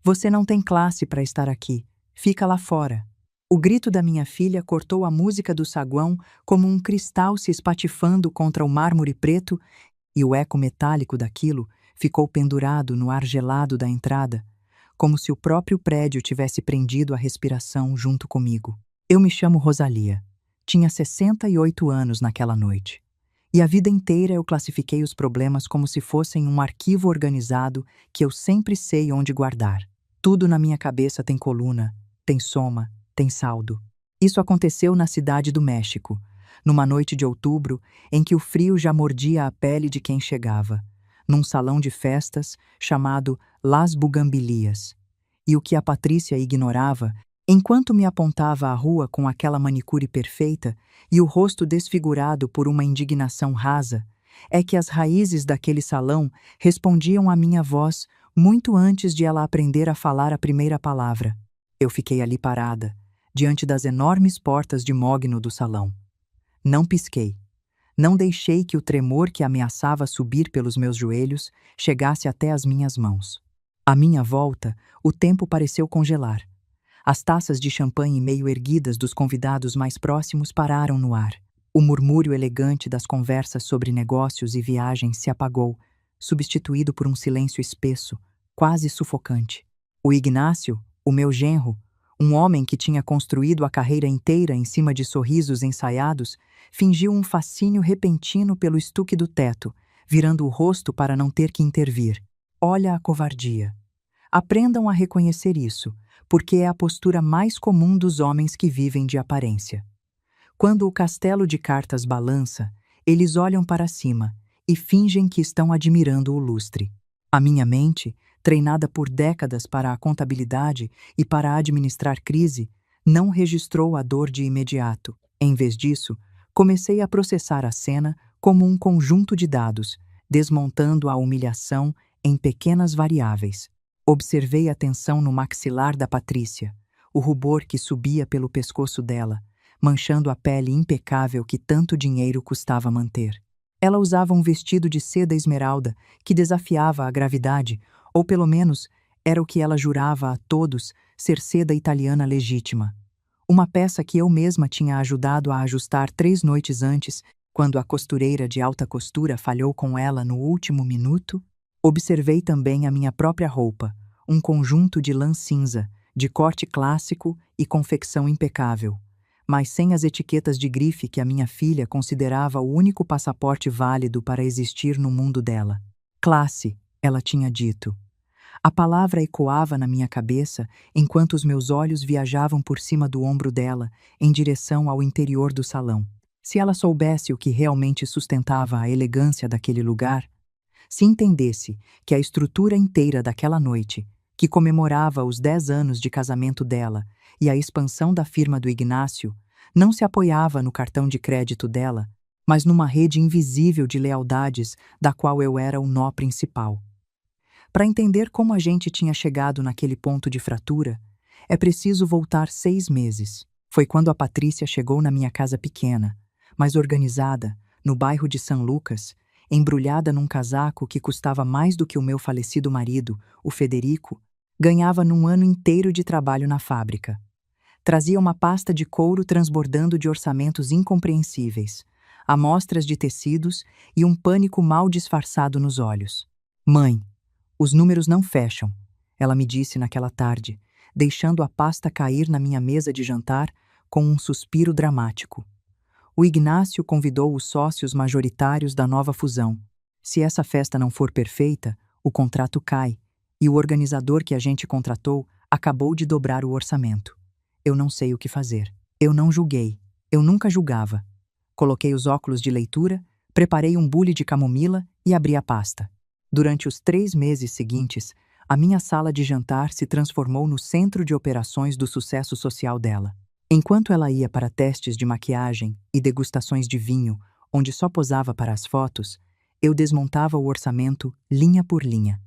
Você não tem classe para estar aqui. Fica lá fora. O grito da minha filha cortou a música do saguão como um cristal se espatifando contra o mármore preto, e o eco metálico daquilo ficou pendurado no ar gelado da entrada, como se o próprio prédio tivesse prendido a respiração junto comigo. Eu me chamo Rosalia. Tinha 68 anos naquela noite. E a vida inteira eu classifiquei os problemas como se fossem um arquivo organizado que eu sempre sei onde guardar. Tudo na minha cabeça tem coluna, tem soma, tem saldo. Isso aconteceu na cidade do México, numa noite de outubro em que o frio já mordia a pele de quem chegava, num salão de festas chamado Las Bugambilias. E o que a Patrícia ignorava, enquanto me apontava à rua com aquela manicure perfeita e o rosto desfigurado por uma indignação rasa, é que as raízes daquele salão respondiam à minha voz muito antes de ela aprender a falar a primeira palavra. Eu fiquei ali parada, diante das enormes portas de mogno do salão. Não pisquei. Não deixei que o tremor que ameaçava subir pelos meus joelhos chegasse até as minhas mãos. À minha volta, o tempo pareceu congelar. As taças de champanhe meio erguidas dos convidados mais próximos pararam no ar. O murmúrio elegante das conversas sobre negócios e viagens se apagou, substituído por um silêncio espesso, quase sufocante. O Ignácio, o meu genro, um homem que tinha construído a carreira inteira em cima de sorrisos ensaiados, fingiu um fascínio repentino pelo estuque do teto, virando o rosto para não ter que intervir. Olha a covardia. Aprendam a reconhecer isso, porque é a postura mais comum dos homens que vivem de aparência. Quando o castelo de cartas balança, eles olham para cima e fingem que estão admirando o lustre. A minha mente, treinada por décadas para a contabilidade e para administrar crise, não registrou a dor de imediato. Em vez disso, comecei a processar a cena como um conjunto de dados, desmontando a humilhação em pequenas variáveis. Observei a tensão no maxilar da Patrícia, o rubor que subia pelo pescoço dela, manchando a pele impecável que tanto dinheiro custava manter. Ela usava um vestido de seda esmeralda que desafiava a gravidade, ou pelo menos era o que ela jurava a todos ser seda italiana legítima. Uma peça que eu mesma tinha ajudado a ajustar 3 noites antes, quando a costureira de alta costura falhou com ela no último minuto. Observei também a minha própria roupa, um conjunto de lã cinza, de corte clássico e confecção impecável, mas sem as etiquetas de grife que a minha filha considerava o único passaporte válido para existir no mundo dela. Classe, ela tinha dito. A palavra ecoava na minha cabeça enquanto os meus olhos viajavam por cima do ombro dela, em direção ao interior do salão. Se ela soubesse o que realmente sustentava a elegância daquele lugar, se entendesse que a estrutura inteira daquela noite, que comemorava os 10 anos de casamento dela e a expansão da firma do Ignácio, não se apoiava no cartão de crédito dela, mas numa rede invisível de lealdades da qual eu era o nó principal. Para entender como a gente tinha chegado naquele ponto de fratura, é preciso voltar 6 meses. Foi quando a Patrícia chegou na minha casa pequena, mas organizada, no bairro de São Lucas, embrulhada num casaco que custava mais do que o meu falecido marido, o Federico, ganhava num ano inteiro de trabalho na fábrica. Trazia uma pasta de couro transbordando de orçamentos incompreensíveis, amostras de tecidos e um pânico mal disfarçado nos olhos. "Mãe, os números não fecham", ela me disse naquela tarde, deixando a pasta cair na minha mesa de jantar com um suspiro dramático. O Ignácio convidou os sócios majoritários da nova fusão. Se essa festa não for perfeita, o contrato cai, e o organizador que a gente contratou acabou de dobrar o orçamento. Eu não sei o que fazer. Eu não julguei. Eu nunca julgava. Coloquei os óculos de leitura, preparei um bule de camomila e abri a pasta. Durante os 3 meses seguintes, a minha sala de jantar se transformou no centro de operações do sucesso social dela. Enquanto ela ia para testes de maquiagem e degustações de vinho, onde só posava para as fotos, eu desmontava o orçamento linha por linha.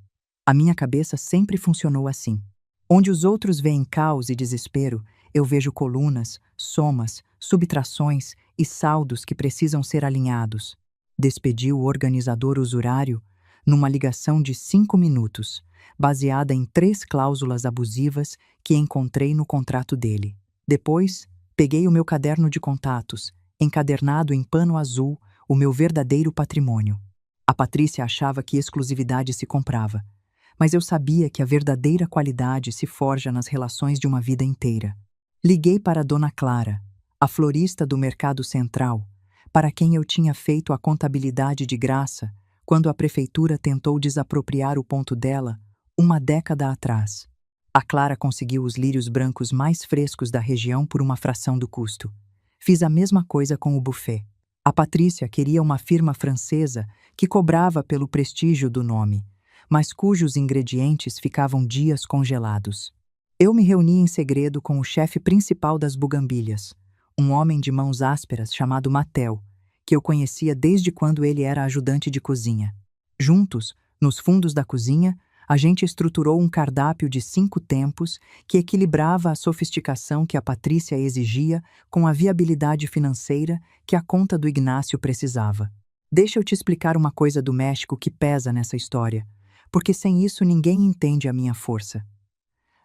A minha cabeça sempre funcionou assim. Onde os outros veem caos e desespero, eu vejo colunas, somas, subtrações e saldos que precisam ser alinhados. Despedi o organizador usurário, numa ligação de 5 minutos, baseada em 3 cláusulas abusivas que encontrei no contrato dele. Depois, peguei o meu caderno de contatos, encadernado em pano azul, o meu verdadeiro patrimônio. A Patrícia achava que exclusividade se comprava, mas eu sabia que a verdadeira qualidade se forja nas relações de uma vida inteira. Liguei para Dona Clara, a florista do Mercado Central, para quem eu tinha feito a contabilidade de graça quando a prefeitura tentou desapropriar o ponto dela uma década atrás. A Clara conseguiu os lírios brancos mais frescos da região por uma fração do custo. Fiz a mesma coisa com o buffet. A Patrícia queria uma firma francesa que cobrava pelo prestígio do nome, mas cujos ingredientes ficavam dias congelados. Eu me reuni em segredo com o chefe principal das bugambilhas, um homem de mãos ásperas chamado Matel, que eu conhecia desde quando ele era ajudante de cozinha. Juntos, nos fundos da cozinha, a gente estruturou um cardápio de 5 tempos que equilibrava a sofisticação que a Patrícia exigia com a viabilidade financeira que a conta do Ignácio precisava. Deixa eu te explicar uma coisa do México que pesa nessa história, porque sem isso ninguém entende a minha força.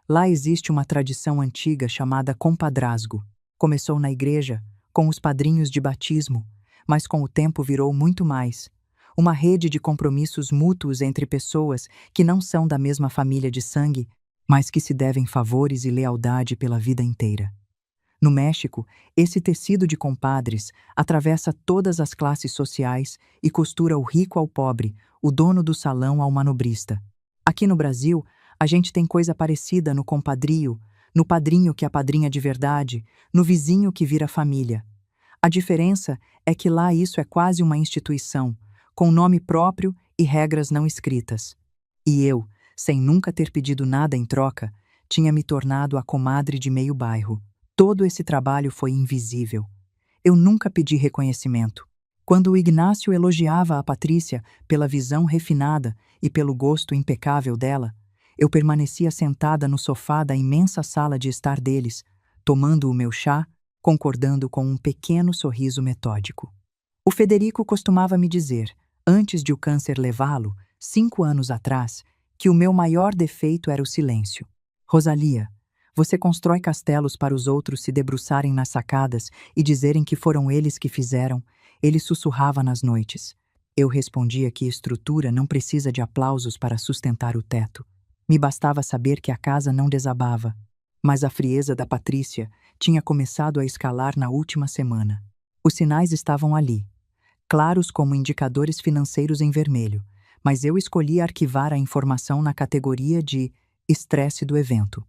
Lá existe uma tradição antiga chamada compadrazgo. Começou na igreja, com os padrinhos de batismo, mas com o tempo virou muito mais. Uma rede de compromissos mútuos entre pessoas que não são da mesma família de sangue, mas que se devem favores e lealdade pela vida inteira. No México, esse tecido de compadres atravessa todas as classes sociais e costura o rico ao pobre, o dono do salão ao manobrista. Aqui no Brasil, a gente tem coisa parecida no compadrio, no padrinho que apadrinha de verdade, no vizinho que vira família. A diferença é que lá isso é quase uma instituição, com nome próprio e regras não escritas. E eu, sem nunca ter pedido nada em troca, tinha me tornado a comadre de meio bairro. Todo esse trabalho foi invisível. Eu nunca pedi reconhecimento. Quando o Ignácio elogiava a Patrícia pela visão refinada e pelo gosto impecável dela, eu permanecia sentada no sofá da imensa sala de estar deles, tomando o meu chá, concordando com um pequeno sorriso metódico. O Federico costumava me dizer, antes de o câncer levá-lo, 5 anos atrás, que o meu maior defeito era o silêncio. Rosalia, você constrói castelos para os outros se debruçarem nas sacadas e dizerem que foram eles que fizeram, ele sussurrava nas noites. Eu respondia que estrutura não precisa de aplausos para sustentar o teto. Me bastava saber que a casa não desabava. Mas a frieza da Patrícia tinha começado a escalar na última semana. Os sinais estavam ali, claros como indicadores financeiros em vermelho, mas eu escolhi arquivar a informação na categoria de estresse do evento.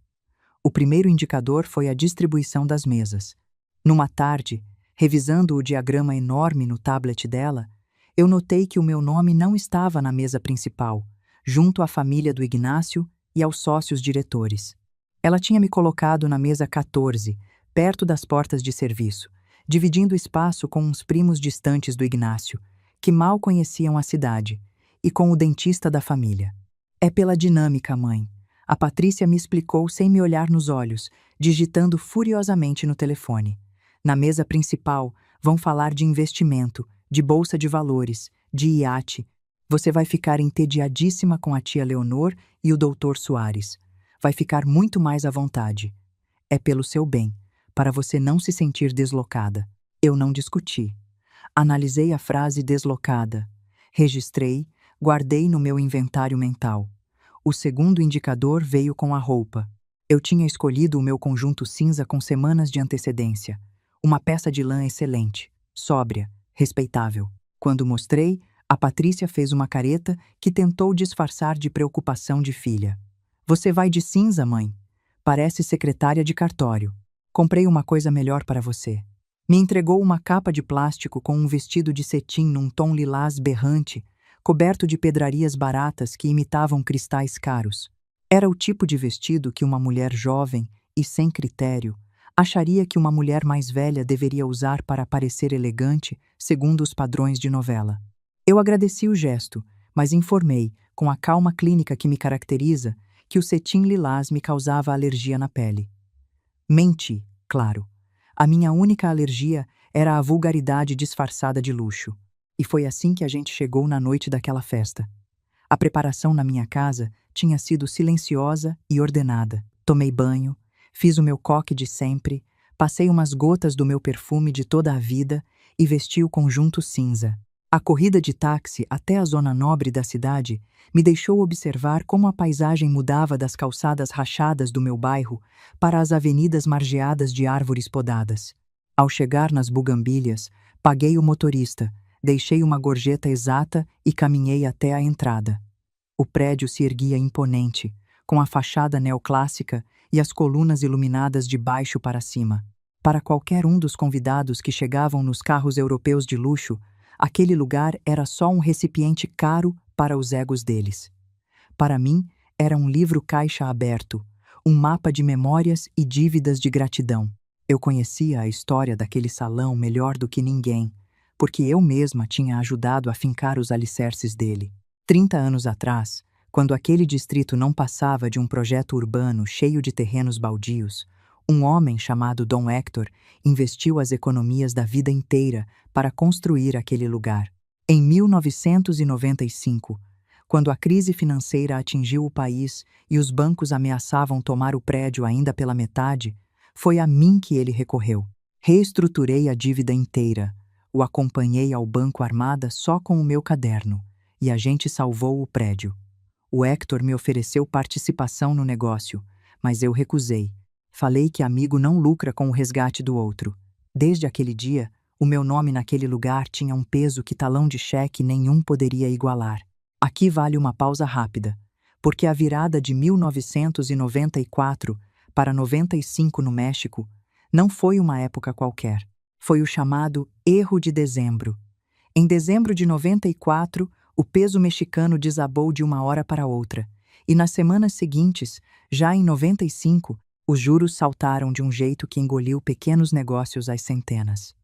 O primeiro indicador foi a distribuição das mesas. Numa tarde, revisando o diagrama enorme no tablet dela, eu notei que o meu nome não estava na mesa principal, junto à família do Ignácio e aos sócios diretores. Ela tinha me colocado na mesa 14, perto das portas de serviço, dividindo espaço com uns primos distantes do Ignácio, que mal conheciam a cidade, e com o dentista da família. É pela dinâmica, mãe. A Patrícia me explicou sem me olhar nos olhos, digitando furiosamente no telefone. Na mesa principal, vão falar de investimento, de bolsa de valores, de iate. Você vai ficar entediadíssima com a tia Leonor e o doutor Soares. Vai ficar muito mais à vontade. É pelo seu bem, para você não se sentir deslocada. Eu não discuti. Analisei a frase deslocada. Registrei, guardei no meu inventário mental. O segundo indicador veio com a roupa. Eu tinha escolhido o meu conjunto cinza com semanas de antecedência. Uma peça de lã excelente, sóbria, respeitável. Quando mostrei, a Patrícia fez uma careta que tentou disfarçar de preocupação de filha. Você vai de cinza, mãe? Parece secretária de cartório. Comprei uma coisa melhor para você. Me entregou uma capa de plástico com um vestido de cetim num tom lilás berrante, coberto de pedrarias baratas que imitavam cristais caros. Era o tipo de vestido que uma mulher jovem e sem critério acharia que uma mulher mais velha deveria usar para parecer elegante, segundo os padrões de novela. Eu agradeci o gesto, mas informei, com a calma clínica que me caracteriza, que o cetim lilás me causava alergia na pele. Menti, claro. A minha única alergia era a vulgaridade disfarçada de luxo. E foi assim que a gente chegou na noite daquela festa. A preparação na minha casa tinha sido silenciosa e ordenada. Tomei banho, fiz o meu coque de sempre, passei umas gotas do meu perfume de toda a vida e vesti o conjunto cinza. A corrida de táxi até a zona nobre da cidade me deixou observar como a paisagem mudava das calçadas rachadas do meu bairro para as avenidas margeadas de árvores podadas. Ao chegar nas bugambilhas, paguei o motorista, deixei uma gorjeta exata e caminhei até a entrada. O prédio se erguia imponente, com a fachada neoclássica e as colunas iluminadas de baixo para cima. Para qualquer um dos convidados que chegavam nos carros europeus de luxo, aquele lugar era só um recipiente caro para os egos deles. Para mim, era um livro-caixa aberto, um mapa de memórias e dívidas de gratidão. Eu conhecia a história daquele salão melhor do que ninguém, porque eu mesma tinha ajudado a fincar os alicerces dele. 30 anos atrás, quando aquele distrito não passava de um projeto urbano cheio de terrenos baldios, um homem chamado Dom Hector investiu as economias da vida inteira para construir aquele lugar. Em 1995, quando a crise financeira atingiu o país e os bancos ameaçavam tomar o prédio ainda pela metade, foi a mim que ele recorreu. Reestruturei a dívida inteira, o acompanhei ao banco Armada só com o meu caderno, e a gente salvou o prédio. O Hector me ofereceu participação no negócio, mas eu recusei. Falei que amigo não lucra com o resgate do outro. Desde aquele dia, o meu nome naquele lugar tinha um peso que talão de cheque nenhum poderia igualar. Aqui vale uma pausa rápida, porque a virada de 1994 para 95 no México não foi uma época qualquer. Foi o chamado erro de dezembro. Em dezembro de 94, o peso mexicano desabou de uma hora para outra, e nas semanas seguintes, já em 95, os juros saltaram de um jeito que engoliu pequenos negócios às centenas.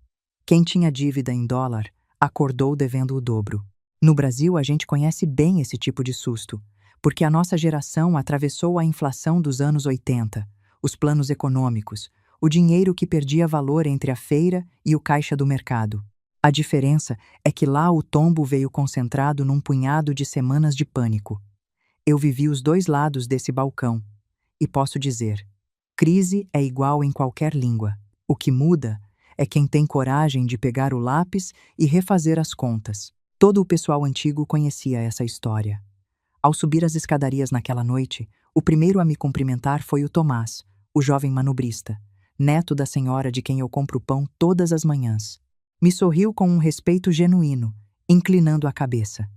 Quem tinha dívida em dólar acordou devendo o dobro. No Brasil, a gente conhece bem esse tipo de susto, porque a nossa geração atravessou a inflação dos anos 80, os planos econômicos, o dinheiro que perdia valor entre a feira e o caixa do mercado. A diferença é que lá o tombo veio concentrado num punhado de semanas de pânico. Eu vivi os dois lados desse balcão, e posso dizer, crise é igual em qualquer língua. O que muda é quem tem coragem de pegar o lápis e refazer as contas. Todo o pessoal antigo conhecia essa história. Ao subir as escadarias naquela noite, o primeiro a me cumprimentar foi o Tomás, o jovem manobrista, neto da senhora de quem eu compro pão todas as manhãs. Me sorriu com um respeito genuíno, inclinando a cabeça.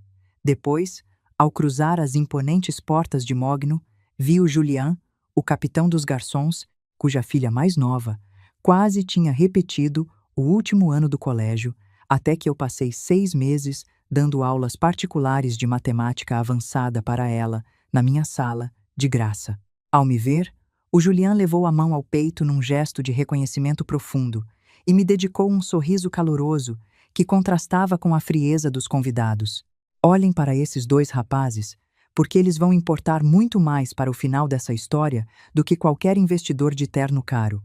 Depois, ao cruzar as imponentes portas de Mogno, vi o Julián, o capitão dos garçons, cuja filha mais nova quase tinha repetido o último ano do colégio, até que eu passei 6 meses dando aulas particulares de matemática avançada para ela, na minha sala, de graça. Ao me ver, o Julián levou a mão ao peito num gesto de reconhecimento profundo e me dedicou um sorriso caloroso que contrastava com a frieza dos convidados. Olhem para esses dois rapazes, porque eles vão importar muito mais para o final dessa história do que qualquer investidor de terno caro.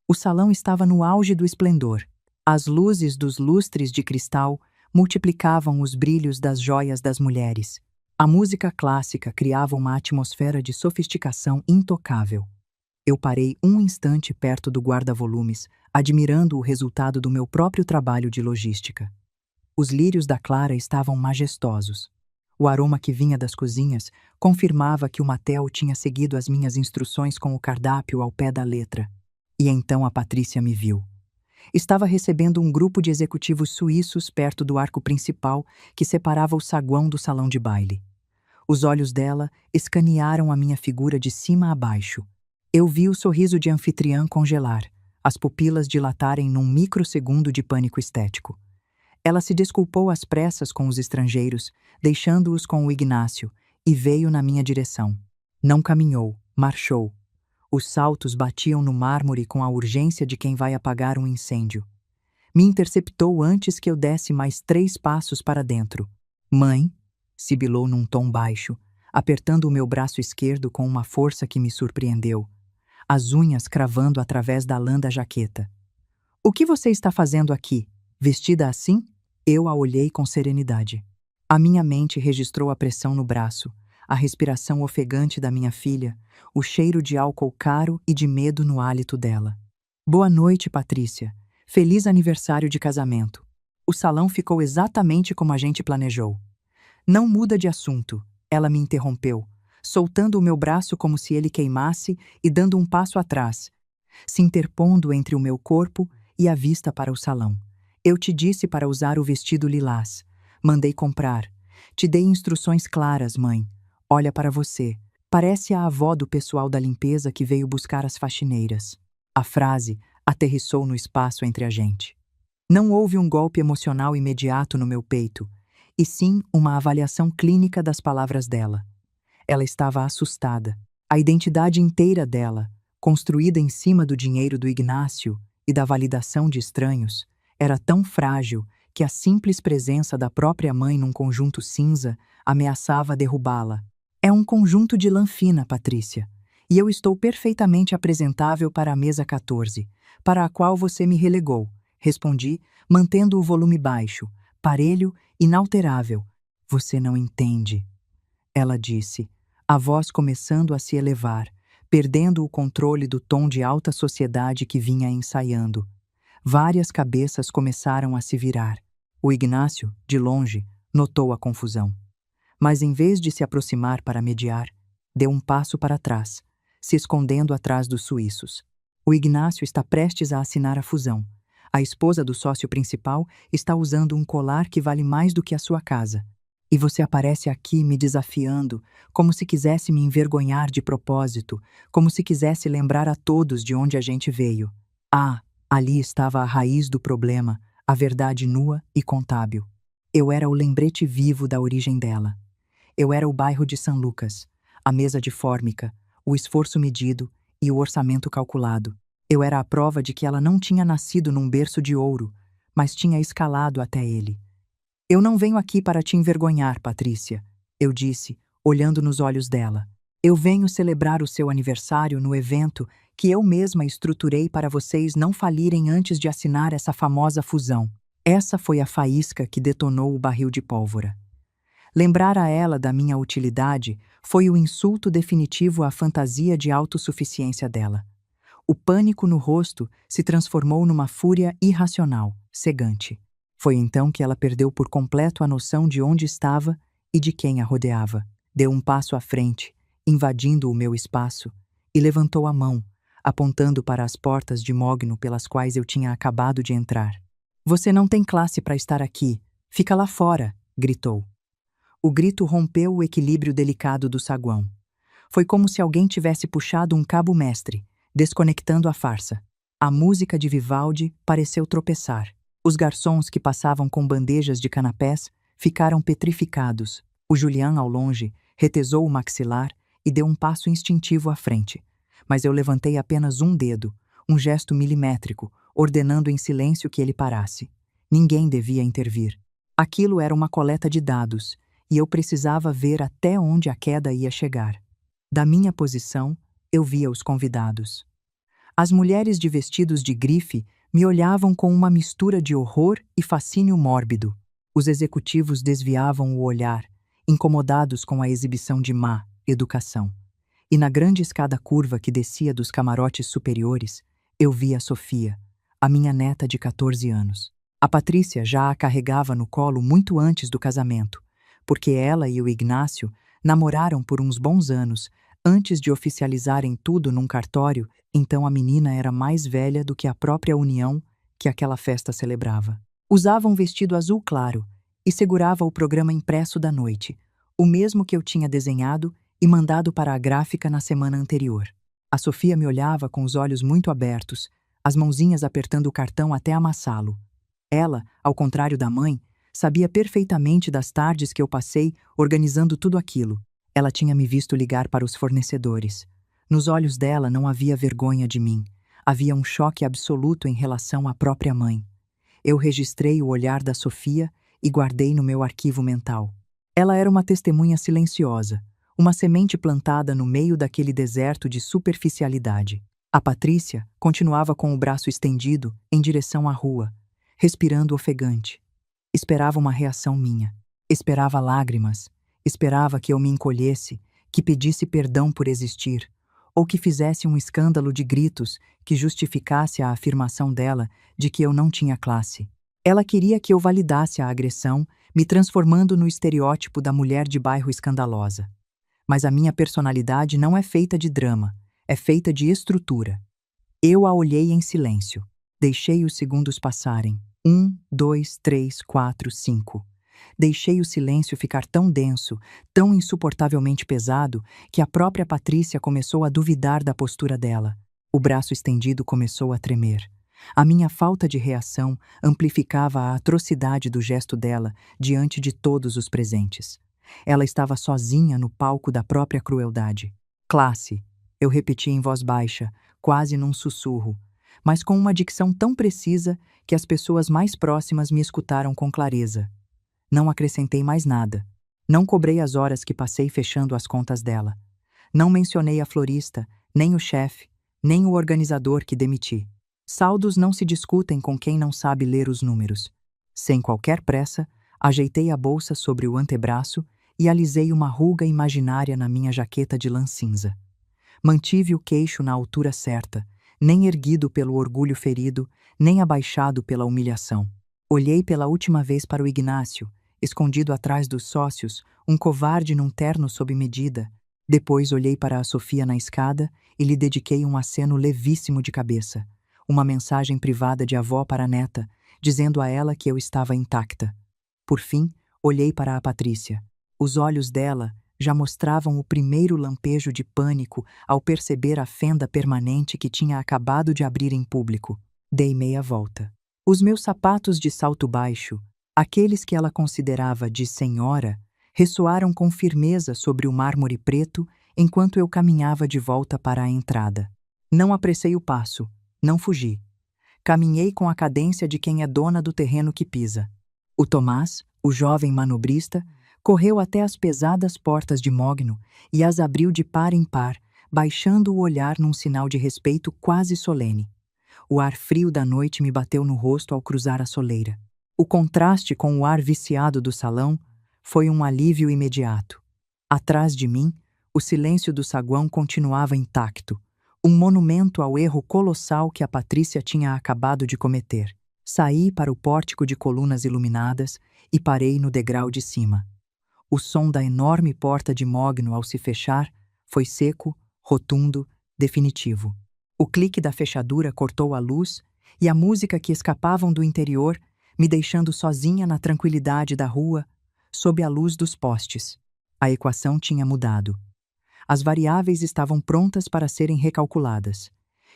O salão estava no auge do esplendor. As luzes dos lustres de cristal multiplicavam os brilhos das joias das mulheres. A música clássica criava uma atmosfera de sofisticação intocável. Eu parei um instante perto do guarda-volumes, admirando o resultado do meu próprio trabalho de logística. Os lírios da Clara estavam majestosos. O aroma que vinha das cozinhas confirmava que o Mattel tinha seguido as minhas instruções com o cardápio ao pé da letra. E então a Patrícia me viu. Estava recebendo um grupo de executivos suíços perto do arco principal que separava o saguão do salão de baile. Os olhos dela escanearam a minha figura de cima a baixo. Eu vi o sorriso de anfitriã congelar, as pupilas dilatarem num microsegundo de pânico estético. Ela se desculpou às pressas com os estrangeiros, deixando-os com o Ignácio, e veio na minha direção. Não caminhou, marchou. Os saltos batiam no mármore com a urgência de quem vai apagar um incêndio. Me interceptou antes que eu desse mais 3 passos para dentro. Mãe, sibilou num tom baixo, apertando o meu braço esquerdo com uma força que me surpreendeu, as unhas cravando através da lã da jaqueta. O que você está fazendo aqui? Vestida assim? Eu a olhei com serenidade. A minha mente registrou a pressão no braço, a respiração ofegante da minha filha, o cheiro de álcool caro e de medo no hálito dela. Boa noite, Patrícia. Feliz aniversário de casamento. O salão ficou exatamente como a gente planejou. Não muda de assunto, ela me interrompeu, soltando o meu braço como se ele queimasse e dando um passo atrás, se interpondo entre o meu corpo e a vista para o salão. Eu te disse para usar o vestido lilás. Mandei comprar. Te dei instruções claras, mãe. Olha para você. Parece a avó do pessoal da limpeza que veio buscar as faxineiras. A frase aterrissou no espaço entre a gente. Não houve um golpe emocional imediato no meu peito, e sim uma avaliação clínica das palavras dela. Ela estava assustada. A identidade inteira dela, construída em cima do dinheiro do Ignácio e da validação de estranhos, era tão frágil que a simples presença da própria mãe num conjunto cinza ameaçava derrubá-la. É um conjunto de lã fina, Patrícia, e eu estou perfeitamente apresentável para a mesa 14, para a qual você me relegou, respondi, mantendo o volume baixo, parelho, inalterável. Você não entende, ela disse, a voz começando a se elevar, perdendo o controle do tom de alta sociedade que vinha ensaiando. Várias cabeças começaram a se virar. O Ignácio, de longe, notou a confusão. Mas em vez de se aproximar para mediar, deu um passo para trás, se escondendo atrás dos suíços. O Ignácio está prestes a assinar a fusão. A esposa do sócio principal está usando um colar que vale mais do que a sua casa. E você aparece aqui me desafiando, como se quisesse me envergonhar de propósito, como se quisesse lembrar a todos de onde a gente veio. Ah, ali estava a raiz do problema, a verdade nua e contábil. Eu era o lembrete vivo da origem dela. Eu era o bairro de São Lucas, a mesa de fórmica, o esforço medido e o orçamento calculado. Eu era a prova de que ela não tinha nascido num berço de ouro, mas tinha escalado até ele. Eu não venho aqui para te envergonhar, Patrícia, eu disse, olhando nos olhos dela. Eu venho celebrar o seu aniversário no evento que eu mesma estruturei para vocês não falirem antes de assinar essa famosa fusão. Essa foi a faísca que detonou o barril de pólvora. Lembrar a ela da minha utilidade foi o insulto definitivo à fantasia de autossuficiência dela. O pânico no rosto se transformou numa fúria irracional, cegante. Foi então que ela perdeu por completo a noção de onde estava e de quem a rodeava. Deu um passo à frente, invadindo o meu espaço, e levantou a mão, apontando para as portas de mogno pelas quais eu tinha acabado de entrar. Você não tem classe para estar aqui. Fica lá fora, gritou. O grito rompeu o equilíbrio delicado do saguão. Foi como se alguém tivesse puxado um cabo mestre, desconectando a farsa. A música de Vivaldi pareceu tropeçar. Os garçons que passavam com bandejas de canapés ficaram petrificados. O Julián, ao longe, retesou o maxilar e deu um passo instintivo à frente. Mas eu levantei apenas um dedo, um gesto milimétrico, ordenando em silêncio que ele parasse. Ninguém devia intervir. Aquilo era uma coleta de dados, e eu precisava ver até onde a queda ia chegar. Da minha posição, eu via os convidados. As mulheres de vestidos de grife me olhavam com uma mistura de horror e fascínio mórbido. Os executivos desviavam o olhar, incomodados com a exibição de má educação. E na grande escada curva que descia dos camarotes superiores, eu via a Sofia, a minha neta de 14 anos. A Patrícia já a carregava no colo muito antes do casamento, porque ela e o Ignácio namoraram por uns bons anos, antes de oficializarem tudo num cartório. Então a menina era mais velha do que a própria união que aquela festa celebrava. Usava um vestido azul claro e segurava o programa impresso da noite, o mesmo que eu tinha desenhado e mandado para a gráfica na semana anterior. A Sofia me olhava com os olhos muito abertos, as mãozinhas apertando o cartão até amassá-lo. Ela, ao contrário da mãe, sabia perfeitamente das tardes que eu passei organizando tudo aquilo. Ela tinha me visto ligar para os fornecedores. Nos olhos dela não havia vergonha de mim. Havia um choque absoluto em relação à própria mãe. Eu registrei o olhar da Sofia e guardei no meu arquivo mental. Ela era uma testemunha silenciosa, uma semente plantada no meio daquele deserto de superficialidade. A Patrícia continuava com o braço estendido em direção à rua, respirando ofegante. Esperava uma reação minha. Esperava lágrimas, esperava que eu me encolhesse, que pedisse perdão por existir, ou que fizesse um escândalo de gritos que justificasse a afirmação dela de que eu não tinha classe. Ela queria que eu validasse a agressão, me transformando no estereótipo da mulher de bairro escandalosa. Mas a minha personalidade não é feita de drama, é feita de estrutura. Eu a olhei em silêncio. Deixei os segundos passarem. 1, 2, 3, 4, 5. Deixei o silêncio ficar tão denso, tão insuportavelmente pesado, que a própria Patrícia começou a duvidar da postura dela. O braço estendido começou a tremer. A minha falta de reação amplificava a atrocidade do gesto dela diante de todos os presentes. Ela estava sozinha no palco da própria crueldade. Classe, eu repeti em voz baixa, quase num sussurro, mas com uma dicção tão precisa que as pessoas mais próximas me escutaram com clareza. Não acrescentei mais nada. Não cobrei as horas que passei fechando as contas dela. Não mencionei a florista, nem o chefe, nem o organizador que demiti. Saldos não se discutem com quem não sabe ler os números. Sem qualquer pressa, ajeitei a bolsa sobre o antebraço e alisei uma ruga imaginária na minha jaqueta de lã cinza. Mantive o queixo na altura certa, nem erguido pelo orgulho ferido, nem abaixado pela humilhação. Olhei pela última vez para o Ignácio, escondido atrás dos sócios, um covarde num terno sob medida. Depois olhei para a Sofia na escada e lhe dediquei um aceno levíssimo de cabeça. Uma mensagem privada de avó para a neta, dizendo a ela que eu estava intacta. Por fim, olhei para a Patrícia. Os olhos dela já mostravam o primeiro lampejo de pânico ao perceber a fenda permanente que tinha acabado de abrir em público. Dei meia volta. Os meus sapatos de salto baixo, aqueles que ela considerava de senhora, ressoaram com firmeza sobre o mármore preto enquanto eu caminhava de volta para a entrada. Não apressei o passo, não fugi. Caminhei com a cadência de quem é dona do terreno que pisa. O Tomás, o jovem manobrista, correu até as pesadas portas de mogno e as abriu de par em par, baixando o olhar num sinal de respeito quase solene. O ar frio da noite me bateu no rosto ao cruzar a soleira. O contraste com o ar viciado do salão foi um alívio imediato. Atrás de mim, o silêncio do saguão continuava intacto, um monumento ao erro colossal que a Patrícia tinha acabado de cometer. Saí para o pórtico de colunas iluminadas e parei no degrau de cima. O som da enorme porta de mogno ao se fechar foi seco, rotundo, definitivo. O clique da fechadura cortou a luz e a música que escapavam do interior, me deixando sozinha na tranquilidade da rua, sob a luz dos postes. A equação tinha mudado. As variáveis estavam prontas para serem recalculadas.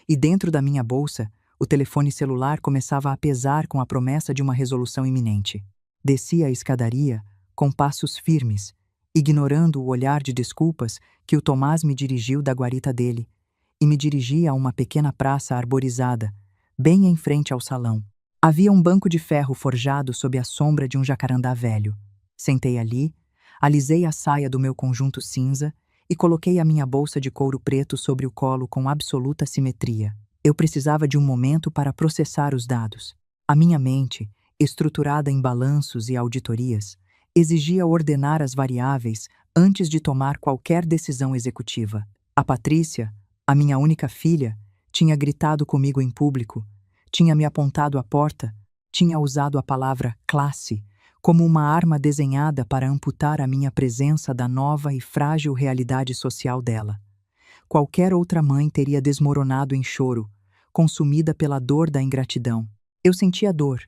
E dentro da minha bolsa, o telefone celular começava a pesar com a promessa de uma resolução iminente. Desci a escadaria com passos firmes, ignorando o olhar de desculpas que o Tomás me dirigiu da guarita dele, e me dirigi a uma pequena praça arborizada, bem em frente ao salão. Havia um banco de ferro forjado sob a sombra de um jacarandá velho. Sentei ali, alisei a saia do meu conjunto cinza e coloquei a minha bolsa de couro preto sobre o colo com absoluta simetria. Eu precisava de um momento para processar os dados. A minha mente, estruturada em balanços e auditorias, exigia ordenar as variáveis antes de tomar qualquer decisão executiva. A Patrícia, a minha única filha, tinha gritado comigo em público, tinha me apontado à porta, tinha usado a palavra classe como uma arma desenhada para amputar a minha presença da nova e frágil realidade social dela. Qualquer outra mãe teria desmoronado em choro, consumida pela dor da ingratidão. Eu sentia dor.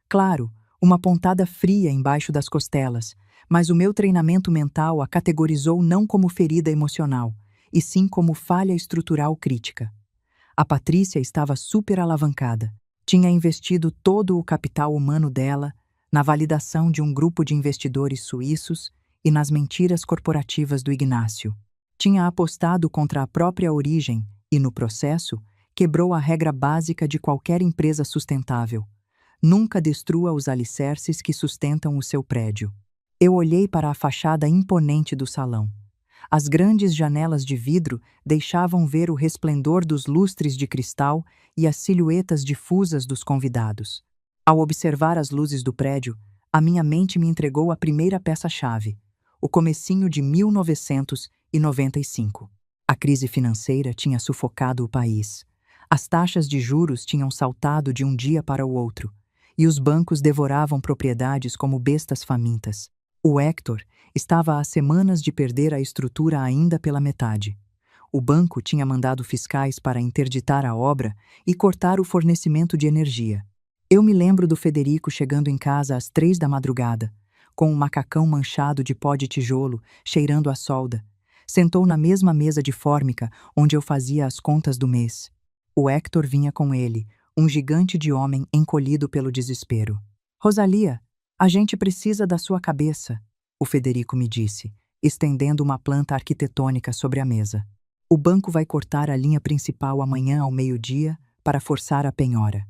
Claro, uma pontada fria embaixo das costelas, mas o meu treinamento mental a categorizou não como ferida emocional, e sim como falha estrutural crítica. A Patrícia estava super alavancada. Tinha investido todo o capital humano dela na validação de um grupo de investidores suíços e nas mentiras corporativas do Ignácio. Tinha apostado contra a própria origem e, no processo, quebrou a regra básica de qualquer empresa sustentável. Nunca destrua os alicerces que sustentam o seu prédio. Eu olhei para a fachada imponente do salão. As grandes janelas de vidro deixavam ver o resplendor dos lustres de cristal e as silhuetas difusas dos convidados. Ao observar as luzes do prédio, A minha mente me entregou a primeira peça-chave, o comecinho de 1995. A crise financeira tinha sufocado o país. As taxas de juros tinham saltado de um dia para o outro, e os bancos devoravam propriedades como bestas famintas. O Hector estava há semanas de perder a estrutura ainda pela metade. O banco tinha mandado fiscais para interditar a obra e cortar o fornecimento de energia. Eu me lembro do Federico chegando em casa às 3 da madrugada, com um macacão manchado de pó de tijolo, cheirando a solda. Sentou na mesma mesa de fórmica onde eu fazia as contas do mês. O Hector vinha com ele, um gigante de homem encolhido pelo desespero. "Rosalia, a gente precisa da sua cabeça", o Federico me disse, estendendo uma planta arquitetônica sobre a mesa. "O banco vai cortar a linha principal amanhã ao meio-dia para forçar a penhora.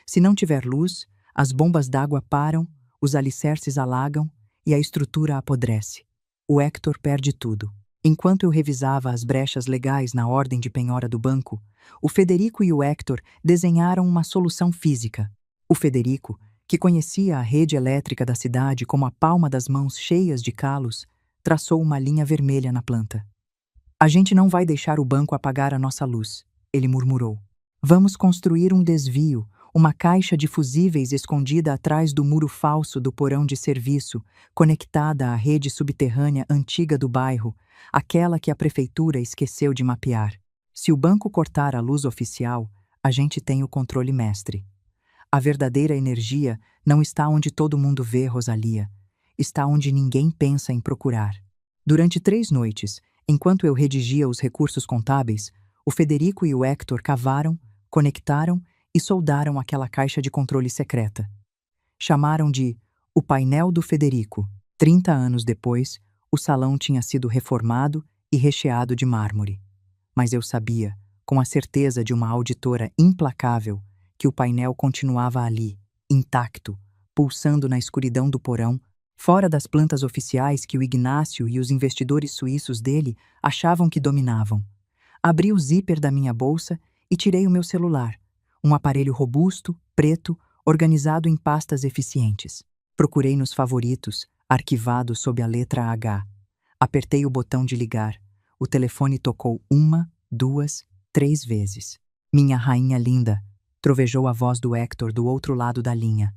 Se não tiver luz, as bombas d'água param, os alicerces alagam e a estrutura apodrece. O Hector perde tudo." Enquanto eu revisava as brechas legais na ordem de penhora do banco, o Federico e o Hector desenharam uma solução física. O Federico, que conhecia a rede elétrica da cidade como a palma das mãos cheias de calos, traçou uma linha vermelha na planta. "A gente não vai deixar o banco apagar a nossa luz", ele murmurou. "Vamos construir um desvio, uma caixa de fusíveis escondida atrás do muro falso do porão de serviço, conectada à rede subterrânea antiga do bairro, aquela que a prefeitura esqueceu de mapear. Se o banco cortar a luz oficial, a gente tem o controle mestre. A verdadeira energia não está onde todo mundo vê, Rosalia. Está onde ninguém pensa em procurar." Durante 3 noites, enquanto eu redigia os recursos contábeis, o Federico e o Hector cavaram, conectaram e soldaram aquela caixa de controle secreta. Chamaram de o painel do Federico. 30 anos depois, o salão tinha sido reformado e recheado de mármore. Mas eu sabia, com a certeza de uma auditora implacável, que o painel continuava ali, intacto, pulsando na escuridão do porão, fora das plantas oficiais que o Ignácio e os investidores suíços dele achavam que dominavam. Abri o zíper da minha bolsa e tirei o meu celular, um aparelho robusto, preto, organizado em pastas eficientes. Procurei nos favoritos, arquivado sob a letra H. Apertei o botão de ligar. O telefone tocou 1, 2, 3 vezes. "Minha rainha linda", trovejou a voz do Hector do outro lado da linha.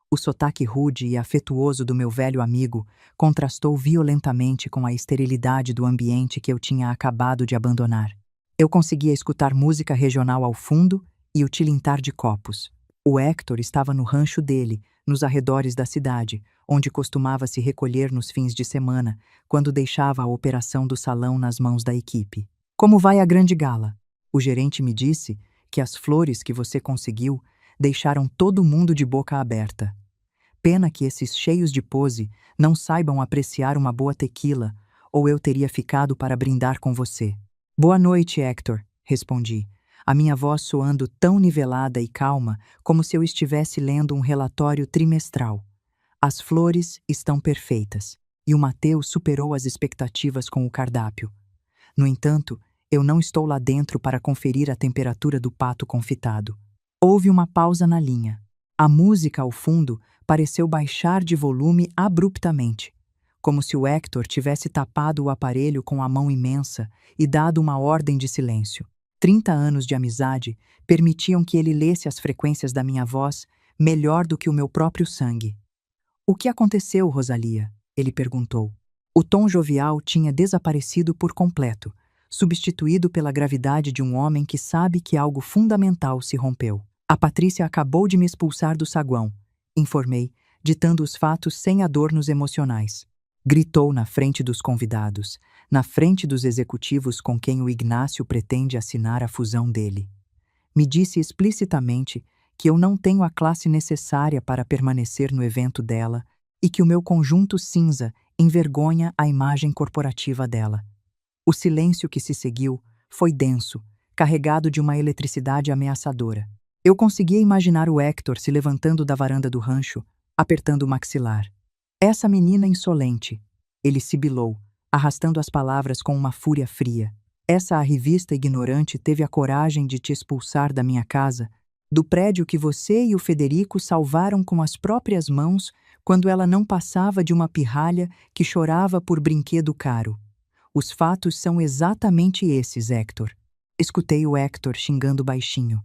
O sotaque rude e afetuoso do meu velho amigo contrastou violentamente com a esterilidade do ambiente que eu tinha acabado de abandonar. Eu conseguia escutar música regional ao fundo e o tilintar de copos. O Hector estava no rancho dele, nos arredores da cidade, onde costumava se recolher nos fins de semana, quando deixava a operação do salão nas mãos da equipe. "Como vai a grande gala?" O gerente me disse que as flores que você conseguiu deixaram todo mundo de boca aberta. "Pena que esses cheios de pose não saibam apreciar uma boa tequila, ou eu teria ficado para brindar com você." "Boa noite, Hector", respondi, a minha voz soando tão nivelada e calma como se eu estivesse lendo um relatório trimestral. "As flores estão perfeitas, e o Mateus superou as expectativas com o cardápio. No entanto, eu não estou lá dentro para conferir a temperatura do pato confitado." Houve uma pausa na linha. A música ao fundo pareceu baixar de volume abruptamente, como se o Hector tivesse tapado o aparelho com a mão imensa e dado uma ordem de silêncio. 30 anos de amizade permitiam que ele lesse as frequências da minha voz melhor do que o meu próprio sangue. "O que aconteceu, Rosalia?" ele perguntou. O tom jovial tinha desaparecido por completo, substituído pela gravidade de um homem que sabe que algo fundamental se rompeu. "A Patrícia acabou de me expulsar do saguão", informei, ditando os fatos sem adornos emocionais. Gritou na frente dos convidados, na frente dos executivos com quem o Ignácio pretende assinar a fusão dele. Me disse explicitamente que eu não tenho a classe necessária para permanecer no evento dela e que o meu conjunto cinza envergonha a imagem corporativa dela. O silêncio que se seguiu foi denso, carregado de uma eletricidade ameaçadora. Eu conseguia imaginar o Hector se levantando da varanda do rancho, apertando o maxilar. "Essa menina insolente", ele sibilou, arrastando as palavras com uma fúria fria. "Essa arrivista ignorante teve a coragem de te expulsar da minha casa, do prédio que você e o Federico salvaram com as próprias mãos quando ela não passava de uma pirralha que chorava por brinquedo caro. Os fatos são exatamente esses, Hector. Escutei o Hector xingando baixinho.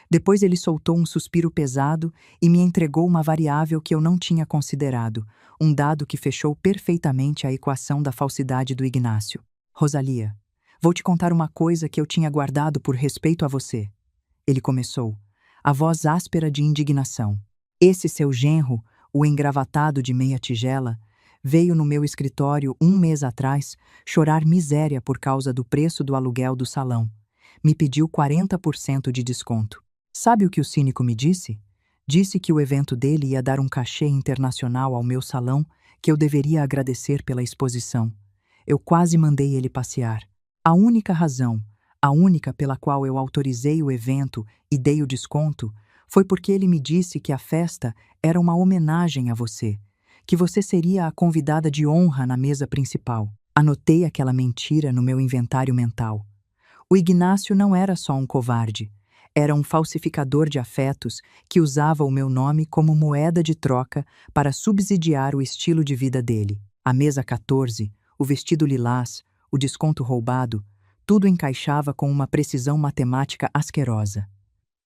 Depois ele soltou um suspiro pesado e me entregou uma variável que eu não tinha considerado, um dado que fechou perfeitamente a equação da falsidade do Ignácio. Rosalia, vou te contar uma coisa que eu tinha guardado por respeito a você. Ele começou, a voz áspera de indignação. Esse seu genro, o engravatado de meia tigela, veio no meu escritório 1 mês atrás chorar miséria por causa do preço do aluguel do salão. Me pediu 40% de desconto. Sabe o que o cínico me disse? Disse que o evento dele ia dar um cachê internacional ao meu salão, que eu deveria agradecer pela exposição. Eu quase mandei ele passear. A única razão, a única pela qual eu autorizei o evento e dei o desconto, foi porque ele me disse que a festa era uma homenagem a você, que você seria a convidada de honra na mesa principal. Anotei aquela mentira no meu inventário mental. O Ignácio não era só um covarde. Era um falsificador de afetos que usava o meu nome como moeda de troca para subsidiar o estilo de vida dele. A mesa 14, o vestido lilás, o desconto roubado, tudo encaixava com uma precisão matemática asquerosa.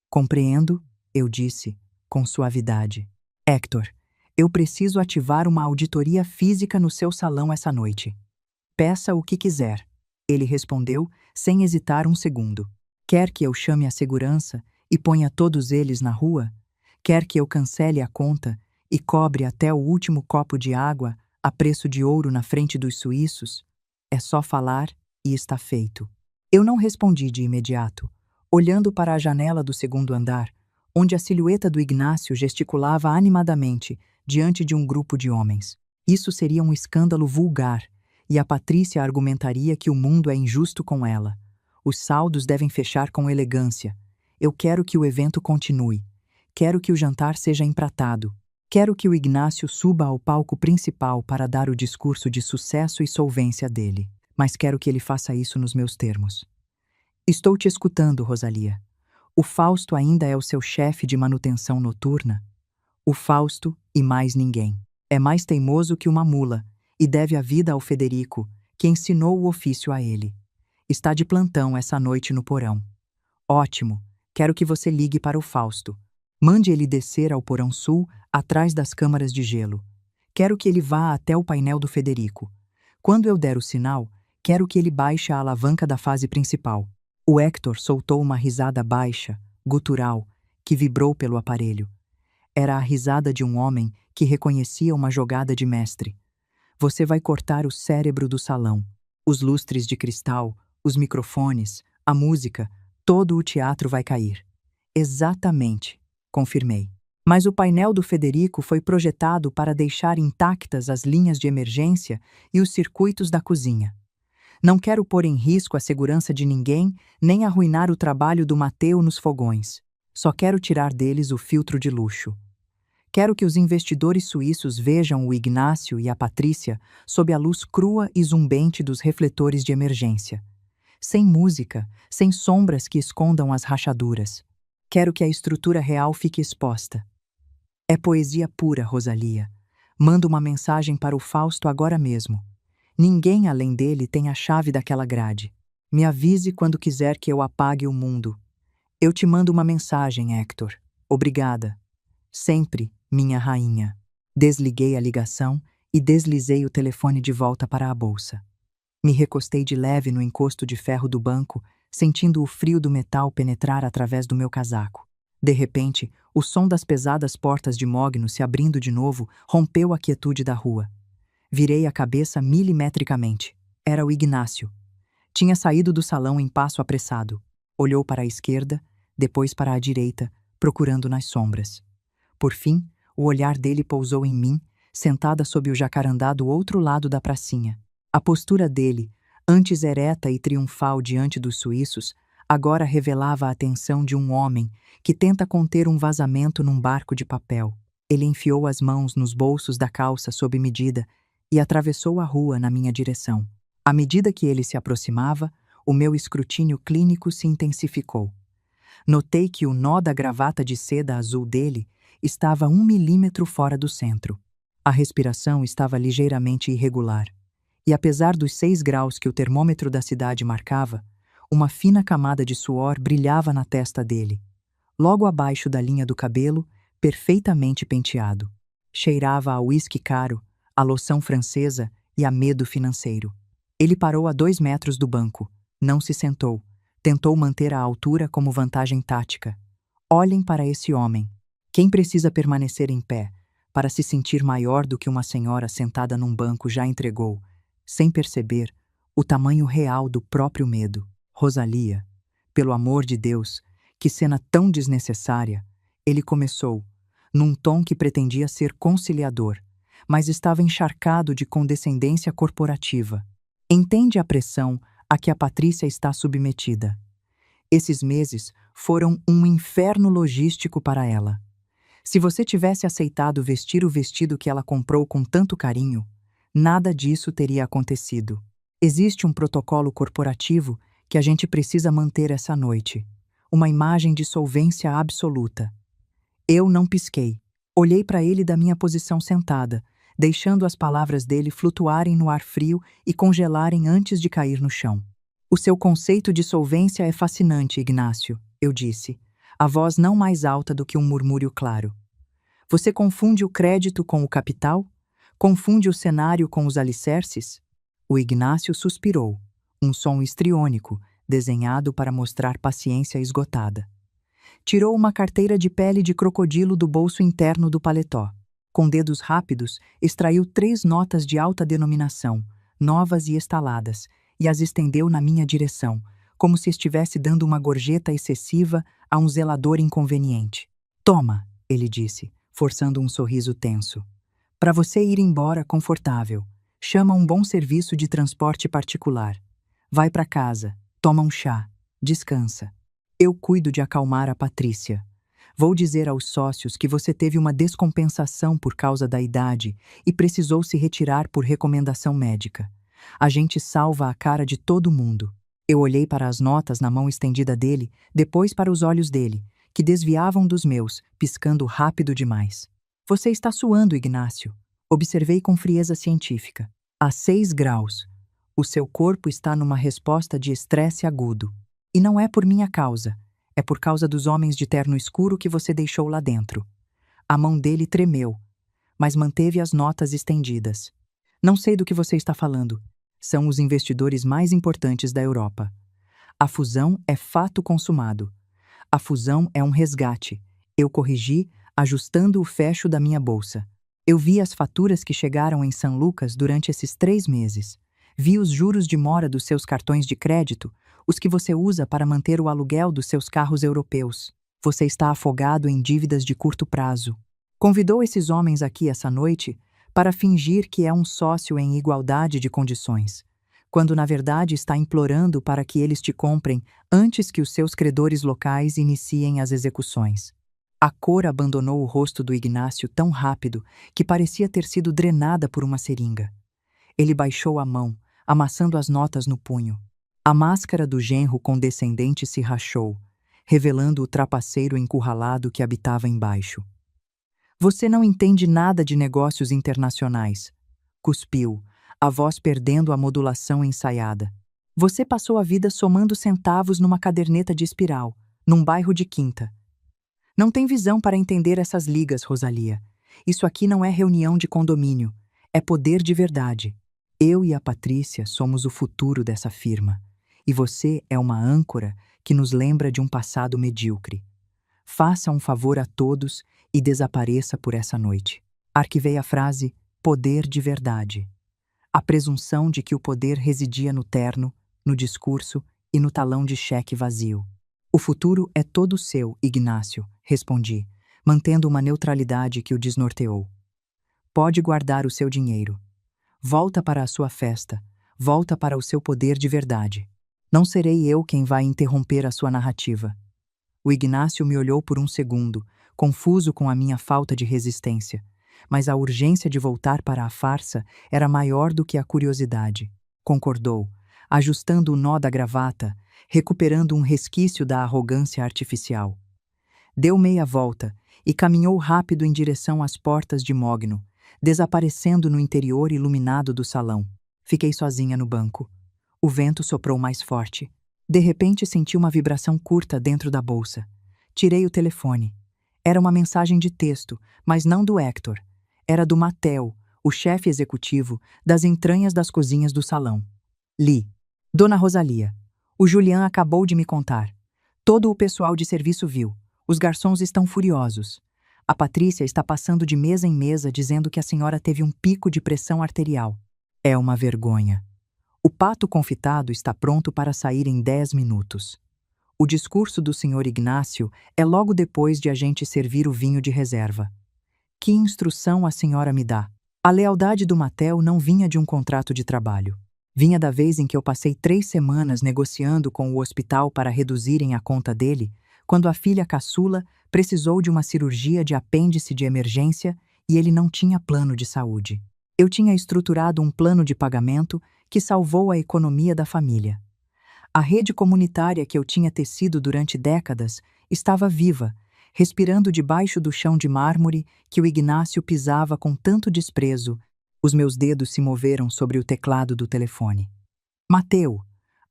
Compreendo, eu disse, com suavidade. Hector, eu preciso ativar uma auditoria física no seu salão essa noite. Peça o que quiser. Ele respondeu, sem hesitar um segundo. Quer que eu chame a segurança e ponha todos eles na rua? Quer que eu cancele a conta e cobre até o último copo de água a preço de ouro na frente dos suíços? É só falar e está feito. Eu não respondi de imediato, olhando para a janela do segundo andar, onde a silhueta do Ignácio gesticulava animadamente diante de um grupo de homens. Isso seria um escândalo vulgar, e a Patrícia argumentaria que o mundo é injusto com ela. Os saldos devem fechar com elegância. Eu quero que o evento continue. Quero que o jantar seja empratado. Quero que o Ignácio suba ao palco principal para dar o discurso de sucesso e solvência dele. Mas quero que ele faça isso nos meus termos. Estou te escutando, Rosalia. O Fausto ainda é o seu chefe de manutenção noturna? O Fausto e mais ninguém. É mais teimoso que uma mula e deve a vida ao Federico, que ensinou o ofício a ele. Está de plantão essa noite no porão. Ótimo, quero que você ligue para o Fausto. Mande ele descer ao porão sul, atrás das câmaras de gelo. Quero que ele vá até o painel do Federico. Quando eu der o sinal, quero que ele baixe a alavanca da fase principal. O Hector soltou uma risada baixa, gutural, que vibrou pelo aparelho. Era a risada de um homem que reconhecia uma jogada de mestre. Você vai cortar o cérebro do salão. Os lustres de cristal, os microfones, a música, todo o teatro vai cair. Exatamente, confirmei. Mas o painel do Federico foi projetado para deixar intactas as linhas de emergência e os circuitos da cozinha. Não quero pôr em risco a segurança de ninguém, nem arruinar o trabalho do Mateu nos fogões. Só quero tirar deles o filtro de luxo. Quero que os investidores suíços vejam o Ignácio e a Patrícia sob a luz crua e zumbente dos refletores de emergência. Sem música, sem sombras que escondam as rachaduras. Quero que a estrutura real fique exposta. É poesia pura, Rosalia. Mando uma mensagem para o Fausto agora mesmo. Ninguém além dele tem a chave daquela grade. Me avise quando quiser que eu apague o mundo. Eu te mando uma mensagem, Hector. Obrigada. Sempre, minha rainha. Desliguei a ligação e deslizei o telefone de volta para a bolsa. Me recostei de leve no encosto de ferro do banco, sentindo o frio do metal penetrar através do meu casaco. De repente, o som das pesadas portas de mogno se abrindo de novo rompeu a quietude da rua. Virei a cabeça milimetricamente. Era o Ignácio. Tinha saído do salão em passo apressado. Olhou para a esquerda, depois para a direita, procurando nas sombras. Por fim, o olhar dele pousou em mim, sentada sob o jacarandá do outro lado da pracinha. A postura dele, antes ereta e triunfal diante dos suíços, agora revelava a atenção de um homem que tenta conter um vazamento num barco de papel. Ele enfiou as mãos nos bolsos da calça sob medida e atravessou a rua na minha direção. À medida que ele se aproximava, o meu escrutínio clínico se intensificou. Notei que o nó da gravata de seda azul dele estava 1 milímetro fora do centro. A respiração estava ligeiramente irregular, e apesar dos 6 graus que o termômetro da cidade marcava, uma fina camada de suor brilhava na testa dele, logo abaixo da linha do cabelo, perfeitamente penteado. Cheirava a uísque caro, a loção francesa e a medo financeiro. Ele parou a 2 metros do banco, não se sentou, tentou manter a altura como vantagem tática. Olhem para esse homem. Quem precisa permanecer em pé para se sentir maior do que uma senhora sentada num banco já entregou, sem perceber, o tamanho real do próprio medo. Rosalia, pelo amor de Deus, que cena tão desnecessária, ele começou, num tom que pretendia ser conciliador, mas estava encharcado de condescendência corporativa. Entende a pressão a que a Patrícia está submetida. Esses meses foram um inferno logístico para ela. Se você tivesse aceitado vestir o vestido que ela comprou com tanto carinho, nada disso teria acontecido. Existe um protocolo corporativo que a gente precisa manter essa noite. Uma imagem de solvência absoluta. Eu não pisquei. Olhei para ele da minha posição sentada, deixando as palavras dele flutuarem no ar frio e congelarem antes de cair no chão. O seu conceito de solvência é fascinante, Ignácio, eu disse, a voz não mais alta do que um murmúrio claro. Você confunde o crédito com o capital? Confunde o cenário com os alicerces? O Ignácio suspirou, um som histriônico, desenhado para mostrar paciência esgotada. Tirou uma carteira de pele de crocodilo do bolso interno do paletó. Com dedos rápidos, extraiu 3 notas de alta denominação, novas e estaladas, e as estendeu na minha direção, como se estivesse dando uma gorjeta excessiva a um zelador inconveniente. Toma, ele disse, forçando um sorriso tenso. Para você ir embora confortável, chama um bom serviço de transporte particular. Vai para casa, toma um chá, descansa. Eu cuido de acalmar a Patrícia. Vou dizer aos sócios que você teve uma descompensação por causa da idade e precisou se retirar por recomendação médica. A gente salva a cara de todo mundo. Eu olhei para as notas na mão estendida dele, depois para os olhos dele, que desviavam dos meus, piscando rápido demais. Você está suando, Ignácio. Observei com frieza científica. A 6 graus. O seu corpo está numa resposta de estresse agudo. E não é por minha causa. É por causa dos homens de terno escuro que você deixou lá dentro. A mão dele tremeu, mas manteve as notas estendidas. Não sei do que você está falando. São os investidores mais importantes da Europa. A fusão é fato consumado. A fusão é um resgate. Eu corrigi, ajustando o fecho da minha bolsa. Eu vi as faturas que chegaram em São Lucas durante esses 3 meses. Vi os juros de mora dos seus cartões de crédito, os que você usa para manter o aluguel dos seus carros europeus. Você está afogado em dívidas de curto prazo. Convidou esses homens aqui essa noite para fingir que é um sócio em igualdade de condições, quando na verdade está implorando para que eles te comprem antes que os seus credores locais iniciem as execuções. A cor abandonou o rosto do Ignácio tão rápido que parecia ter sido drenada por uma seringa. Ele baixou a mão, amassando as notas no punho. A máscara do genro condescendente se rachou, revelando o trapaceiro encurralado que habitava embaixo. Você não entende nada de negócios internacionais, cuspiu, a voz perdendo a modulação ensaiada. Você passou a vida somando centavos numa caderneta de espiral, num bairro de quinta. Não tem visão para entender essas ligas, Rosalia. Isso aqui não é reunião de condomínio, é poder de verdade. Eu e a Patrícia somos o futuro dessa firma. E você é uma âncora que nos lembra de um passado medíocre. Faça um favor a todos e desapareça por essa noite. Arquivei a frase poder de verdade. A presunção de que o poder residia no terno, no discurso e no talão de cheque vazio. O futuro é todo seu, Ignácio, respondi, mantendo uma neutralidade que o desnorteou. Pode guardar o seu dinheiro. Volta para a sua festa. Volta para o seu poder de verdade. Não serei eu quem vai interromper a sua narrativa. O Ignácio me olhou por um segundo, confuso com a minha falta de resistência, mas a urgência de voltar para a farsa era maior do que a curiosidade. Concordou, ajustando o nó da gravata, recuperando um resquício da arrogância artificial. Deu meia volta e caminhou rápido em direção às portas de Mogno, desaparecendo no interior iluminado do salão. Fiquei sozinha no banco. O vento soprou mais forte. De repente senti uma vibração curta dentro da bolsa. Tirei o telefone. Era uma mensagem de texto, mas não do Hector. Era do Mateo, o chefe executivo, das entranhas das cozinhas do salão. Li. Dona Rosalia, o Julián acabou de me contar. Todo o pessoal de serviço viu. Os garçons estão furiosos. A Patrícia está passando de mesa em mesa dizendo que a senhora teve um pico de pressão arterial. É uma vergonha. O pato confitado está pronto para sair em 10 minutos. O discurso do Sr. Ignácio é logo depois de a gente servir o vinho de reserva. Que instrução a senhora me dá? A lealdade do Mateo não vinha de um contrato de trabalho. Vinha da vez em que eu passei 3 semanas negociando com o hospital para reduzirem a conta dele, quando a filha caçula precisou de uma cirurgia de apêndice de emergência e ele não tinha plano de saúde. Eu tinha estruturado um plano de pagamento que salvou a economia da família. A rede comunitária que eu tinha tecido durante décadas estava viva, respirando debaixo do chão de mármore que o Ignácio pisava com tanto desprezo. Os meus dedos se moveram sobre o teclado do telefone. Mateu,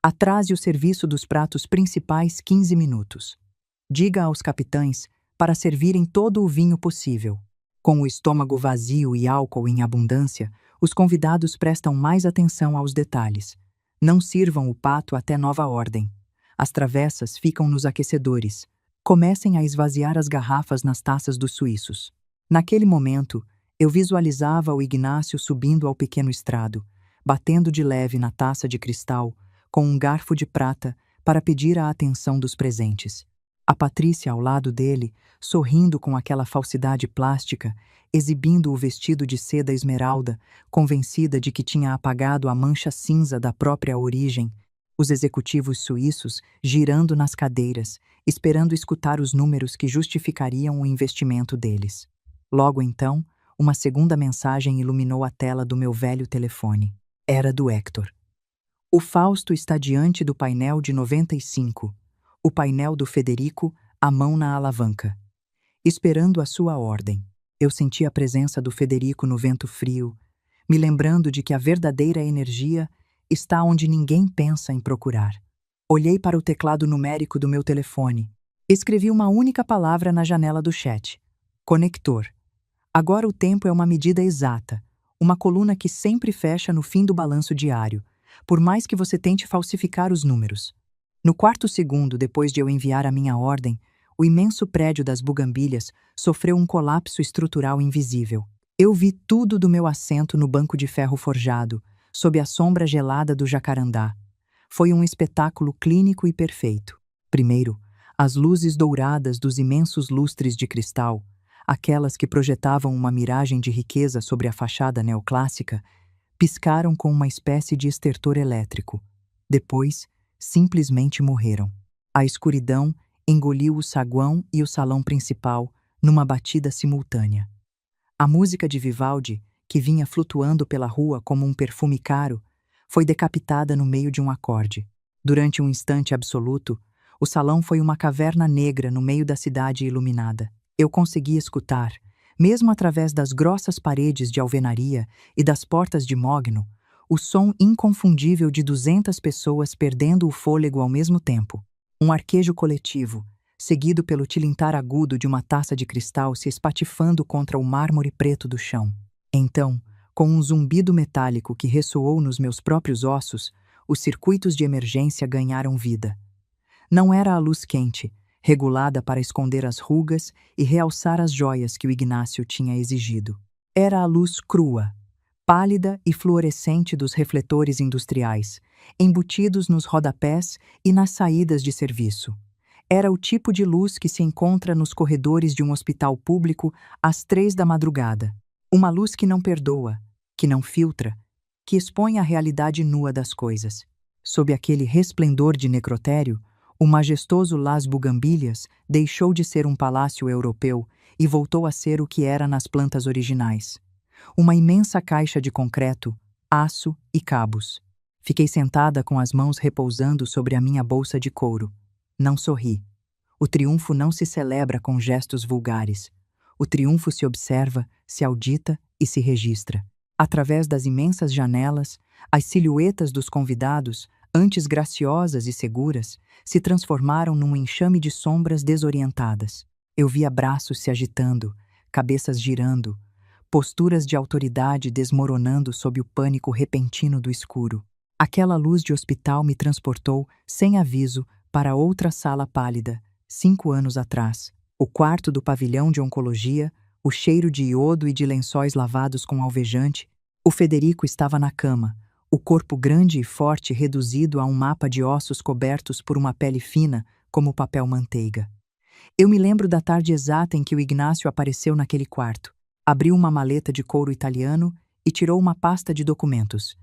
atrase o serviço dos pratos principais 15 minutos. Diga aos capitães para servirem todo o vinho possível. Com o estômago vazio e álcool em abundância, os convidados prestam mais atenção aos detalhes. Não sirvam o pato até nova ordem. As travessas ficam nos aquecedores. Comecem a esvaziar as garrafas nas taças dos suíços. Naquele momento, eu visualizava o Ignácio subindo ao pequeno estrado, batendo de leve na taça de cristal, com um garfo de prata, para pedir a atenção dos presentes. A Patrícia ao lado dele, sorrindo com aquela falsidade plástica, exibindo o vestido de seda esmeralda, convencida de que tinha apagado a mancha cinza da própria origem, os executivos suíços girando nas cadeiras, esperando escutar os números que justificariam o investimento deles. Logo então, uma segunda mensagem iluminou a tela do meu velho telefone. Era do Hector. O Fausto está diante do painel de 95, o painel do Federico, a mão na alavanca. Esperando a sua ordem. Eu senti a presença do Federico no vento frio, me lembrando de que a verdadeira energia está onde ninguém pensa em procurar. Olhei para o teclado numérico do meu telefone. Escrevi uma única palavra na janela do chat. Conector. Agora o tempo é uma medida exata, uma coluna que sempre fecha no fim do balanço diário, por mais que você tente falsificar os números. No 4º segundo depois de eu enviar a minha ordem, o imenso prédio das bugambilhas sofreu um colapso estrutural invisível. Eu vi tudo do meu assento no banco de ferro forjado, sob a sombra gelada do jacarandá. Foi um espetáculo clínico e perfeito. Primeiro, as luzes douradas dos imensos lustres de cristal, aquelas que projetavam uma miragem de riqueza sobre a fachada neoclássica, piscaram com uma espécie de estertor elétrico. Depois, simplesmente morreram. A escuridão engoliu o saguão e o salão principal numa batida simultânea. A música de Vivaldi, que vinha flutuando pela rua como um perfume caro, foi decapitada no meio de um acorde. Durante um instante absoluto, o salão foi uma caverna negra no meio da cidade iluminada. Eu conseguia escutar, mesmo através das grossas paredes de alvenaria e das portas de mogno, o som inconfundível de 200 pessoas perdendo o fôlego ao mesmo tempo. Um arquejo coletivo, seguido pelo tilintar agudo de uma taça de cristal se espatifando contra o mármore preto do chão. Então, com um zumbido metálico que ressoou nos meus próprios ossos, os circuitos de emergência ganharam vida. Não era a luz quente, regulada para esconder as rugas e realçar as joias que o Ignácio tinha exigido. Era a luz crua, pálida e fluorescente dos refletores industriais, embutidos nos rodapés e nas saídas de serviço. Era o tipo de luz que se encontra nos corredores de um hospital público às 3 da madrugada. Uma luz que não perdoa, que não filtra, que expõe a realidade nua das coisas. Sob aquele resplendor de necrotério, o majestoso Las Bugambilhas deixou de ser um palácio europeu e voltou a ser o que era nas plantas originais. Uma imensa caixa de concreto, aço e cabos. Fiquei sentada com as mãos repousando sobre a minha bolsa de couro. Não sorri. O triunfo não se celebra com gestos vulgares. O triunfo se observa, se audita e se registra. Através das imensas janelas, as silhuetas dos convidados, antes graciosas e seguras, se transformaram num enxame de sombras desorientadas. Eu via braços se agitando, cabeças girando, posturas de autoridade desmoronando sob o pânico repentino do escuro. Aquela luz de hospital me transportou, sem aviso, para outra sala pálida, 5 anos atrás. O quarto do pavilhão de oncologia, o cheiro de iodo e de lençóis lavados com alvejante. O Federico estava na cama, o corpo grande e forte reduzido a um mapa de ossos cobertos por uma pele fina, como papel manteiga. Eu me lembro da tarde exata em que o Ignácio apareceu naquele quarto. Abriu uma maleta de couro italiano e tirou uma pasta de documentos.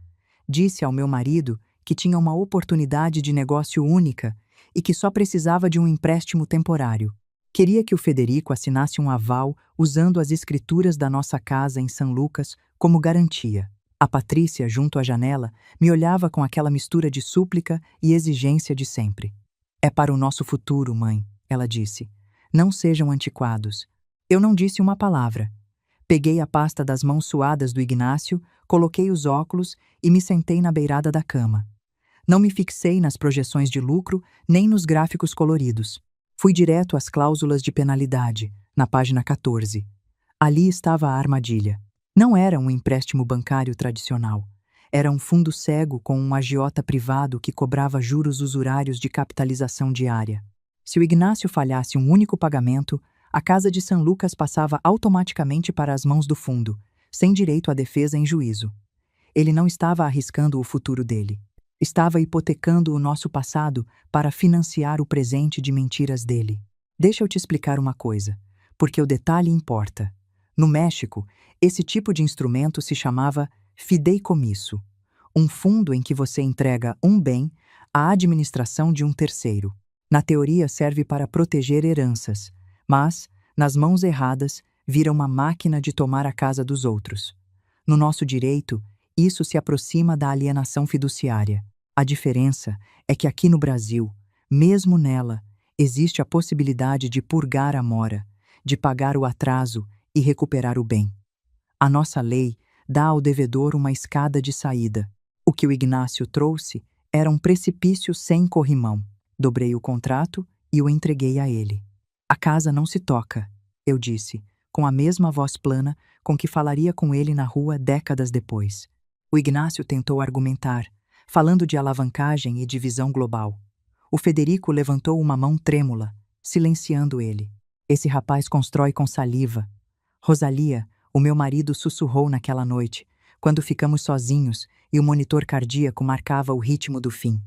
Disse ao meu marido que tinha uma oportunidade de negócio única e que só precisava de um empréstimo temporário. Queria que o Federico assinasse um aval usando as escrituras da nossa casa em São Lucas como garantia. A Patrícia, junto à janela, me olhava com aquela mistura de súplica e exigência de sempre. "É para o nosso futuro, mãe", ela disse. "Não sejam antiquados." Eu não disse uma palavra. Peguei a pasta das mãos suadas do Ignácio, coloquei os óculos e me sentei na beirada da cama. Não me fixei nas projeções de lucro nem nos gráficos coloridos. Fui direto às cláusulas de penalidade, na página 14. Ali estava a armadilha. Não era um empréstimo bancário tradicional. Era um fundo cego com um agiota privado que cobrava juros usurários de capitalização diária. Se o Ignácio falhasse um único pagamento, a Casa de São Lucas passava automaticamente para as mãos do fundo, sem direito à defesa em juízo. Ele não estava arriscando o futuro dele. Estava hipotecando o nosso passado para financiar o presente de mentiras dele. Deixa eu te explicar uma coisa, porque o detalhe importa. No México, esse tipo de instrumento se chamava fideicomisso, um fundo em que você entrega um bem à administração de um terceiro. Na teoria serve para proteger heranças, mas, nas mãos erradas, vira uma máquina de tomar a casa dos outros. No nosso direito, isso se aproxima da alienação fiduciária. A diferença é que aqui no Brasil, mesmo nela, existe a possibilidade de purgar a mora, de pagar o atraso e recuperar o bem. A nossa lei dá ao devedor uma escada de saída. O que o Ignácio trouxe era um precipício sem corrimão. Dobrei o contrato e o entreguei a ele. "A casa não se toca", eu disse, com a mesma voz plana com que falaria com ele na rua décadas depois. O Ignácio tentou argumentar, falando de alavancagem e de visão global. O Federico levantou uma mão trêmula, silenciando ele. "Esse rapaz constrói com saliva." Rosalia, o meu marido, sussurrou naquela noite, quando ficamos sozinhos e o monitor cardíaco marcava o ritmo do fim.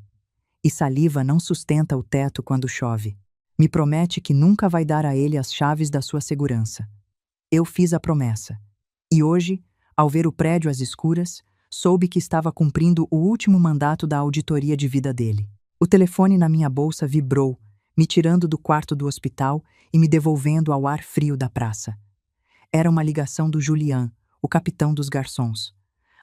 "E saliva não sustenta o teto quando chove. Me promete que nunca vai dar a ele as chaves da sua segurança." Eu fiz a promessa. E hoje, ao ver o prédio às escuras, soube que estava cumprindo o último mandato da auditoria de vida dele. O telefone na minha bolsa vibrou, me tirando do quarto do hospital e me devolvendo ao ar frio da praça. Era uma ligação do Julian, o capitão dos garçons.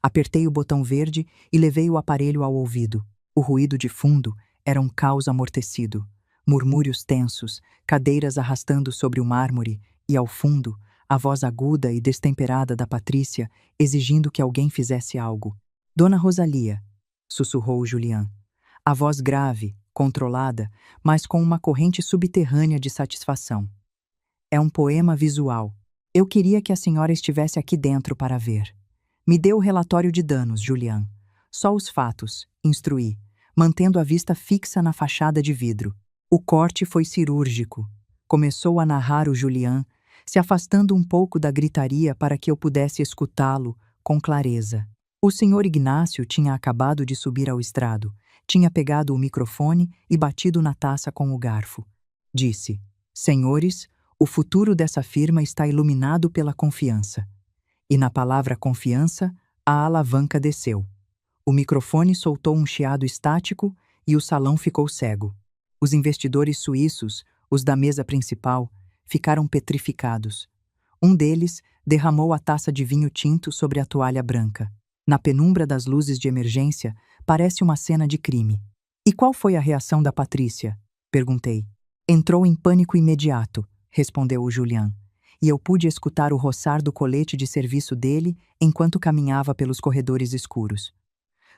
Apertei o botão verde e levei o aparelho ao ouvido. O ruído de fundo era um caos amortecido. Murmúrios tensos, cadeiras arrastando sobre o mármore e, ao fundo, a voz aguda e destemperada da Patrícia exigindo que alguém fizesse algo. "Dona Rosalia", sussurrou o Julian. A voz grave, controlada, mas com uma corrente subterrânea de satisfação. "É um poema visual. Eu queria que a senhora estivesse aqui dentro para ver." "Me dê o relatório de danos, Julian. Só os fatos", instruí, mantendo a vista fixa na fachada de vidro. "O corte foi cirúrgico", começou a narrar o Julian, se afastando um pouco da gritaria para que eu pudesse escutá-lo com clareza. O senhor Ignácio tinha acabado de subir ao estrado, tinha pegado o microfone e batido na taça com o garfo. Disse: "Senhores, o futuro dessa firma está iluminado pela confiança." E na palavra confiança, a alavanca desceu. O microfone soltou um chiado estático e o salão ficou cego. Os investidores suíços, os da mesa principal, ficaram petrificados. Um deles derramou a taça de vinho tinto sobre a toalha branca. Na penumbra das luzes de emergência, parece uma cena de crime. "E qual foi a reação da Patrícia?" perguntei. "Entrou em pânico imediato", respondeu o Julian. e eu pude escutar o roçar do colete de serviço dele enquanto caminhava pelos corredores escuros.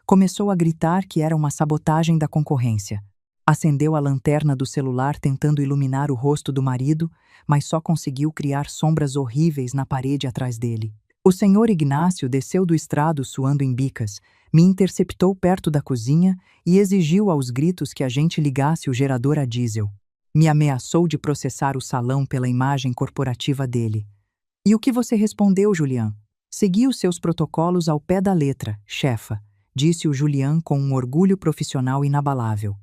Começou a gritar que era uma sabotagem da concorrência. Acendeu a lanterna do celular tentando iluminar o rosto do marido, mas só conseguiu criar sombras horríveis na parede atrás dele. O senhor Ignácio desceu do estrado suando em bicas, me interceptou perto da cozinha e exigiu aos gritos que a gente ligasse o gerador a diesel. Me ameaçou de processar o salão pela imagem corporativa dele. E o que você respondeu, Julian? Segui os seus protocolos ao pé da letra, chefa, disse o Julian com um orgulho profissional inabalável.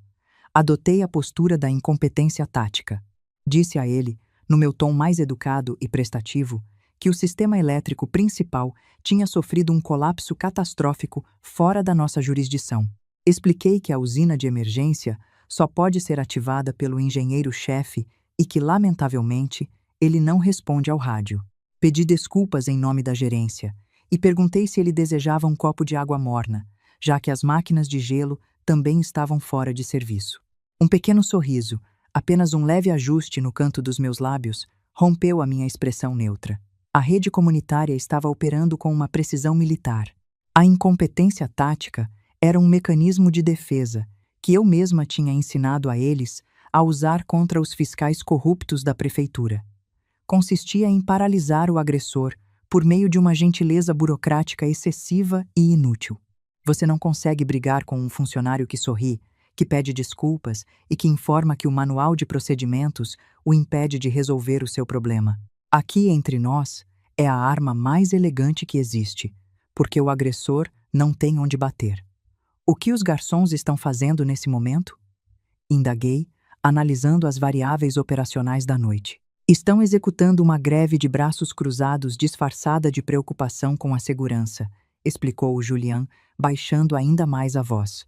Adotei a postura da incompetência tática. Disse a ele, no meu tom mais educado e prestativo, que o sistema elétrico principal tinha sofrido um colapso catastrófico fora da nossa jurisdição. Expliquei que a usina de emergência só pode ser ativada pelo engenheiro-chefe e que, lamentavelmente, ele não responde ao rádio. Pedi desculpas em nome da gerência e perguntei se ele desejava um copo de água morna, já que as máquinas de gelo também estavam fora de serviço. Um pequeno sorriso, apenas um leve ajuste no canto dos meus lábios, rompeu a minha expressão neutra. A rede comunitária estava operando com uma precisão militar. A incompetência tática era um mecanismo de defesa que eu mesma tinha ensinado a eles a usar contra os fiscais corruptos da prefeitura. Consistia em paralisar o agressor por meio de uma gentileza burocrática excessiva e inútil. Você não consegue brigar com um funcionário que sorri, que pede desculpas e que informa que o manual de procedimentos o impede de resolver o seu problema. Aqui entre nós é a arma mais elegante que existe, porque o agressor não tem onde bater. O que os garçons estão fazendo nesse momento? Indaguei, analisando as variáveis operacionais da noite. Estão executando uma greve de braços cruzados disfarçada de preocupação com a segurança, explicou o Julian, baixando ainda mais a voz.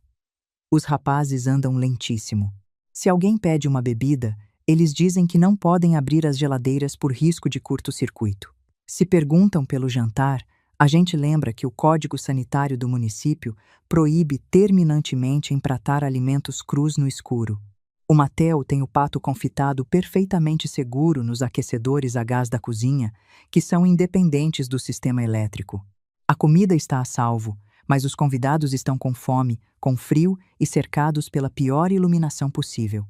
Os rapazes andam lentíssimo. Se alguém pede uma bebida, eles dizem que não podem abrir as geladeiras por risco de curto-circuito. Se perguntam pelo jantar, a gente lembra que o Código Sanitário do município proíbe terminantemente empratar alimentos crus no escuro. O Matel tem o pato confitado perfeitamente seguro nos aquecedores a gás da cozinha, que são independentes do sistema elétrico. A comida está a salvo, mas os convidados estão com fome, com frio e cercados pela pior iluminação possível.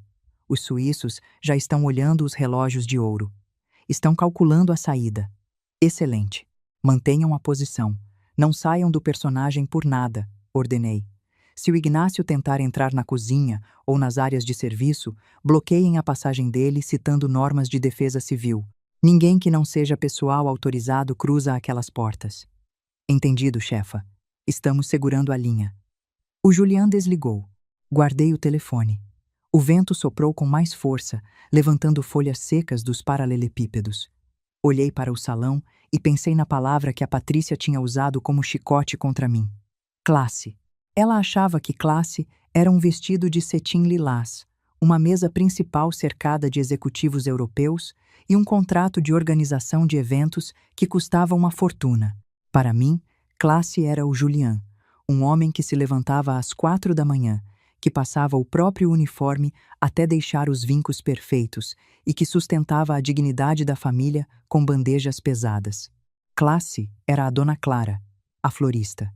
Os suíços já estão olhando os relógios de ouro. Estão calculando a saída. Excelente. Mantenham a posição. Não saiam do personagem por nada, ordenei. Se o Ignácio tentar entrar na cozinha ou nas áreas de serviço, bloqueiem a passagem dele citando normas de defesa civil. Ninguém que não seja pessoal autorizado cruza aquelas portas. Entendido, chefa. Estamos segurando a linha. O Julian desligou. Guardei o telefone. O vento soprou com mais força, levantando folhas secas dos paralelepípedos. Olhei para o salão e pensei na palavra que a Patrícia tinha usado como chicote contra mim. Classe. Ela achava que classe era um vestido de cetim lilás, uma mesa principal cercada de executivos europeus e um contrato de organização de eventos que custava uma fortuna. Para mim, classe era o Julian, um homem que se levantava às 4 da manhã, que passava o próprio uniforme até deixar os vincos perfeitos e que sustentava a dignidade da família com bandejas pesadas. Classe era a Dona Clara, a florista.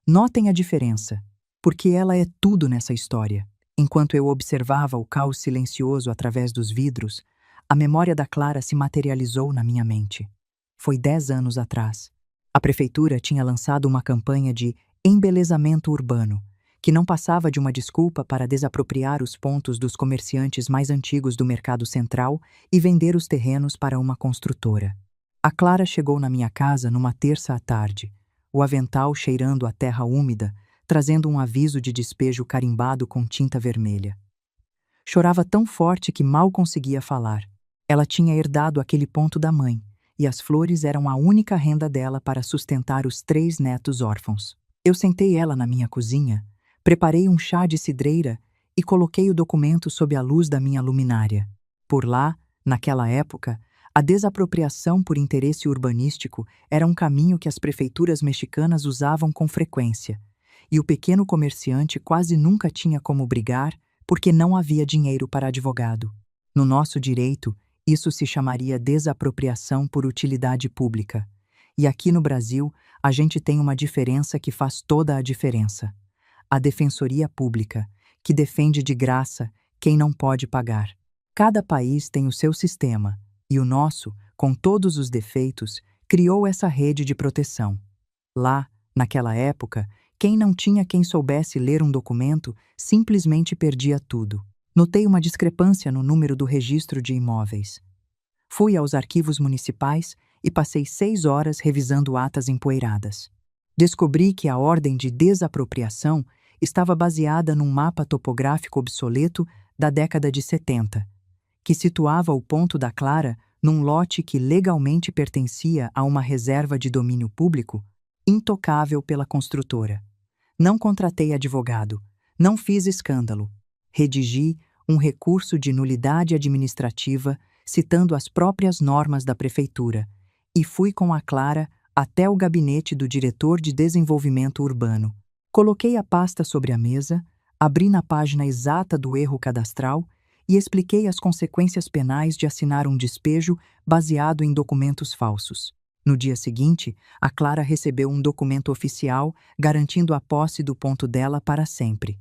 Notem a diferença, porque ela é tudo nessa história. Enquanto eu observava o caos silencioso através dos vidros, a memória da Clara se materializou na minha mente. Foi 10 anos atrás. A prefeitura tinha lançado uma campanha de embelezamento urbano, que não passava de uma desculpa para desapropriar os pontos dos comerciantes mais antigos do mercado central e vender os terrenos para uma construtora. A Clara chegou na minha casa numa terça à tarde, o avental cheirando a terra úmida, trazendo um aviso de despejo carimbado com tinta vermelha. Chorava tão forte que mal conseguia falar. Ela tinha herdado aquele ponto da mãe, e as flores eram a única renda dela para sustentar os 3 netos órfãos. Eu sentei ela na minha cozinha, preparei um chá de cidreira e coloquei o documento sob a luz da minha luminária. Por lá, naquela época, a desapropriação por interesse urbanístico era um caminho que as prefeituras mexicanas usavam com frequência, e o pequeno comerciante quase nunca tinha como brigar porque não havia dinheiro para advogado. No nosso direito, Isso se chamaria desapropriação por utilidade pública. E aqui no Brasil, a gente tem uma diferença que faz toda a diferença. A Defensoria Pública, que defende de graça quem não pode pagar. Cada país tem o seu sistema, e o nosso, com todos os defeitos, criou essa rede de proteção. Lá, naquela época, quem não tinha quem soubesse ler um documento simplesmente perdia tudo. Notei uma discrepância no número do registro de imóveis. Fui aos arquivos municipais e passei 6 horas revisando atas empoeiradas. Descobri que a ordem de desapropriação estava baseada num mapa topográfico obsoleto da década de 70, que situava o Ponto da Clara num lote que legalmente pertencia a uma reserva de domínio público, intocável pela construtora. Não contratei advogado, não fiz escândalo. Redigi um recurso de nulidade administrativa citando as próprias normas da prefeitura e fui com a Clara até o gabinete do diretor de desenvolvimento urbano. Coloquei a pasta sobre a mesa, abri na página exata do erro cadastral e expliquei as consequências penais de assinar um despejo baseado em documentos falsos. No dia seguinte, a Clara recebeu um documento oficial garantindo a posse do ponto dela para sempre.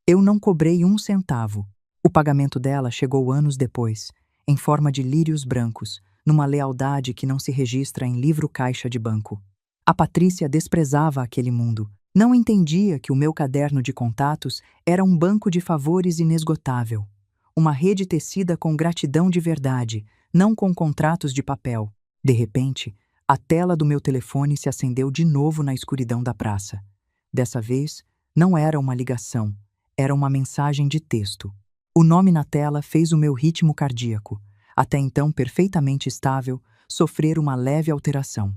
Eu não cobrei 1 centavo. O pagamento dela chegou anos depois, em forma de lírios brancos, numa lealdade que não se registra em livro-caixa de banco. A Patrícia desprezava aquele mundo. Não entendia que o meu caderno de contatos era um banco de favores inesgotável. Uma rede tecida com gratidão de verdade, não com contratos de papel. De repente, a tela do meu telefone se acendeu de novo na escuridão da praça. Dessa vez, não era uma ligação, era uma mensagem de texto. O nome na tela fez o meu ritmo cardíaco, até então perfeitamente estável, sofrer uma leve alteração.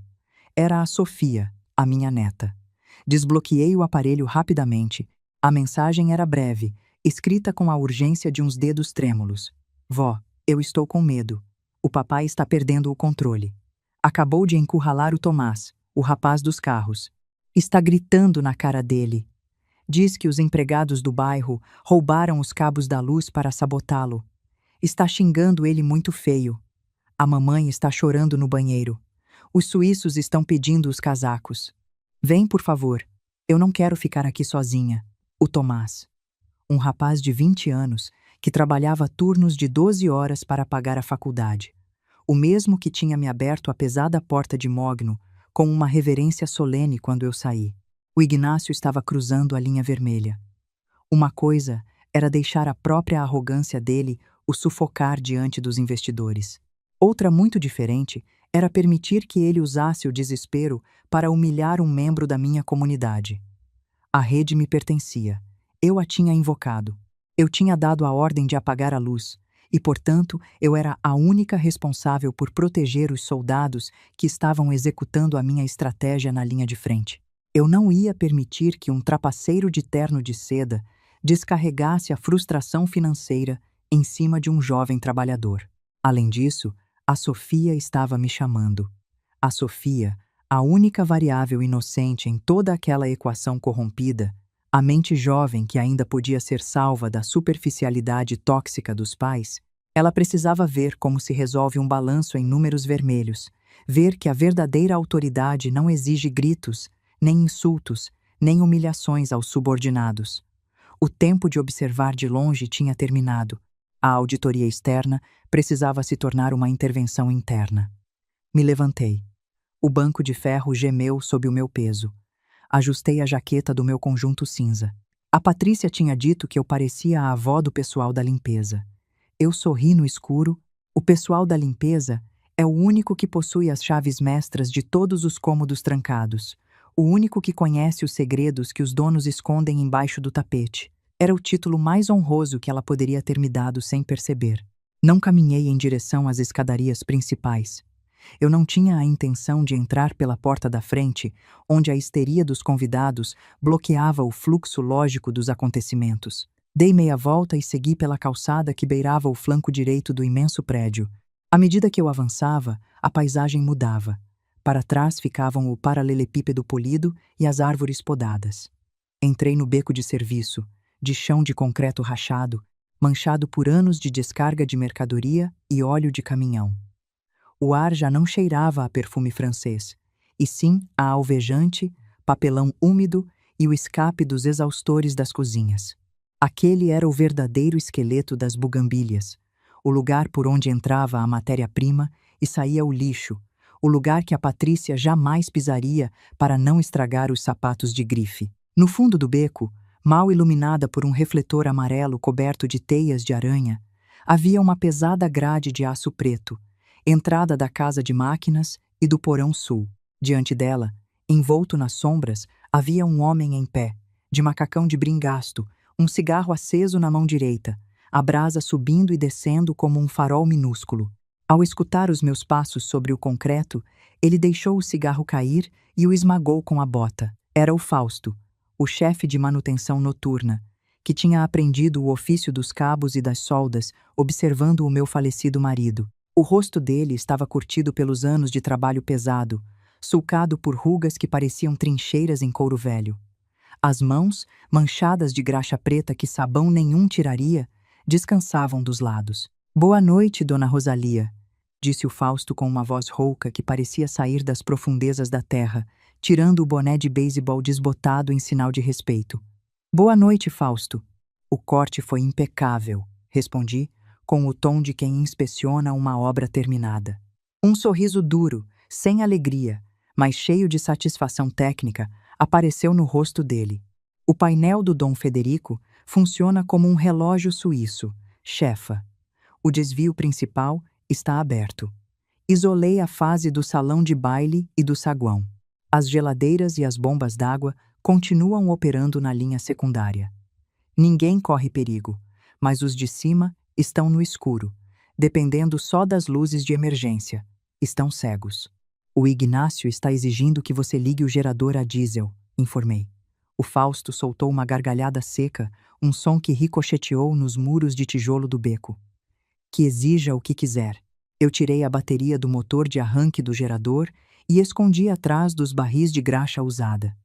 Era a Sofia, a minha neta. Desbloqueei o aparelho rapidamente. A mensagem era breve, escrita com a urgência de uns dedos trêmulos. Vó, eu estou com medo. O papai está perdendo o controle. Acabou de encurralar o Tomás, o rapaz dos carros. Está gritando na cara dele. Diz que os empregados do bairro roubaram os cabos da luz para sabotá-lo. Está xingando ele muito feio. A mamãe está chorando no banheiro. Os suíços estão pedindo os casacos. Vem, por favor. Eu não quero ficar aqui sozinha. O Tomás. Um rapaz de 20 anos que trabalhava turnos de 12 horas para pagar a faculdade. O mesmo que tinha me aberto a pesada porta de mogno com uma reverência solene quando eu saí. O Ignácio estava cruzando a linha vermelha. Uma coisa era deixar a própria arrogância dele o sufocar diante dos investidores. Outra muito diferente era permitir que ele usasse o desespero para humilhar um membro da minha comunidade. A rede me pertencia. Eu a tinha invocado. Eu tinha dado a ordem de apagar a luz, e, portanto, eu era a única responsável por proteger os soldados que estavam executando a minha estratégia na linha de frente. Eu não ia permitir que um trapaceiro de terno de seda descarregasse a frustração financeira em cima de um jovem trabalhador. Além disso, a Sofia estava me chamando. A Sofia, a única variável inocente em toda aquela equação corrompida, a mente jovem que ainda podia ser salva da superficialidade tóxica dos pais, ela precisava ver como se resolve um balanço em números vermelhos, ver que a verdadeira autoridade não exige gritos, nem insultos, nem humilhações aos subordinados. O tempo de observar de longe tinha terminado. A auditoria externa precisava se tornar uma intervenção interna. Me levantei. O banco de ferro gemeu sob o meu peso. Ajustei a jaqueta do meu conjunto cinza. A Patrícia tinha dito que eu parecia a avó do pessoal da limpeza. Eu sorri no escuro. O pessoal da limpeza é o único que possui as chaves mestras de todos os cômodos trancados. O único que conhece os segredos que os donos escondem embaixo do tapete. Era o título mais honroso que ela poderia ter me dado sem perceber. Não caminhei em direção às escadarias principais. Eu não tinha a intenção de entrar pela porta da frente, onde a histeria dos convidados bloqueava o fluxo lógico dos acontecimentos. Dei meia volta e segui pela calçada que beirava o flanco direito do imenso prédio. À medida que eu avançava, a paisagem mudava. Para trás ficavam o paralelepípedo polido e as árvores podadas. Entrei no beco de serviço, de chão de concreto rachado, manchado por anos de descarga de mercadoria e óleo de caminhão. O ar já não cheirava a perfume francês, e sim a alvejante, papelão úmido e o escape dos exaustores das cozinhas. Aquele era o verdadeiro esqueleto das buganbilhas, o lugar por onde entrava a matéria-prima e saía o lixo, o lugar que a Patrícia jamais pisaria para não estragar os sapatos de grife. No fundo do beco, mal iluminada por um refletor amarelo coberto de teias de aranha, havia uma pesada grade de aço preto, entrada da casa de máquinas e do porão sul. Diante dela, envolto nas sombras, havia um homem em pé, de macacão de bringasto, um cigarro aceso na mão direita, a brasa subindo e descendo como um farol minúsculo. Ao escutar os meus passos sobre o concreto, ele deixou o cigarro cair e o esmagou com a bota. Era o Fausto, o chefe de manutenção noturna, que tinha aprendido o ofício dos cabos e das soldas, observando o meu falecido marido. O rosto dele estava curtido pelos anos de trabalho pesado, sulcado por rugas que pareciam trincheiras em couro velho. As mãos, manchadas de graxa preta que sabão nenhum tiraria, descansavam dos lados. "Boa noite, dona Rosalia", disse o Fausto com uma voz rouca que parecia sair das profundezas da terra, tirando o boné de beisebol desbotado em sinal de respeito. "Boa noite, Fausto." "O corte foi impecável", respondi, com o tom de quem inspeciona uma obra terminada. Um sorriso duro, sem alegria, mas cheio de satisfação técnica, apareceu no rosto dele. "O painel do Dom Federico funciona como um relógio suíço, chefa. O desvio principal está aberto. Isolei a fase do salão de baile e do saguão. As geladeiras e as bombas d'água continuam operando na linha secundária. Ninguém corre perigo, mas os de cima estão no escuro, dependendo só das luzes de emergência. Estão cegos. O Ignácio está exigindo que você ligue o gerador a diesel", informei. O Fausto soltou uma gargalhada seca, um som que ricocheteou nos muros de tijolo do beco. "Que exija o que quiser." Eu tirei a bateria do motor de arranque do gerador e escondi atrás dos barris de graxa usada.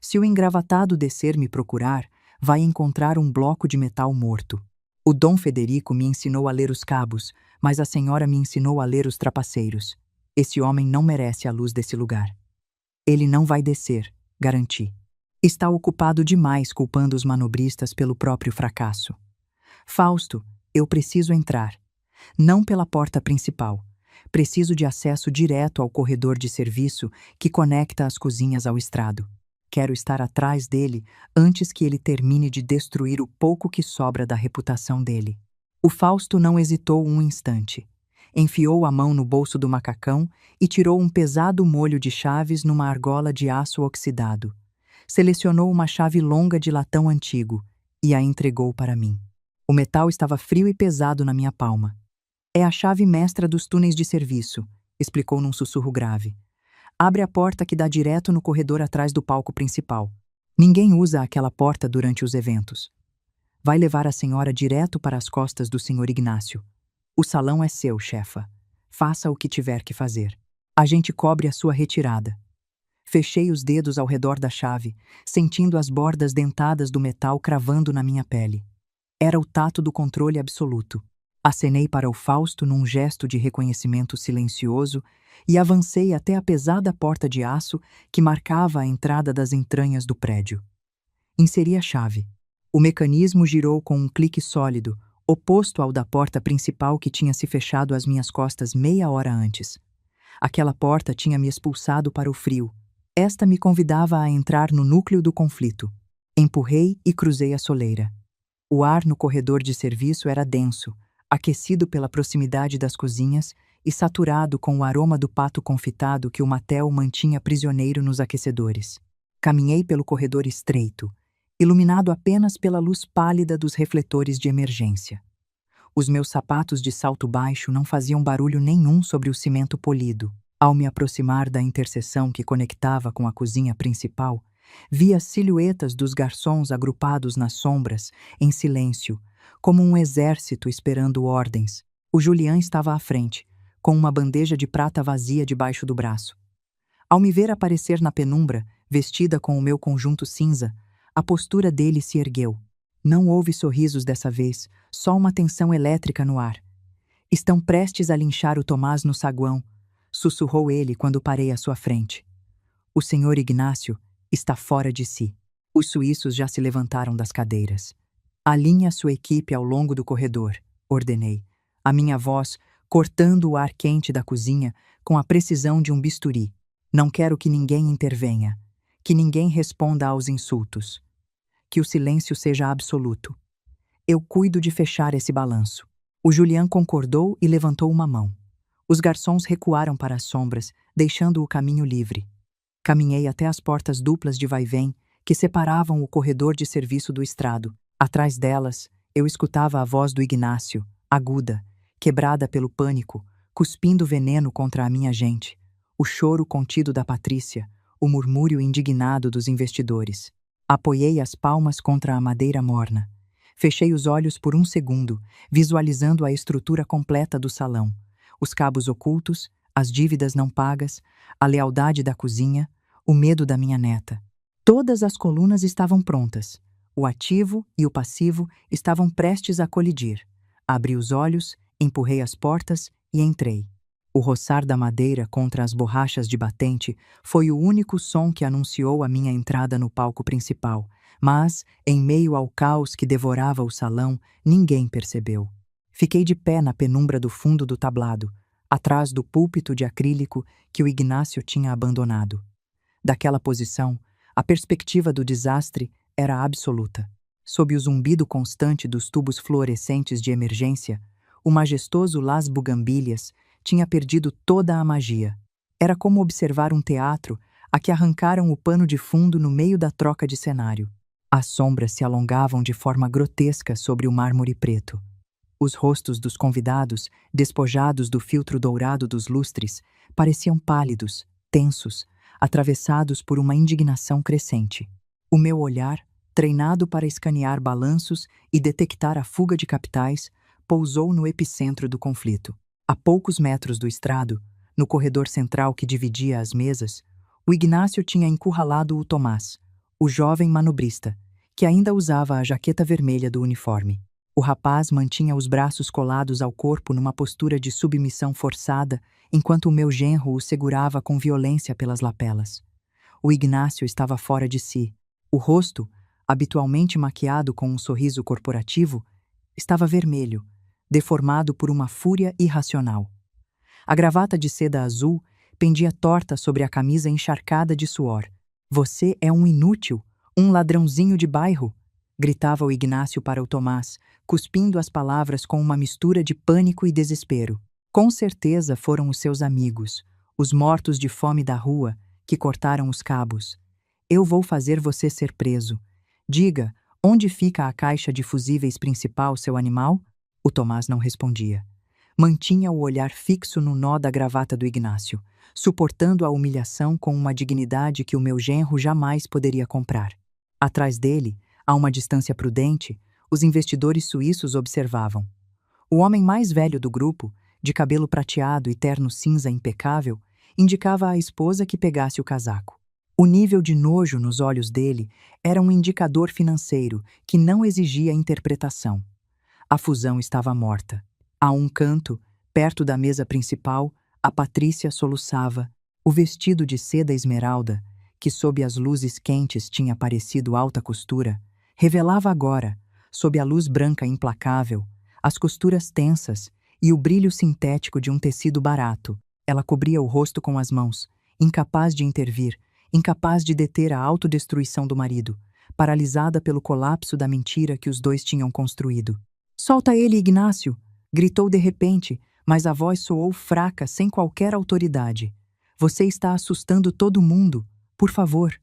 Se o engravatado descer me procurar, vai encontrar um bloco de metal morto. O Dom Federico me ensinou a ler os cabos, mas a senhora me ensinou a ler os trapaceiros. Esse homem não merece a luz desse lugar. Ele não vai descer, garanti. Está ocupado demais culpando os manobristas pelo próprio fracasso. "Fausto, eu preciso entrar. Não pela porta principal. Preciso de acesso direto ao corredor de serviço que conecta as cozinhas ao estrado. Quero estar atrás dele antes que ele termine de destruir o pouco que sobra da reputação dele." O Fausto não hesitou um instante. Enfiou a mão no bolso do macacão e tirou um pesado molho de chaves numa argola de aço oxidado. Selecionou uma chave longa de latão antigo e a entregou para mim. O metal estava frio e pesado na minha palma. "É a chave mestra dos túneis de serviço", explicou num sussurro grave. "Abre a porta que dá direto no corredor atrás do palco principal. Ninguém usa aquela porta durante os eventos. Vai levar a senhora direto para as costas do Sr. Ignácio. O salão é seu, chefa. Faça o que tiver que fazer. A gente cobre a sua retirada." Fechei os dedos ao redor da chave, sentindo as bordas dentadas do metal cravando na minha pele. Era o tato do controle absoluto. Acenei para o Fausto num gesto de reconhecimento silencioso e avancei até a pesada porta de aço que marcava a entrada das entranhas do prédio. Inseri a chave. O mecanismo girou com um clique sólido, oposto ao da porta principal que tinha se fechado às minhas costas meia hora antes. Aquela porta tinha me expulsado para o frio. Esta me convidava a entrar no núcleo do conflito. Empurrei e cruzei a soleira. O ar no corredor de serviço era denso, aquecido pela proximidade das cozinhas e saturado com o aroma do pato confitado que o Mattel mantinha prisioneiro nos aquecedores. Caminhei pelo corredor estreito, iluminado apenas pela luz pálida dos refletores de emergência. Os meus sapatos de salto baixo não faziam barulho nenhum sobre o cimento polido. Ao me aproximar da interseção que conectava com a cozinha principal, vi as silhuetas dos garçons agrupados nas sombras, em silêncio, como um exército esperando ordens. O Julián estava à frente, com uma bandeja de prata vazia debaixo do braço. Ao me ver aparecer na penumbra, vestida com o meu conjunto cinza, a postura dele se ergueu. Não houve sorrisos dessa vez, só uma tensão elétrica no ar. Estão prestes a linchar o Tomás no saguão, sussurrou ele quando parei à sua frente. O senhor Ignácio está fora de si. Os suíços já se levantaram das cadeiras. Alinhe a sua equipe ao longo do corredor, ordenei, a minha voz cortando o ar quente da cozinha com a precisão de um bisturi. Não quero que ninguém intervenha, que ninguém responda aos insultos. Que o silêncio seja absoluto. Eu cuido de fechar esse balanço. O Julián concordou e levantou uma mão. Os garçons recuaram para as sombras, deixando o caminho livre. Caminhei até as portas duplas de vai-vem que separavam o corredor de serviço do estrado. Atrás delas, eu escutava a voz do Ignácio, aguda, quebrada pelo pânico, cuspindo veneno contra a minha gente, o choro contido da Patrícia, o murmúrio indignado dos investidores. Apoiei as palmas contra a madeira morna. Fechei os olhos por um segundo, visualizando a estrutura completa do salão, os cabos ocultos, as dívidas não pagas, a lealdade da cozinha, o medo da minha neta. Todas as colunas estavam prontas. O ativo e o passivo estavam prestes a colidir. Abri os olhos, empurrei as portas e entrei. O roçar da madeira contra as borrachas de batente foi o único som que anunciou a minha entrada no palco principal, mas, em meio ao caos que devorava o salão, ninguém percebeu. Fiquei de pé na penumbra do fundo do tablado, atrás do púlpito de acrílico que o Ignácio tinha abandonado. Daquela posição, a perspectiva do desastre era absoluta. Sob o zumbido constante dos tubos fluorescentes de emergência, o majestoso Las Bugambilhas tinha perdido toda a magia. Era como observar um teatro a que arrancaram o pano de fundo no meio da troca de cenário. As sombras se alongavam de forma grotesca sobre o mármore preto. Os rostos dos convidados, despojados do filtro dourado dos lustres, pareciam pálidos, tensos, atravessados por uma indignação crescente. O meu olhar, treinado para escanear balanços e detectar a fuga de capitais, pousou no epicentro do conflito. A poucos metros do estrado, no corredor central que dividia as mesas, o Ignácio tinha encurralado o Tomás, o jovem manobrista, que ainda usava a jaqueta vermelha do uniforme. O rapaz mantinha os braços colados ao corpo numa postura de submissão forçada, enquanto o meu genro o segurava com violência pelas lapelas. O Ignácio estava fora de si. O rosto, habitualmente maquiado com um sorriso corporativo, estava vermelho, deformado por uma fúria irracional. A gravata de seda azul pendia torta sobre a camisa encharcada de suor. "Você é um inútil, um ladrãozinho de bairro", gritava o Ignácio para o Tomás, cuspindo as palavras com uma mistura de pânico e desespero. Com certeza foram os seus amigos, os mortos de fome da rua, que cortaram os cabos. "Eu vou fazer você ser preso. Diga, onde fica a caixa de fusíveis principal, seu animal?" O Tomás não respondia. Mantinha o olhar fixo no nó da gravata do Ignácio, suportando a humilhação com uma dignidade que o meu genro jamais poderia comprar. Atrás dele, a uma distância prudente, os investidores suíços observavam. O homem mais velho do grupo, de cabelo prateado e terno cinza impecável, indicava à esposa que pegasse o casaco. O nível de nojo nos olhos dele era um indicador financeiro que não exigia interpretação. A fusão estava morta. A um canto, perto da mesa principal, a Patrícia soluçava. O vestido de seda esmeralda, que sob as luzes quentes tinha parecido alta costura, revelava agora, sob a luz branca implacável, as costuras tensas e o brilho sintético de um tecido barato. Ela cobria o rosto com as mãos, incapaz de intervir, incapaz de deter a autodestruição do marido, paralisada pelo colapso da mentira que os dois tinham construído. "Solta ele, Ignácio!" gritou de repente, mas a voz soou fraca, sem qualquer autoridade. "Você está assustando todo mundo. Por favor."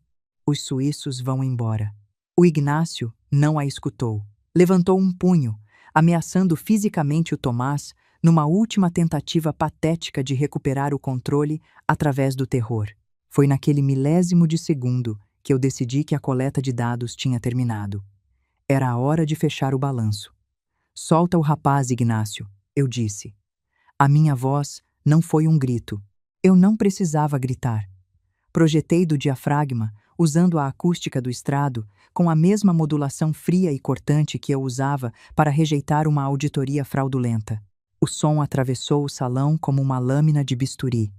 "Os suíços vão embora." O Ignácio não a escutou. Levantou um punho, ameaçando fisicamente o Tomás numa última tentativa patética de recuperar o controle através do terror. Foi naquele milésimo de segundo que eu decidi que a coleta de dados tinha terminado. Era a hora de fechar o balanço. "Solta o rapaz, Ignácio", eu disse. A minha voz não foi um grito. Eu não precisava gritar. Projetei do diafragma usando a acústica do estrado com a mesma modulação fria e cortante que eu usava para rejeitar uma auditoria fraudulenta. O som atravessou o salão como uma lâmina de bisturi.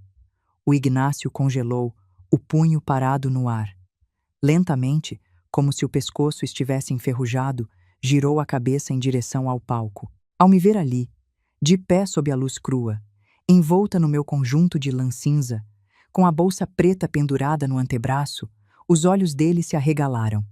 O Ignácio congelou, o punho parado no ar. Lentamente, como se o pescoço estivesse enferrujado, girou a cabeça em direção ao palco. Ao me ver ali, de pé sob a luz crua, envolta no meu conjunto de lã cinza, com a bolsa preta pendurada no antebraço, os olhos dele se arregalaram.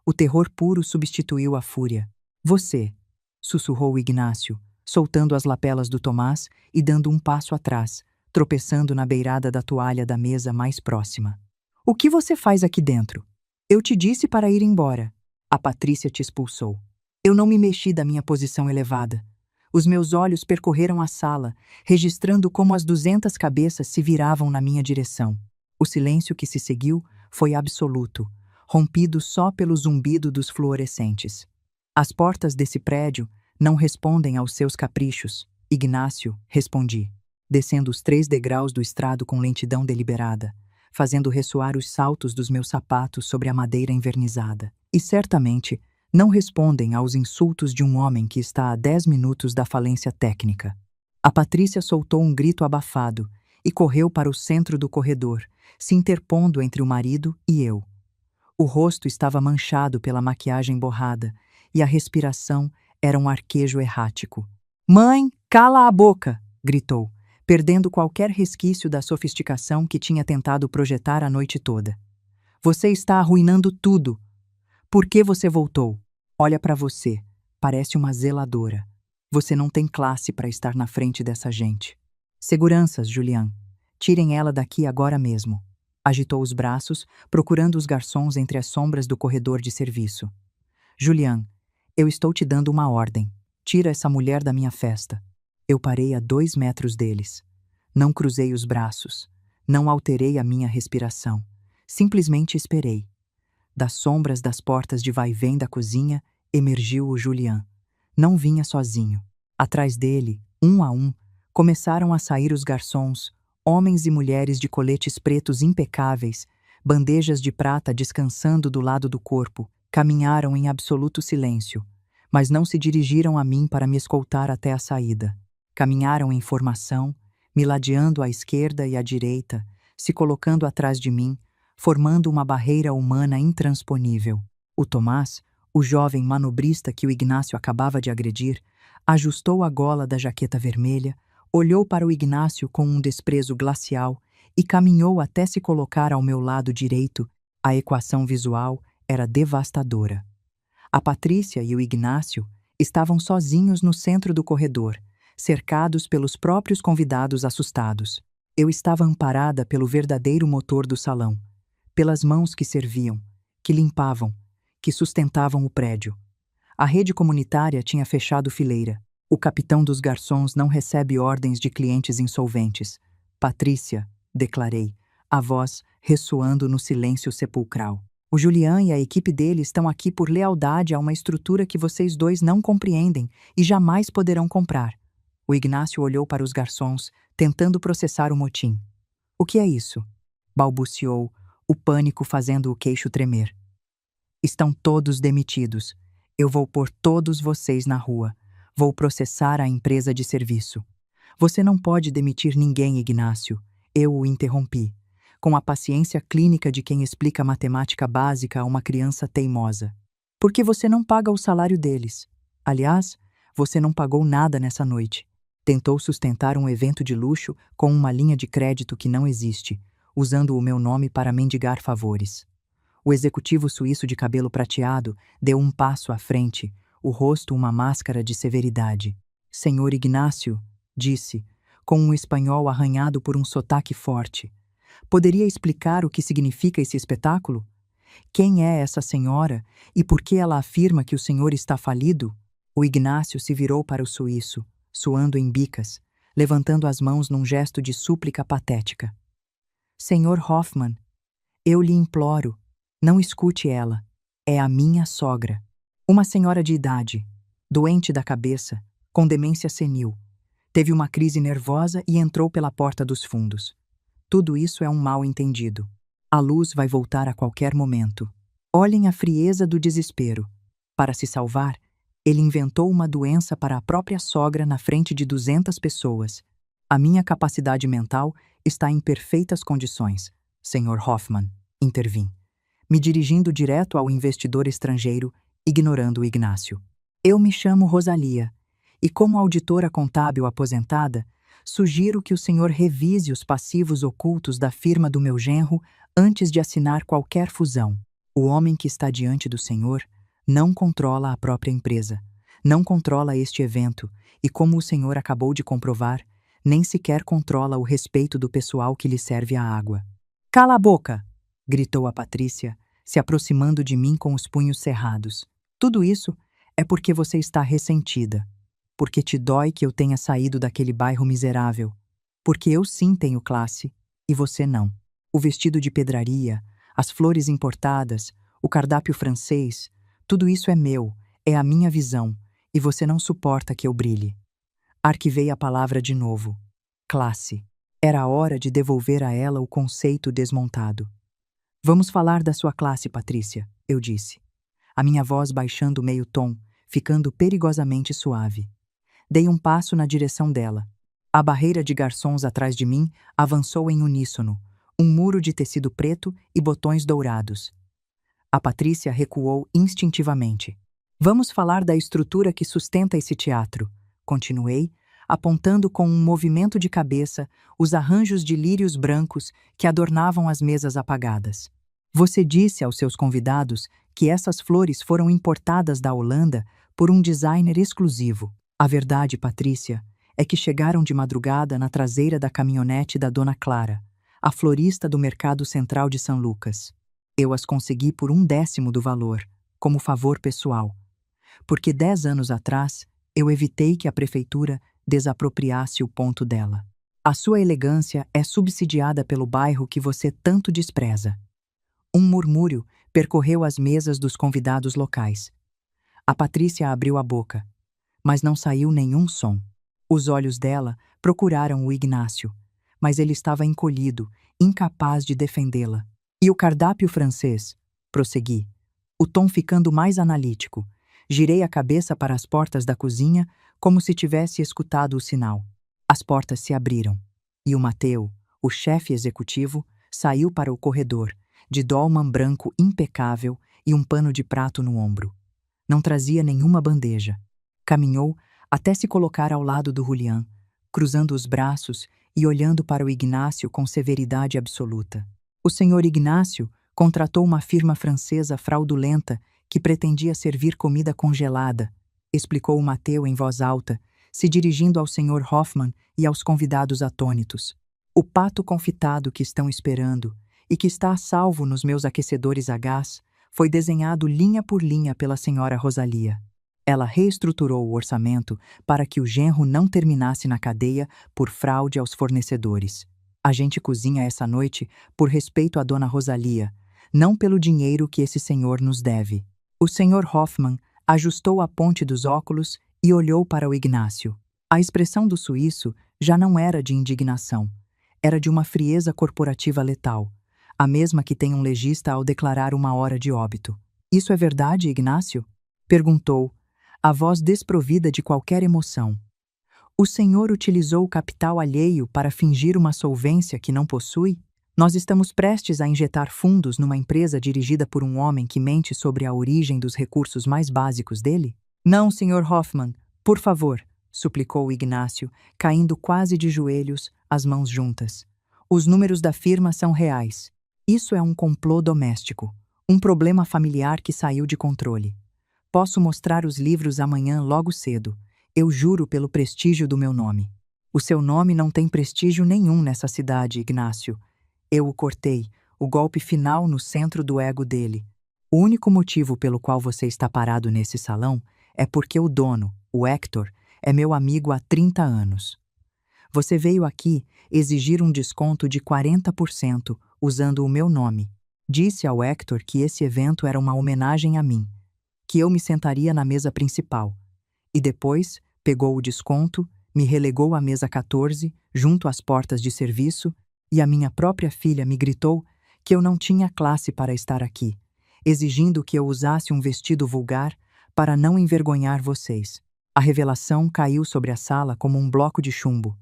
O terror puro substituiu a fúria. Você, sussurrou Ignácio, soltando as lapelas do Tomás e dando um passo atrás, tropeçando na beirada da toalha da mesa mais próxima. O que você faz aqui dentro? Eu te disse para ir embora. A Patrícia te expulsou. Eu não me mexi da minha posição elevada. Os meus olhos percorreram a sala, registrando como as 200 cabeças se viravam na minha direção. O silêncio que se seguiu foi absoluto, rompido só pelo zumbido dos fluorescentes. As portas desse prédio não respondem aos seus caprichos. Ignácio, respondi, descendo os 3 degraus do estrado com lentidão deliberada, fazendo ressoar os saltos dos meus sapatos sobre a madeira envernizada. E certamente não respondem aos insultos de um homem que está a 10 minutos da falência técnica. A Patrícia soltou um grito abafado e correu para o centro do corredor, se interpondo entre o marido e eu. O rosto estava manchado pela maquiagem borrada e a respiração era um arquejo errático. "Mãe, cala a boca!" gritou, perdendo qualquer resquício da sofisticação que tinha tentado projetar a noite toda. "Você está arruinando tudo. Por que você voltou? Olha para você, parece uma zeladora. Você não tem classe para estar na frente dessa gente. Seguranças, Julian. Tirem ela daqui agora mesmo." Agitou os braços, procurando os garçons entre as sombras do corredor de serviço. "Julian, eu estou te dando uma ordem. Tira essa mulher da minha festa." Eu parei a 2 metros deles. Não cruzei os braços. Não alterei a minha respiração. Simplesmente esperei. Das sombras das portas de vai-vem da cozinha, emergiu o Julian. Não vinha sozinho. Atrás dele, um a um, começaram a sair os garçons, homens e mulheres de coletes pretos impecáveis, bandejas de prata descansando do lado do corpo, caminharam em absoluto silêncio, mas não se dirigiram a mim para me escoltar até a saída. Caminharam em formação, me ladeando à esquerda e à direita, se colocando atrás de mim, formando uma barreira humana intransponível. O Tomás, o jovem manobrista que o Ignácio acabava de agredir, ajustou a gola da jaqueta vermelha, olhou para o Ignácio com um desprezo glacial e caminhou até se colocar ao meu lado direito. A equação visual era devastadora. A Patrícia e o Ignácio estavam sozinhos no centro do corredor, cercados pelos próprios convidados assustados. Eu estava amparada pelo verdadeiro motor do salão, pelas mãos que serviam, que limpavam, que sustentavam o prédio. A rede comunitária tinha fechado fileira. O capitão dos garçons não recebe ordens de clientes insolventes. "Patrícia", declarei, a voz ressoando no silêncio sepulcral. "O Julian e a equipe dele estão aqui por lealdade a uma estrutura que vocês dois não compreendem e jamais poderão comprar." O Ignácio olhou para os garçons, tentando processar o motim. "O que é isso?" balbuciou, o pânico fazendo o queixo tremer. "Estão todos demitidos. Eu vou pôr todos vocês na rua. Vou processar a empresa de serviço." "Você não pode demitir ninguém, Ignácio." Eu o interrompi, com a paciência clínica de quem explica matemática básica a uma criança teimosa. "Porque você não paga o salário deles. Aliás, você não pagou nada nessa noite." Tentou sustentar um evento de luxo com uma linha de crédito que não existe, usando o meu nome para mendigar favores. O executivo suíço de cabelo prateado deu um passo à frente, o rosto uma máscara de severidade. "Senhor Ignácio", disse, com um espanhol arranhado por um sotaque forte, "poderia explicar o que significa esse espetáculo? Quem é essa senhora e por que ela afirma que o senhor está falido?" O Ignácio se virou para o suíço, suando em bicas, levantando as mãos num gesto de súplica patética. "Senhor Hoffman, eu lhe imploro, não escute ela. É a minha sogra. Uma senhora de idade, doente da cabeça, com demência senil. Teve uma crise nervosa e entrou pela porta dos fundos. Tudo isso é um mal-entendido." A luz vai voltar a qualquer momento. Olhem a frieza do desespero. Para se salvar, ele inventou uma doença para a própria sogra na frente de 200 pessoas. A minha capacidade mental está em perfeitas condições, Sr. Hoffman, intervim, me dirigindo direto ao investidor estrangeiro, ignorando o Ignácio. Eu me chamo Rosalia, e como auditora contábil aposentada, sugiro que o senhor revise os passivos ocultos da firma do meu genro antes de assinar qualquer fusão. O homem que está diante do senhor não controla a própria empresa, não controla este evento e, como o senhor acabou de comprovar, nem sequer controla o respeito do pessoal que lhe serve a água. Cala a boca! Gritou a Patrícia, se aproximando de mim com os punhos cerrados. Tudo isso é porque você está ressentida. Porque te dói que eu tenha saído daquele bairro miserável. Porque eu sim tenho classe e você não. O vestido de pedraria, as flores importadas, o cardápio francês, tudo isso é meu, é a minha visão, e você não suporta que eu brilhe. Arquivei a palavra de novo. Classe. Era a hora de devolver a ela o conceito desmontado. Vamos falar da sua classe, Patrícia, eu disse. A minha voz baixando meio tom, ficando perigosamente suave. Dei um passo na direção dela. A barreira de garçons atrás de mim avançou em uníssono, um muro de tecido preto e botões dourados. A Patrícia recuou instintivamente. Vamos falar da estrutura que sustenta esse teatro, continuei, apontando com um movimento de cabeça os arranjos de lírios brancos que adornavam as mesas apagadas. Você disse aos seus convidados que essas flores foram importadas da Holanda por um designer exclusivo. A verdade, Patrícia, é que chegaram de madrugada na traseira da caminhonete da Dona Clara, a florista do Mercado Central de São Lucas. Eu as consegui por 1/10 do valor, como favor pessoal, porque 10 anos atrás eu evitei que a prefeitura desapropriasse o ponto dela. A sua elegância é subsidiada pelo bairro que você tanto despreza. Um murmúrio percorreu as mesas dos convidados locais. A Patrícia abriu a boca, mas não saiu nenhum som. Os olhos dela procuraram o Ignácio, mas ele estava encolhido, incapaz de defendê-la. E o cardápio francês? Prossegui, o tom ficando mais analítico. Girei a cabeça para as portas da cozinha, como se tivesse escutado o sinal. As portas se abriram, e o Mateu, o chefe executivo, saiu para o corredor, de dolman branco impecável e um pano de prato no ombro. Não trazia nenhuma bandeja. Caminhou até se colocar ao lado do Julián, cruzando os braços e olhando para o Ignácio com severidade absoluta. O senhor Ignácio contratou uma firma francesa fraudulenta que pretendia servir comida congelada, explicou o Mateu em voz alta, se dirigindo ao senhor Hoffman e aos convidados atônitos. O pato confitado que estão esperando e que está a salvo nos meus aquecedores a gás foi desenhado linha por linha pela senhora Rosalia. Ela reestruturou o orçamento para que o genro não terminasse na cadeia por fraude aos fornecedores. A gente cozinha essa noite por respeito à dona Rosalia, não pelo dinheiro que esse senhor nos deve. O senhor Hoffman ajustou a ponte dos óculos e olhou para o Ignácio. A expressão do suíço já não era de indignação, era de uma frieza corporativa letal, a mesma que tem um legista ao declarar uma hora de óbito. Isso é verdade, Ignácio? Perguntou, a voz desprovida de qualquer emoção. O senhor utilizou o capital alheio para fingir uma solvência que não possui? Nós estamos prestes a injetar fundos numa empresa dirigida por um homem que mente sobre a origem dos recursos mais básicos dele? Não, Sr. Hoffman, por favor, suplicou Ignácio, caindo quase de joelhos, as mãos juntas. Os números da firma são reais. Isso é um complô doméstico, um problema familiar que saiu de controle. Posso mostrar os livros amanhã logo cedo. Eu juro pelo prestígio do meu nome. O seu nome não tem prestígio nenhum nessa cidade, Ignácio. Eu o cortei, o golpe final no centro do ego dele. O único motivo pelo qual você está parado nesse salão é porque o dono, o Hector, é meu amigo há 30 anos. Você veio aqui exigir um desconto de 40% usando o meu nome. Disse ao Hector que esse evento era uma homenagem a mim, que eu me sentaria na mesa principal. E depois pegou o desconto, me relegou à mesa 14, junto às portas de serviço, e a minha própria filha me gritou que eu não tinha classe para estar aqui, exigindo que eu usasse um vestido vulgar para não envergonhar vocês. A revelação caiu sobre a sala como um bloco de chumbo.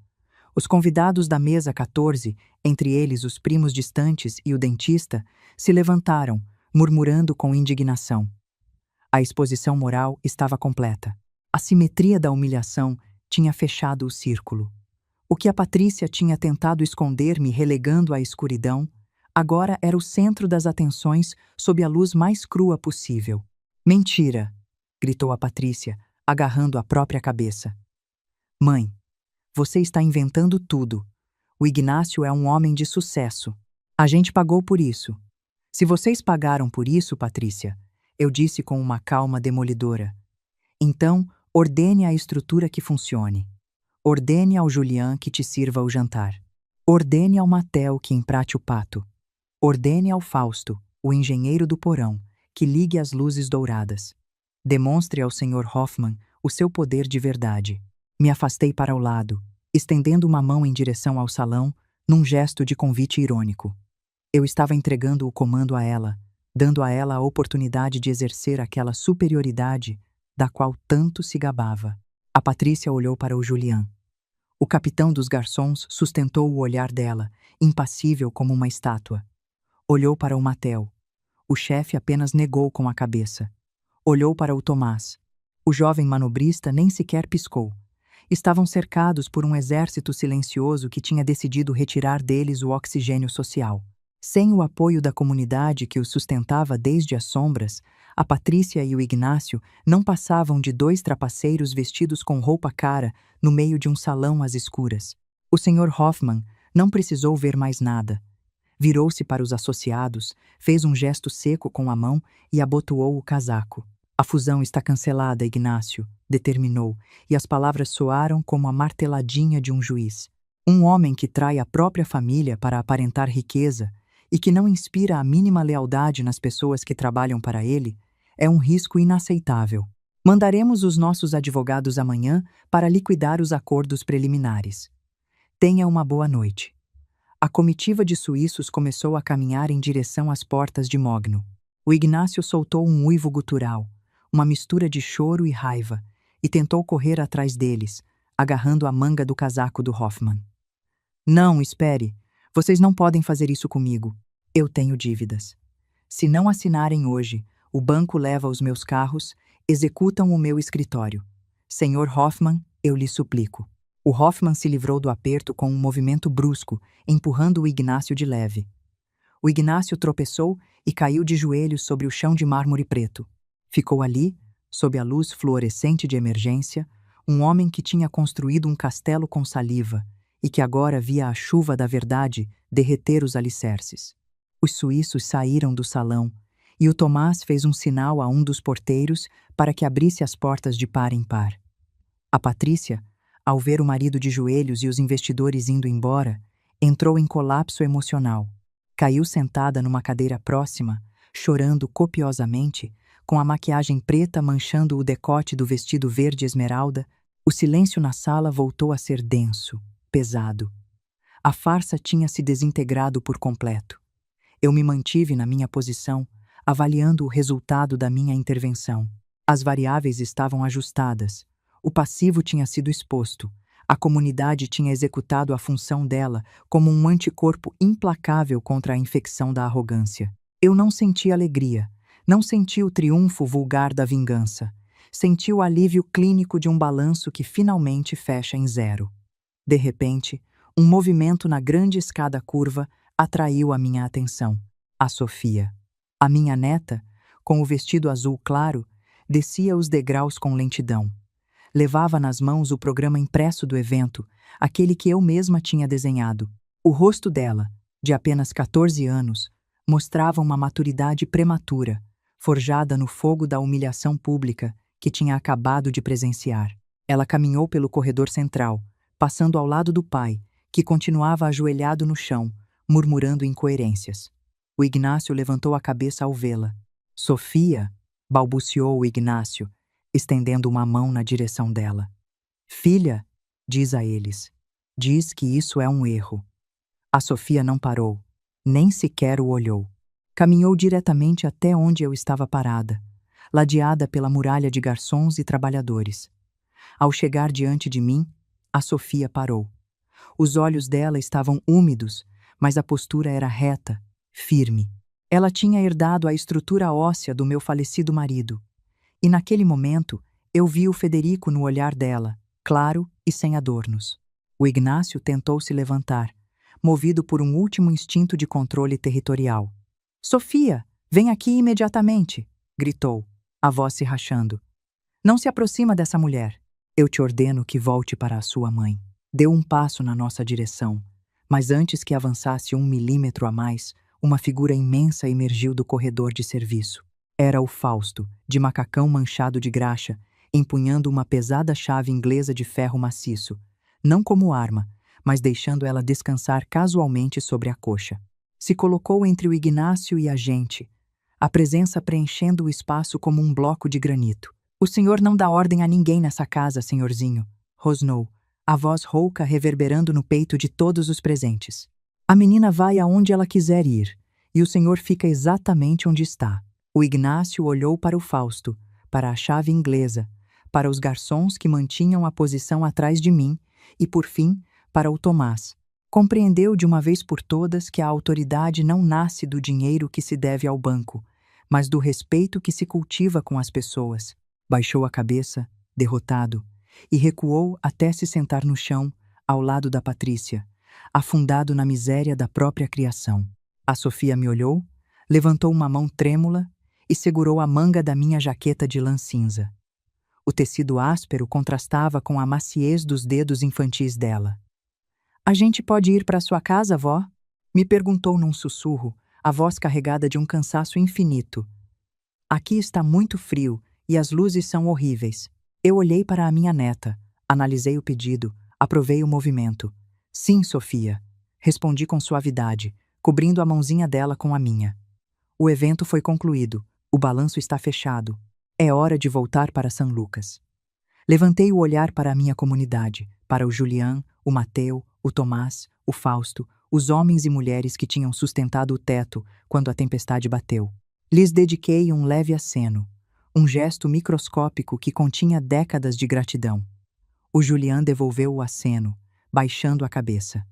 Os convidados da mesa 14, entre eles os primos distantes e o dentista, se levantaram, murmurando com indignação. A exposição moral estava completa. A simetria da humilhação tinha fechado o círculo. O que a Patrícia tinha tentado esconder me relegando à escuridão, agora era o centro das atenções sob a luz mais crua possível. Mentira! Gritou a Patrícia, agarrando a própria cabeça. Mãe, você está inventando tudo. O Ignácio é um homem de sucesso. A gente pagou por isso. Se vocês pagaram por isso, Patrícia, eu disse com uma calma demolidora, então ordene a estrutura que funcione. Ordene ao Julian que te sirva o jantar. Ordene ao Matel que emprate o pato. Ordene ao Fausto, o engenheiro do porão, que ligue as luzes douradas. Demonstre ao Sr. Hoffman o seu poder de verdade. Me afastei para o lado, estendendo uma mão em direção ao salão, num gesto de convite irônico. Eu estava entregando o comando a ela, dando a ela a oportunidade de exercer aquela superioridade da qual tanto se gabava. A Patrícia olhou para o Julian. O capitão dos garçons sustentou o olhar dela, impassível como uma estátua. Olhou para o Matel. O chefe apenas negou com a cabeça. Olhou para o Tomás. O jovem manobrista nem sequer piscou. Estavam cercados por um exército silencioso que tinha decidido retirar deles o oxigênio social. Sem o apoio da comunidade que os sustentava desde as sombras, a Patrícia e o Ignácio não passavam de dois trapaceiros vestidos com roupa cara no meio de um salão às escuras. O Sr. Hoffman não precisou ver mais nada. Virou-se para os associados, fez um gesto seco com a mão e abotoou o casaco. A fusão está cancelada, Ignácio, determinou, e as palavras soaram como a marteladinha de um juiz. Um homem que trai a própria família para aparentar riqueza e que não inspira a mínima lealdade nas pessoas que trabalham para ele, é um risco inaceitável. Mandaremos os nossos advogados amanhã para liquidar os acordos preliminares. Tenha uma boa noite. A comitiva de suíços começou a caminhar em direção às portas de Mogno. O Ignácio soltou um uivo gutural, uma mistura de choro e raiva, e tentou correr atrás deles, agarrando a manga do casaco do Hoffman. Não, espere. Vocês não podem fazer isso comigo. Eu tenho dívidas. Se não assinarem hoje, o banco leva os meus carros, executam o meu escritório. Senhor Hoffman, eu lhe suplico. O Hoffman se livrou do aperto com um movimento brusco, empurrando o Ignácio de leve. O Ignácio tropeçou e caiu de joelhos sobre o chão de mármore preto. Ficou ali, sob a luz fluorescente de emergência, um homem que tinha construído um castelo com saliva e que agora via a chuva da verdade derreter os alicerces. Os suíços saíram do salão e o Tomás fez um sinal a um dos porteiros para que abrisse as portas de par em par. A Patrícia, ao ver o marido de joelhos e os investidores indo embora, entrou em colapso emocional. Caiu sentada numa cadeira próxima, chorando copiosamente, com a maquiagem preta manchando o decote do vestido verde esmeralda. O silêncio na sala voltou a ser denso, pesado. A farsa tinha se desintegrado por completo. Eu me mantive na minha posição, avaliando o resultado da minha intervenção. As variáveis estavam ajustadas. O passivo tinha sido exposto. A comunidade tinha executado a função dela como um anticorpo implacável contra a infecção da arrogância. Eu não senti alegria, não senti o triunfo vulgar da vingança. Senti o alívio clínico de um balanço que finalmente fecha em zero. De repente, um movimento na grande escada curva atraiu a minha atenção. A Sofia. A minha neta, com o vestido azul claro, descia os degraus com lentidão. Levava nas mãos o programa impresso do evento, aquele que eu mesma tinha desenhado. O rosto dela, de apenas 14 anos, mostrava uma maturidade prematura, forjada no fogo da humilhação pública que tinha acabado de presenciar. Ela caminhou pelo corredor central, passando ao lado do pai, que continuava ajoelhado no chão, murmurando incoerências. O Ignácio levantou a cabeça ao vê-la. Sofia, balbuciou o Ignácio, estendendo uma mão na direção dela. Filha, diz a eles, diz que isso é um erro. A Sofia não parou. Nem sequer o olhou. Caminhou diretamente até onde eu estava parada, ladeada pela muralha de garçons e trabalhadores. Ao chegar diante de mim, a Sofia parou. Os olhos dela estavam úmidos, mas a postura era reta, firme. Ela tinha herdado a estrutura óssea do meu falecido marido. E naquele momento, eu vi o Federico no olhar dela, claro e sem adornos. O Ignácio tentou se levantar, movido por um último instinto de controle territorial. "Sofia, vem aqui imediatamente!" gritou, a voz se rachando. "Não se aproxima dessa mulher. Eu te ordeno que volte para a sua mãe." Deu um passo na nossa direção, mas antes que avançasse 1 milímetro a mais, uma figura imensa emergiu do corredor de serviço. Era o Fausto, de macacão manchado de graxa, empunhando uma pesada chave inglesa de ferro maciço, não como arma, mas deixando ela descansar casualmente sobre a coxa. Se colocou entre o Ignácio e a gente, a presença preenchendo o espaço como um bloco de granito. "O senhor não dá ordem a ninguém nessa casa, senhorzinho", rosnou, a voz rouca reverberando no peito de todos os presentes. "A menina vai aonde ela quiser ir, e o senhor fica exatamente onde está." O Ignácio olhou para o Fausto, para a chave inglesa, para os garçons que mantinham a posição atrás de mim e, por fim, para o Tomás. Compreendeu de uma vez por todas que a autoridade não nasce do dinheiro que se deve ao banco, mas do respeito que se cultiva com as pessoas. Baixou a cabeça, derrotado, e recuou até se sentar no chão, ao lado da Patrícia, afundado na miséria da própria criação. A Sofia me olhou, levantou uma mão trêmula e segurou a manga da minha jaqueta de lã cinza. O tecido áspero contrastava com a maciez dos dedos infantis dela. "A gente pode ir para sua casa, vó?" me perguntou num sussurro, a voz carregada de um cansaço infinito. "Aqui está muito frio e as luzes são horríveis." Eu olhei para a minha neta, analisei o pedido, aprovei o movimento. "Sim, Sofia", respondi com suavidade, cobrindo a mãozinha dela com a minha. "O evento foi concluído, o balanço está fechado. É hora de voltar para São Lucas." Levantei o olhar para a minha comunidade, para o Julián, o Mateu, o Tomás, o Fausto, os homens e mulheres que tinham sustentado o teto quando a tempestade bateu. Lhes dediquei um leve aceno, um gesto microscópico que continha décadas de gratidão. O Julián devolveu o aceno, baixando a cabeça.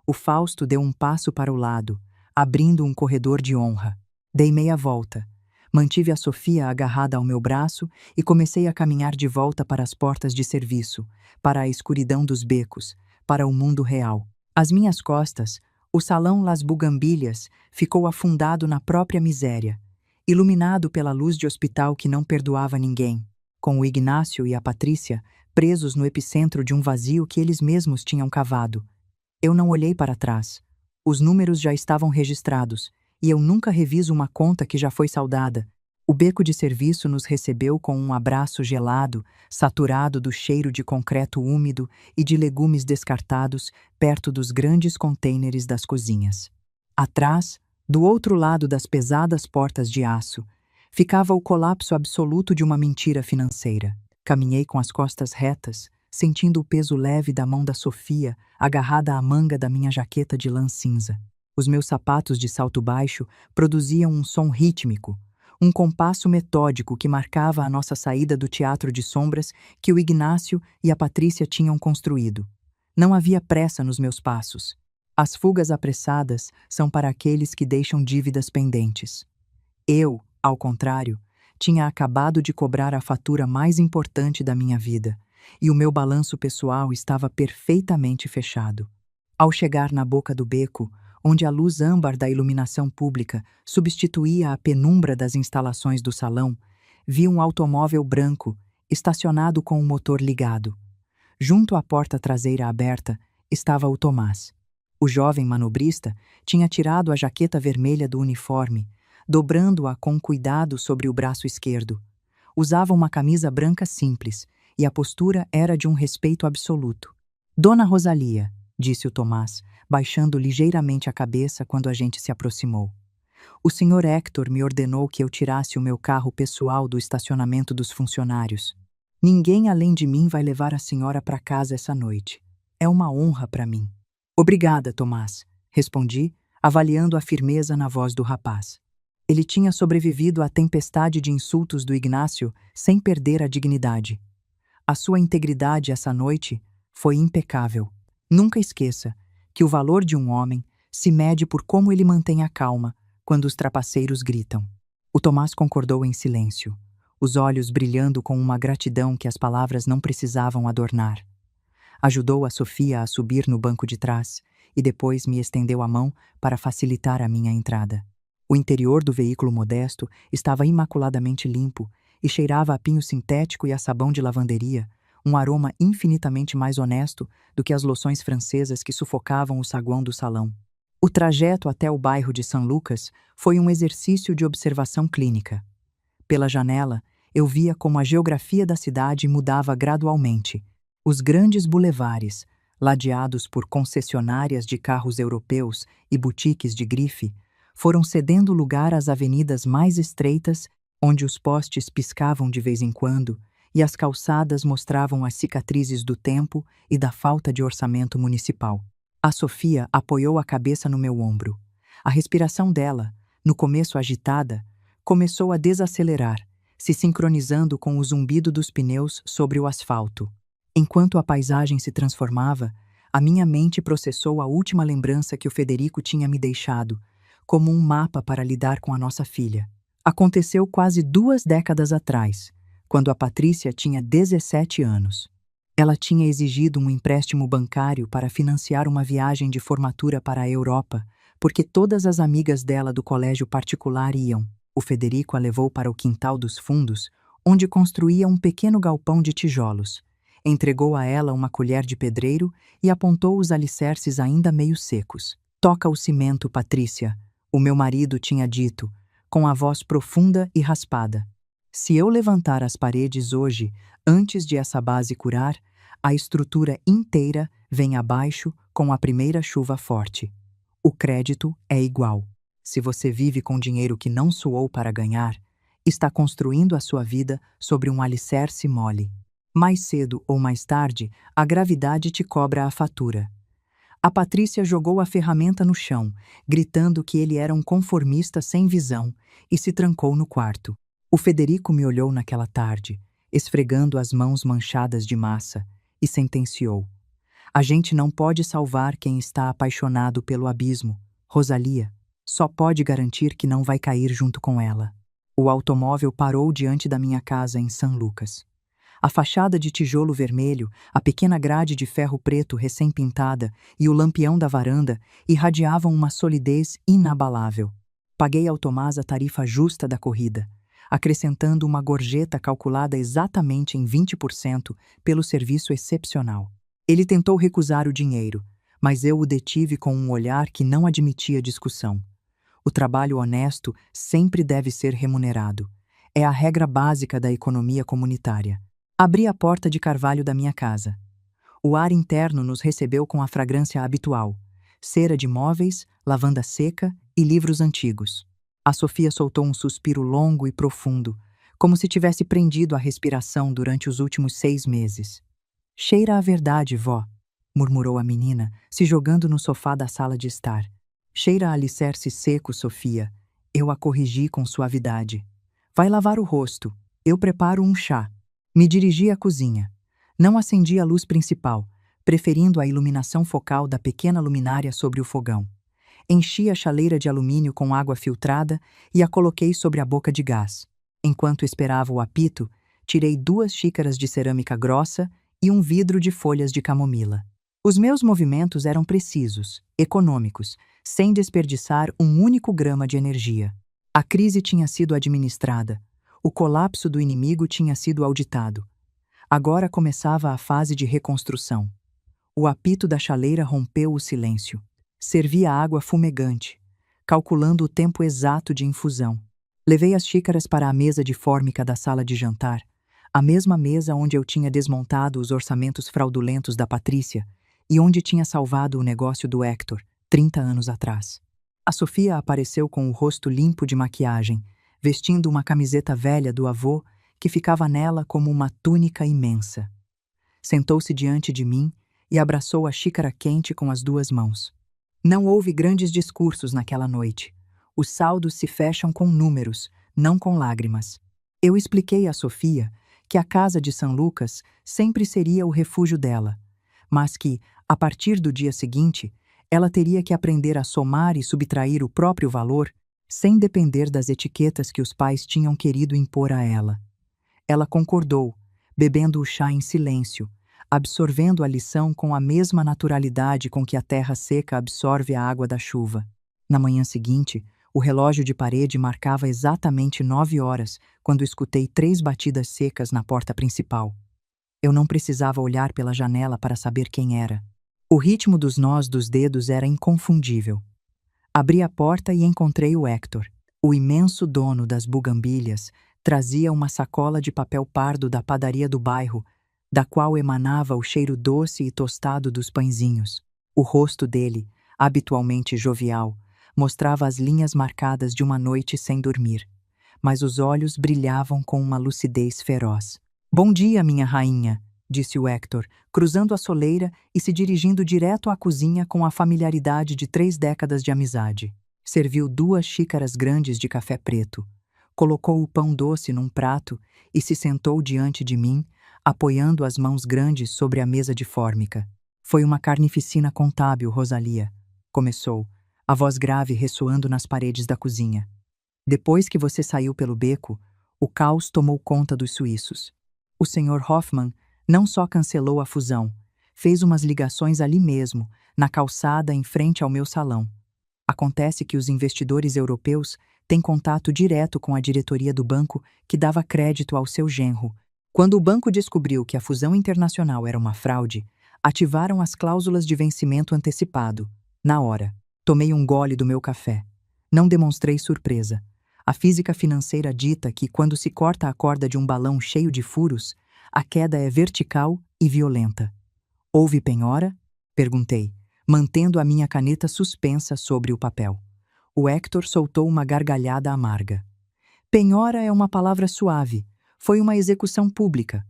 O Fausto deu um passo para o lado, abrindo um corredor de honra. Dei meia volta. Mantive a Sofia agarrada ao meu braço e comecei a caminhar de volta para as portas de serviço, para a escuridão dos becos, para o mundo real. Às minhas costas, o salão Las Bugambilhas ficou afundado na própria miséria, iluminado pela luz de hospital que não perdoava ninguém, com o Ignácio e a Patrícia presos no epicentro de um vazio que eles mesmos tinham cavado. Eu não olhei para trás. Os números já estavam registrados, e eu nunca reviso uma conta que já foi saldada. O beco de serviço nos recebeu com um abraço gelado, saturado do cheiro de concreto úmido e de legumes descartados perto dos grandes contêineres das cozinhas. Atrás, do outro lado das pesadas portas de aço, ficava o colapso absoluto de uma mentira financeira. Caminhei com as costas retas, sentindo o peso leve da mão da Sofia agarrada à manga da minha jaqueta de lã cinza. Os meus sapatos de salto baixo produziam um som rítmico, um compasso metódico que marcava a nossa saída do teatro de sombras que o Ignácio e a Patrícia tinham construído. Não havia pressa nos meus passos. As fugas apressadas são para aqueles que deixam dívidas pendentes. Eu, ao contrário, tinha acabado de cobrar a fatura mais importante da minha vida, e o meu balanço pessoal estava perfeitamente fechado. Ao chegar na boca do beco, onde a luz âmbar da iluminação pública substituía a penumbra das instalações do salão, vi um automóvel branco, estacionado com o motor ligado. Junto à porta traseira aberta estava o Tomás. O jovem manobrista tinha tirado a jaqueta vermelha do uniforme, dobrando-a com cuidado sobre o braço esquerdo. Usava uma camisa branca simples, e a postura era de um respeito absoluto. "Dona Rosalia", disse o Tomás, baixando ligeiramente a cabeça quando a gente se aproximou. "O senhor Héctor me ordenou que eu tirasse o meu carro pessoal do estacionamento dos funcionários. Ninguém além de mim vai levar a senhora para casa essa noite. É uma honra para mim." "Obrigada, Tomás", respondi, avaliando a firmeza na voz do rapaz. Ele tinha sobrevivido à tempestade de insultos do Ignácio sem perder a dignidade. A sua integridade essa noite foi impecável. Nunca esqueça que o valor de um homem se mede por como ele mantém a calma quando os trapaceiros gritam. O Tomás concordou em silêncio, os olhos brilhando com uma gratidão que as palavras não precisavam adornar. Ajudou a Sofia a subir no banco de trás e depois me estendeu a mão para facilitar a minha entrada. O interior do veículo modesto estava imaculadamente limpo e cheirava a pinho sintético e a sabão de lavanderia, um aroma infinitamente mais honesto do que as loções francesas que sufocavam o saguão do salão. O trajeto até o bairro de São Lucas foi um exercício de observação clínica. Pela janela, eu via como a geografia da cidade mudava gradualmente. Os grandes bulevares, ladeados por concessionárias de carros europeus e boutiques de grife, foram cedendo lugar às avenidas mais estreitas, onde os postes piscavam de vez em quando e as calçadas mostravam as cicatrizes do tempo e da falta de orçamento municipal. A Sofia apoiou a cabeça no meu ombro. A respiração dela, no começo agitada, começou a desacelerar, se sincronizando com o zumbido dos pneus sobre o asfalto. Enquanto a paisagem se transformava, a minha mente processou a última lembrança que o Federico tinha me deixado, como um mapa para lidar com a nossa filha. Aconteceu quase 2 décadas atrás, quando a Patrícia tinha 17 anos. Ela tinha exigido um empréstimo bancário para financiar uma viagem de formatura para a Europa, porque todas as amigas dela do colégio particular iam. O Federico a levou para o quintal dos fundos, onde construía um pequeno galpão de tijolos. Entregou a ela uma colher de pedreiro e apontou os alicerces ainda meio secos. "Toca o cimento, Patrícia", o meu marido tinha dito, com a voz profunda e raspada. "Se eu levantar as paredes hoje, antes de essa base curar, a estrutura inteira vem abaixo com a primeira chuva forte. O crédito é igual. Se você vive com dinheiro que não suou para ganhar, está construindo a sua vida sobre um alicerce mole. Mais cedo ou mais tarde, a gravidade te cobra a fatura." A Patrícia jogou a ferramenta no chão, gritando que ele era um conformista sem visão, e se trancou no quarto. O Federico me olhou naquela tarde, esfregando as mãos manchadas de massa, e sentenciou: "A gente não pode salvar quem está apaixonado pelo abismo. Rosalia só pode garantir que não vai cair junto com ela." O automóvel parou diante da minha casa em São Lucas. A fachada de tijolo vermelho, a pequena grade de ferro preto recém-pintada e o lampião da varanda irradiavam uma solidez inabalável. Paguei ao Tomás a tarifa justa da corrida, acrescentando uma gorjeta calculada exatamente em 20% pelo serviço excepcional. Ele tentou recusar o dinheiro, mas eu o detive com um olhar que não admitia discussão. O trabalho honesto sempre deve ser remunerado. É a regra básica da economia comunitária. Abri a porta de carvalho da minha casa. O ar interno nos recebeu com a fragrância habitual: cera de móveis, lavanda seca e livros antigos. A Sofia soltou um suspiro longo e profundo, como se tivesse prendido a respiração durante os últimos 6 meses. "Cheira a verdade, vó", murmurou a menina, se jogando no sofá da sala de estar. "Cheira a alicerce seco, Sofia." Eu a corrigi com suavidade. "Vai lavar o rosto. Eu preparo um chá." Me dirigi à cozinha. Não acendi a luz principal, preferindo a iluminação focal da pequena luminária sobre o fogão. Enchi a chaleira de alumínio com água filtrada e a coloquei sobre a boca de gás. Enquanto esperava o apito, tirei 2 xícaras de cerâmica grossa e um vidro de folhas de camomila. Os meus movimentos eram precisos, econômicos, sem desperdiçar um único grama de energia. A crise tinha sido administrada. O colapso do inimigo tinha sido auditado. Agora começava a fase de reconstrução. O apito da chaleira rompeu o silêncio. Servi a água fumegante, calculando o tempo exato de infusão. Levei as xícaras para a mesa de fórmica da sala de jantar, a mesma mesa onde eu tinha desmontado os orçamentos fraudulentos da Patrícia e onde tinha salvado o negócio do Hector, 30 anos atrás. A Sofia apareceu com o rosto limpo de maquiagem, vestindo uma camiseta velha do avô que ficava nela como uma túnica imensa. Sentou-se diante de mim e abraçou a xícara quente com as 2 mãos. Não houve grandes discursos naquela noite. Os saldos se fecham com números, não com lágrimas. Eu expliquei a Sofia que a casa de São Lucas sempre seria o refúgio dela, mas que, a partir do dia seguinte, ela teria que aprender a somar e subtrair o próprio valor sem depender das etiquetas que os pais tinham querido impor a ela. Ela concordou, bebendo o chá em silêncio, absorvendo a lição com a mesma naturalidade com que a terra seca absorve a água da chuva. Na manhã seguinte, o relógio de parede marcava exatamente 9 horas, quando escutei 3 batidas secas na porta principal. Eu não precisava olhar pela janela para saber quem era. O ritmo dos nós dos dedos era inconfundível. Abri a porta e encontrei o Hector. O imenso dono das bugambilhas trazia uma sacola de papel pardo da padaria do bairro, da qual emanava o cheiro doce e tostado dos pãezinhos. O rosto dele, habitualmente jovial, mostrava as linhas marcadas de uma noite sem dormir, mas os olhos brilhavam com uma lucidez feroz. "Bom dia, minha rainha", disse o Hector, cruzando a soleira e se dirigindo direto à cozinha com a familiaridade de 3 décadas de amizade. Serviu 2 xícaras grandes de café preto, colocou o pão doce num prato e se sentou diante de mim, apoiando as mãos grandes sobre a mesa de fórmica. "Foi uma carnificina contábil, Rosalia", começou, a voz grave ressoando nas paredes da cozinha. "Depois que você saiu pelo beco, o caos tomou conta dos suíços. O Sr. Hoffman não só cancelou a fusão, fez umas ligações ali mesmo, na calçada em frente ao meu salão. Acontece que os investidores europeus têm contato direto com a diretoria do banco que dava crédito ao seu genro. Quando o banco descobriu que a fusão internacional era uma fraude, ativaram as cláusulas de vencimento antecipado. Na hora, tomei um gole do meu café. Não demonstrei surpresa. A física financeira dita que, quando se corta a corda de um balão cheio de furos, a queda é vertical e violenta. "Houve penhora?" perguntei, mantendo a minha caneta suspensa sobre o papel. O Hector soltou uma gargalhada amarga. "Penhora é uma palavra suave. Foi uma execução pública.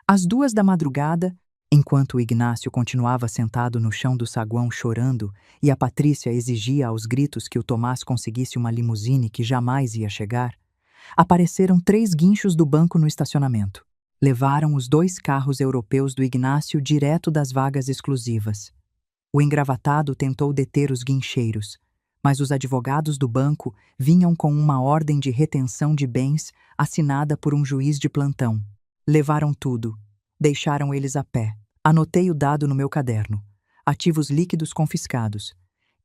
Às 2 da madrugada, enquanto o Ignácio continuava sentado no chão do saguão chorando e a Patrícia exigia aos gritos que o Tomás conseguisse uma limusine que jamais ia chegar, apareceram 3 guinchos do banco no estacionamento. Levaram os 2 carros europeus do Ignácio direto das vagas exclusivas. O engravatado tentou deter os guincheiros, mas os advogados do banco vinham com uma ordem de retenção de bens assinada por um juiz de plantão. Levaram tudo. Deixaram eles a pé. Anotei o dado no meu caderno. Ativos líquidos confiscados.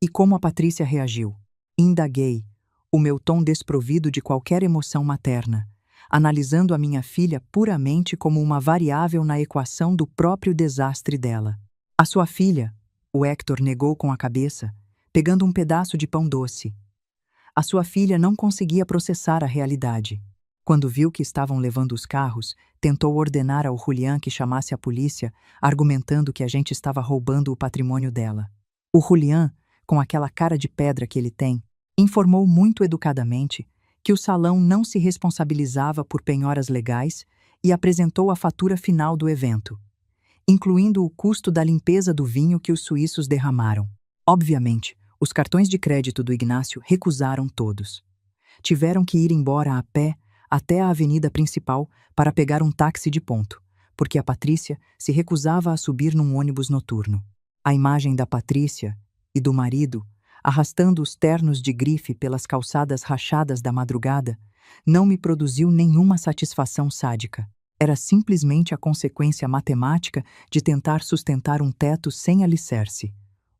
E como a Patrícia reagiu? Indaguei, o meu tom desprovido de qualquer emoção materna, analisando a minha filha puramente como uma variável na equação do próprio desastre dela. "A sua filha", o Hector negou com a cabeça, pegando um pedaço de pão doce. "A sua filha não conseguia processar a realidade. Quando viu que estavam levando os carros, tentou ordenar ao Julián que chamasse a polícia, argumentando que a gente estava roubando o patrimônio dela. O Julián, com aquela cara de pedra que ele tem, informou muito educadamente que o salão não se responsabilizava por penhoras legais e apresentou a fatura final do evento, incluindo o custo da limpeza do vinho que os suíços derramaram. Obviamente, os cartões de crédito do Ignácio recusaram todos. Tiveram que ir embora a pé até a avenida principal para pegar um táxi de ponto, porque a Patrícia se recusava a subir num ônibus noturno. A imagem da Patrícia e do marido, arrastando os ternos de grife pelas calçadas rachadas da madrugada, não me produziu nenhuma satisfação sádica. Era simplesmente a consequência matemática de tentar sustentar um teto sem alicerce.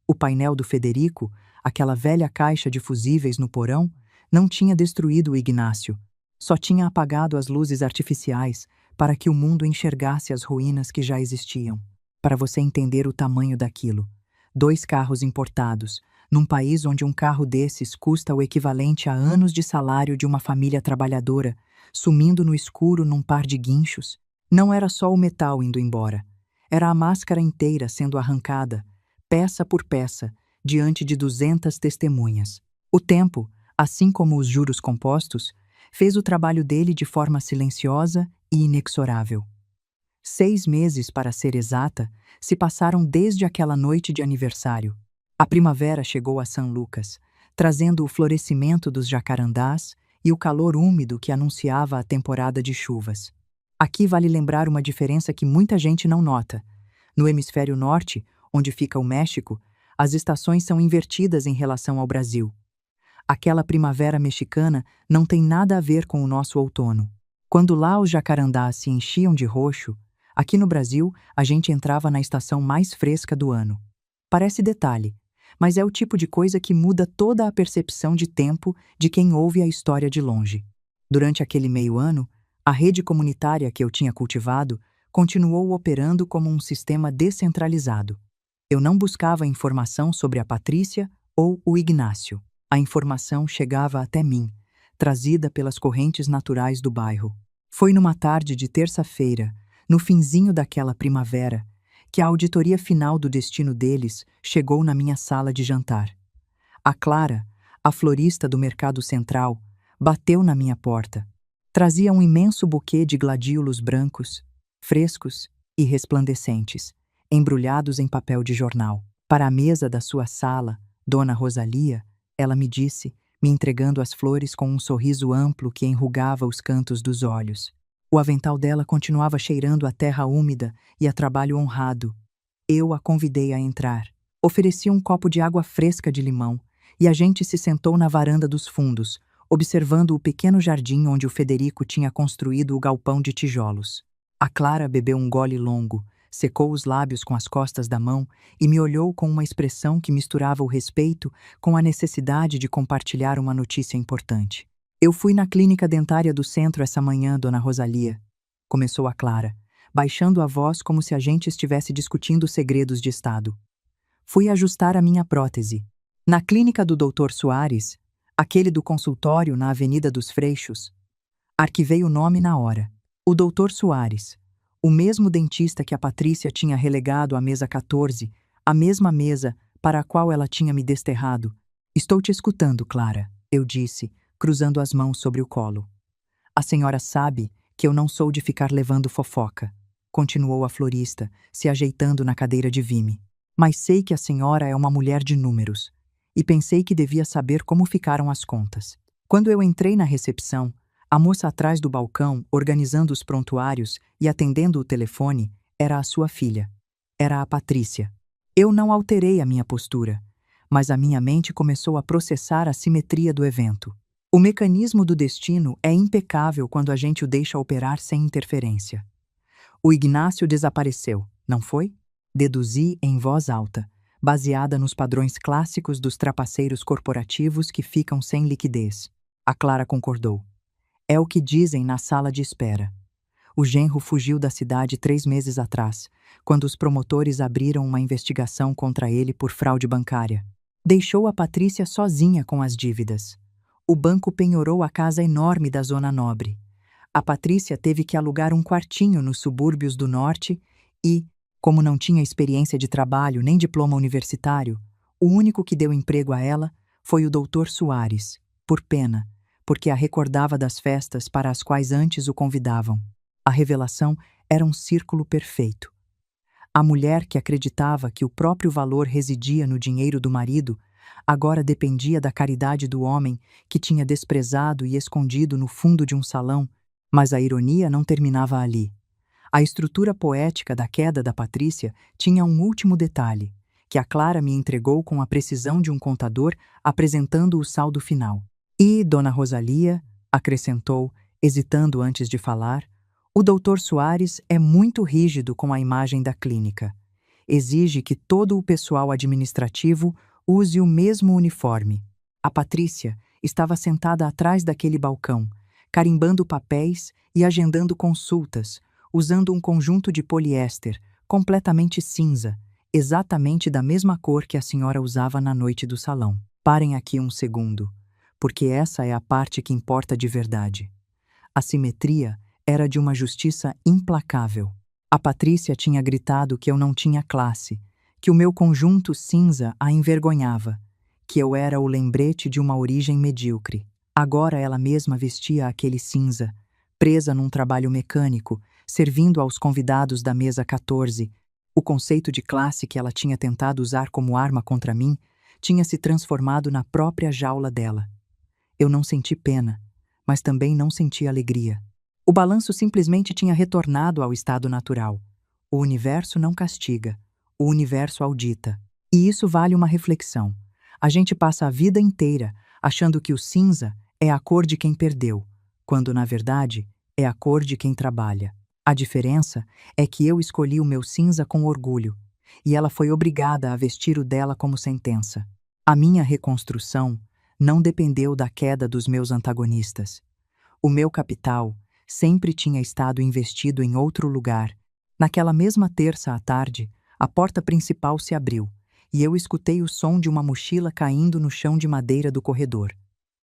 O painel do Federico, aquela velha caixa de fusíveis no porão, não tinha destruído o Ignácio, só tinha apagado as luzes artificiais para que o mundo enxergasse as ruínas que já existiam. Para você entender o tamanho daquilo, 2 carros importados, num país onde um carro desses custa o equivalente a anos de salário de uma família trabalhadora, sumindo no escuro num par de guinchos. Não era só o metal indo embora, era a máscara inteira sendo arrancada, peça por peça, diante de 200 testemunhas. O tempo, assim como os juros compostos, fez o trabalho dele de forma silenciosa e inexorável. 6 meses, para ser exata, se passaram desde aquela noite de aniversário. A primavera chegou a São Lucas, trazendo o florescimento dos jacarandás e o calor úmido que anunciava a temporada de chuvas. Aqui vale lembrar uma diferença que muita gente não nota. No hemisfério norte, onde fica o México, as estações são invertidas em relação ao Brasil. Aquela primavera mexicana não tem nada a ver com o nosso outono. Quando lá os jacarandás se enchiam de roxo, aqui no Brasil a gente entrava na estação mais fresca do ano. Parece detalhe, mas é o tipo de coisa que muda toda a percepção de tempo de quem ouve a história de longe. Durante aquele meio ano, a rede comunitária que eu tinha cultivado continuou operando como um sistema descentralizado. Eu não buscava informação sobre a Patrícia ou o Ignácio. A informação chegava até mim, trazida pelas correntes naturais do bairro. Foi numa tarde de terça-feira, no finzinho daquela primavera, que a auditoria final do destino deles chegou na minha sala de jantar. A Clara, a florista do Mercado Central, bateu na minha porta. Trazia um imenso buquê de gladiolos brancos, frescos e resplandecentes, embrulhados em papel de jornal. Para a mesa da sua sala, Dona Rosalia, ela me disse, me entregando as flores com um sorriso amplo que enrugava os cantos dos olhos. O avental dela continuava cheirando a terra úmida e a trabalho honrado. Eu a convidei a entrar. Ofereci um copo de água fresca de limão e a gente se sentou na varanda dos fundos, observando o pequeno jardim onde o Federico tinha construído o galpão de tijolos. A Clara bebeu um gole longo, secou os lábios com as costas da mão e me olhou com uma expressão que misturava o respeito com a necessidade de compartilhar uma notícia importante. Eu fui na clínica dentária do centro essa manhã, Dona Rosalia, começou a Clara, baixando a voz como se a gente estivesse discutindo segredos de Estado. Fui ajustar a minha prótese. Na clínica do Dr. Soares, aquele do consultório na Avenida dos Freixos, arquivei o nome na hora. O Dr. Soares, o mesmo dentista que a Patrícia tinha relegado à mesa 14, a mesma mesa para a qual ela tinha me desterrado. Estou te escutando, Clara, eu disse, cruzando as mãos sobre o colo. A senhora sabe que eu não sou de ficar levando fofoca, continuou a florista, se ajeitando na cadeira de vime. Mas sei que a senhora é uma mulher de números, e pensei que devia saber como ficaram as contas. Quando eu entrei na recepção, a moça atrás do balcão, organizando os prontuários e atendendo o telefone, era a sua filha. Era a Patrícia. Eu não alterei a minha postura, mas a minha mente começou a processar a simetria do evento. O mecanismo do destino é impecável quando a gente o deixa operar sem interferência. O Ignácio desapareceu, não foi? Deduzi em voz alta, baseada nos padrões clássicos dos trapaceiros corporativos que ficam sem liquidez. A Clara concordou. É o que dizem na sala de espera. O genro fugiu da cidade 3 meses atrás, quando os promotores abriram uma investigação contra ele por fraude bancária. Deixou a Patrícia sozinha com as dívidas. O banco penhorou a casa enorme da Zona Nobre. A Patrícia teve que alugar um quartinho nos subúrbios do norte e, como não tinha experiência de trabalho nem diploma universitário, o único que deu emprego a ela foi o Dr. Soares, por pena, porque a recordava das festas para as quais antes o convidavam. A revelação era um círculo perfeito. A mulher que acreditava que o próprio valor residia no dinheiro do marido, agora dependia da caridade do homem que tinha desprezado e escondido no fundo de um salão, mas a ironia não terminava ali. A estrutura poética da queda da Patrícia tinha um último detalhe, que a Clara me entregou com a precisão de um contador apresentando o saldo final. E, Dona Rosalia, acrescentou, hesitando antes de falar, o Dr. Soares é muito rígido com a imagem da clínica. Exige que todo o pessoal administrativo use o mesmo uniforme. A Patrícia estava sentada atrás daquele balcão, carimbando papéis e agendando consultas, usando um conjunto de poliéster, completamente cinza, exatamente da mesma cor que a senhora usava na noite do salão. Parem aqui um segundo, porque essa é a parte que importa de verdade. A simetria era de uma justiça implacável. A Patrícia tinha gritado que eu não tinha classe, que o meu conjunto cinza a envergonhava, que eu era o lembrete de uma origem medíocre. Agora ela mesma vestia aquele cinza, presa num trabalho mecânico, servindo aos convidados da mesa 14, O conceito de classe que ela tinha tentado usar como arma contra mim tinha se transformado na própria jaula dela. Eu não senti pena, mas também não senti alegria. O balanço simplesmente tinha retornado ao estado natural. O universo não castiga, o universo audita. E isso vale uma reflexão. A gente passa a vida inteira achando que o cinza é a cor de quem perdeu, quando, na verdade, é a cor de quem trabalha. A diferença é que eu escolhi o meu cinza com orgulho, e ela foi obrigada a vestir o dela como sentença. A minha reconstrução não dependeu da queda dos meus antagonistas. O meu capital sempre tinha estado investido em outro lugar. Naquela mesma terça à tarde, a porta principal se abriu, e eu escutei o som de uma mochila caindo no chão de madeira do corredor.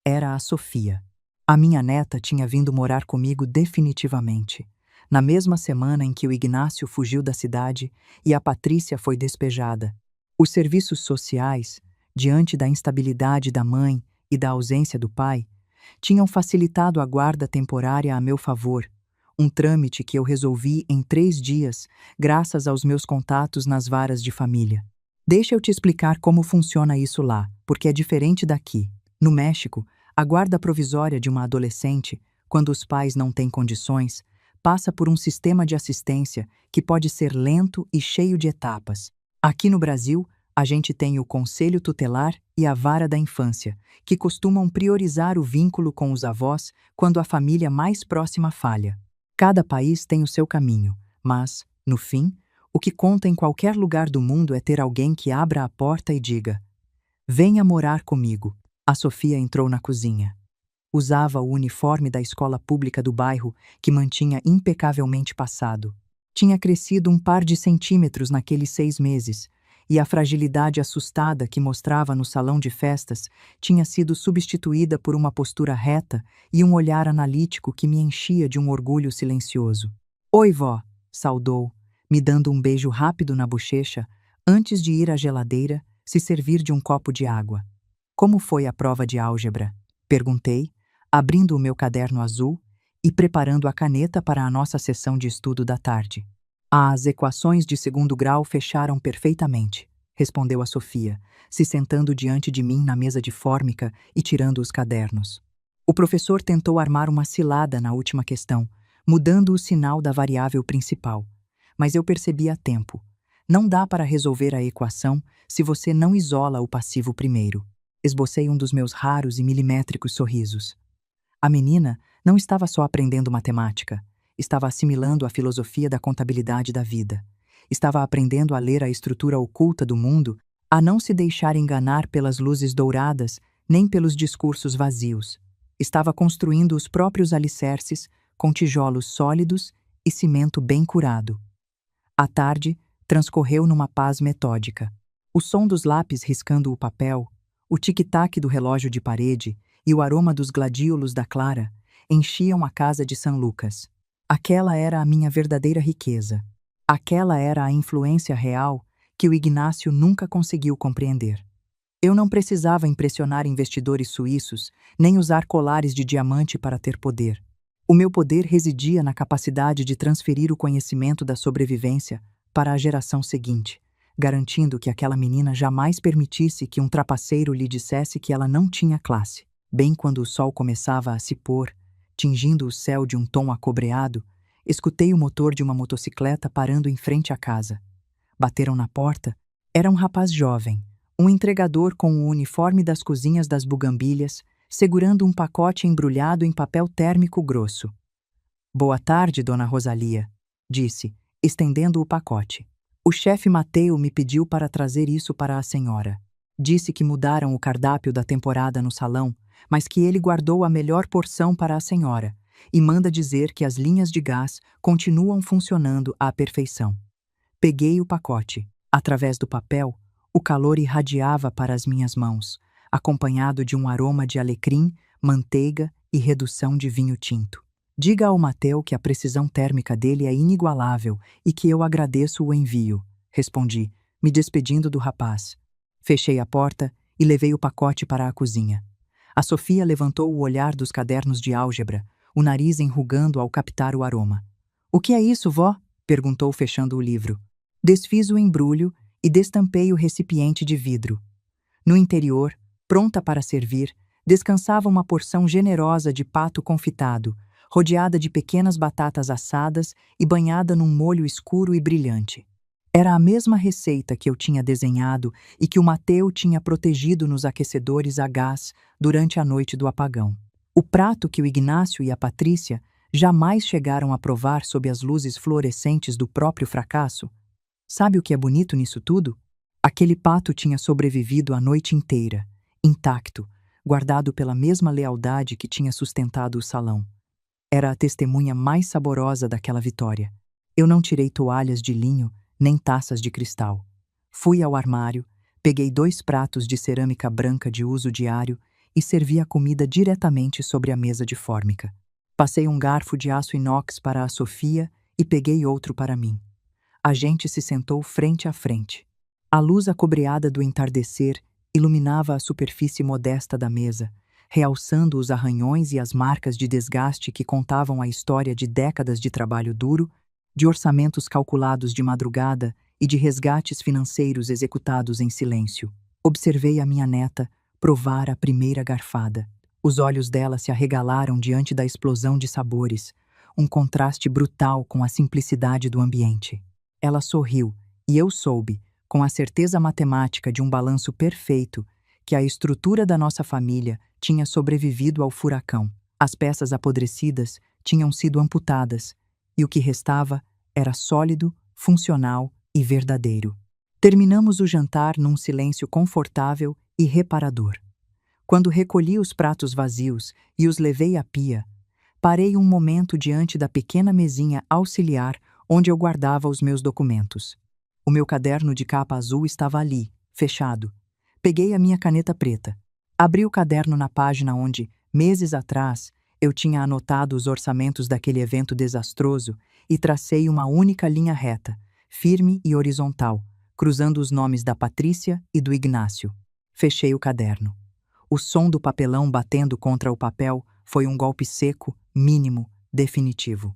Era a Sofia. A minha neta tinha vindo morar comigo definitivamente, na mesma semana em que o Ignácio fugiu da cidade e a Patrícia foi despejada. Os serviços sociais, diante da instabilidade da mãe e da ausência do pai, tinham facilitado a guarda temporária a meu favor, um trâmite que eu resolvi em 3 dias, graças aos meus contatos nas varas de família. Deixa eu te explicar como funciona isso lá, porque é diferente daqui. No México, a guarda provisória de uma adolescente, quando os pais não têm condições, passa por um sistema de assistência que pode ser lento e cheio de etapas. Aqui no Brasil, a gente tem o Conselho Tutelar e a Vara da Infância, que costumam priorizar o vínculo com os avós quando a família mais próxima falha. Cada país tem o seu caminho, mas, no fim, o que conta em qualquer lugar do mundo é ter alguém que abra a porta e diga: "Venha morar comigo." A Sofia entrou na cozinha. Usava o uniforme da escola pública do bairro, que mantinha impecavelmente passado. Tinha crescido um par de centímetros naqueles 6 meses, e a fragilidade assustada que mostrava no salão de festas tinha sido substituída por uma postura reta e um olhar analítico que me enchia de um orgulho silencioso. "Oi, vó", saudou, me dando um beijo rápido na bochecha, antes de ir à geladeira se servir de um copo de água. "Como foi a prova de álgebra?" perguntei, abrindo o meu caderno azul e preparando a caneta para a nossa sessão de estudo da tarde. "As equações de 2º grau fecharam perfeitamente", respondeu a Sofia, se sentando diante de mim na mesa de fórmica e tirando os cadernos. O professor tentou armar uma cilada na última questão, mudando o sinal da variável principal. Mas eu percebi a tempo. Não dá para resolver a equação se você não isola o passivo primeiro. Esbocei um dos meus raros e milimétricos sorrisos. A menina não estava só aprendendo matemática, estava assimilando a filosofia da contabilidade da vida. Estava aprendendo a ler a estrutura oculta do mundo, a não se deixar enganar pelas luzes douradas, nem pelos discursos vazios. Estava construindo os próprios alicerces com tijolos sólidos e cimento bem curado. A tarde transcorreu numa paz metódica. O som dos lápis riscando o papel, o tic-tac do relógio de parede e o aroma dos gladiolos da Clara enchiam a casa de São Lucas. Aquela era a minha verdadeira riqueza. Aquela era a influência real que o Ignácio nunca conseguiu compreender. Eu não precisava impressionar investidores suíços, nem usar colares de diamante para ter poder. O meu poder residia na capacidade de transferir o conhecimento da sobrevivência para a geração seguinte, garantindo que aquela menina jamais permitisse que um trapaceiro lhe dissesse que ela não tinha classe. Bem quando o sol começava a se pôr, tingindo o céu de um tom acobreado, escutei o motor de uma motocicleta parando em frente à casa. Bateram na porta. Era um rapaz jovem, um entregador com o uniforme das cozinhas das Bugambilhas, segurando um pacote embrulhado em papel térmico grosso. "Boa tarde, dona Rosalia", disse, estendendo o pacote. "O chefe Mateu me pediu para trazer isso para a senhora. Disse que mudaram o cardápio da temporada no salão, mas que ele guardou a melhor porção para a senhora, e manda dizer que as linhas de gás continuam funcionando à perfeição." Peguei o pacote. Através do papel, o calor irradiava para as minhas mãos, acompanhado de um aroma de alecrim, manteiga e redução de vinho tinto. "Diga ao Mateu que a precisão térmica dele é inigualável e que eu agradeço o envio", respondi, me despedindo do rapaz. Fechei a porta e levei o pacote para a cozinha. A Sofia levantou o olhar dos cadernos de álgebra, o nariz enrugando ao captar o aroma. "O que é isso, vó?" perguntou, fechando o livro. Desfiz o embrulho e destampei o recipiente de vidro. No interior, pronta para servir, descansava uma porção generosa de pato confitado, rodeada de pequenas batatas assadas e banhada num molho escuro e brilhante. Era a mesma receita que eu tinha desenhado e que o Mateu tinha protegido nos aquecedores a gás durante a noite do apagão. O prato que o Ignácio e a Patrícia jamais chegaram a provar sob as luzes fluorescentes do próprio fracasso. Sabe o que é bonito nisso tudo? Aquele pato tinha sobrevivido a noite inteira, intacto, guardado pela mesma lealdade que tinha sustentado o salão. Era a testemunha mais saborosa daquela vitória. Eu não tirei toalhas de linho nem taças de cristal. Fui ao armário, peguei 2 pratos de cerâmica branca de uso diário e servi a comida diretamente sobre a mesa de fórmica. Passei um garfo de aço inox para a Sofia e peguei outro para mim. A gente se sentou frente a frente. A luz acobreada do entardecer iluminava a superfície modesta da mesa, realçando os arranhões e as marcas de desgaste que contavam a história de décadas de trabalho duro, de orçamentos calculados de madrugada e de resgates financeiros executados em silêncio. Observei a minha neta provar a primeira garfada. Os olhos dela se arregalaram diante da explosão de sabores, um contraste brutal com a simplicidade do ambiente. Ela sorriu, e eu soube, com a certeza matemática de um balanço perfeito, que a estrutura da nossa família tinha sobrevivido ao furacão. As peças apodrecidas tinham sido amputadas, e o que restava era sólido, funcional e verdadeiro. Terminamos o jantar num silêncio confortável e reparador. Quando recolhi os pratos vazios e os levei à pia, parei um momento diante da pequena mesinha auxiliar onde eu guardava os meus documentos. O meu caderno de capa azul estava ali, fechado. Peguei a minha caneta preta. Abri o caderno na página onde, meses atrás, eu tinha anotado os orçamentos daquele evento desastroso e tracei uma única linha reta, firme e horizontal, cruzando os nomes da Patrícia e do Ignácio. Fechei o caderno. O som do papelão batendo contra o papel foi um golpe seco, mínimo, definitivo.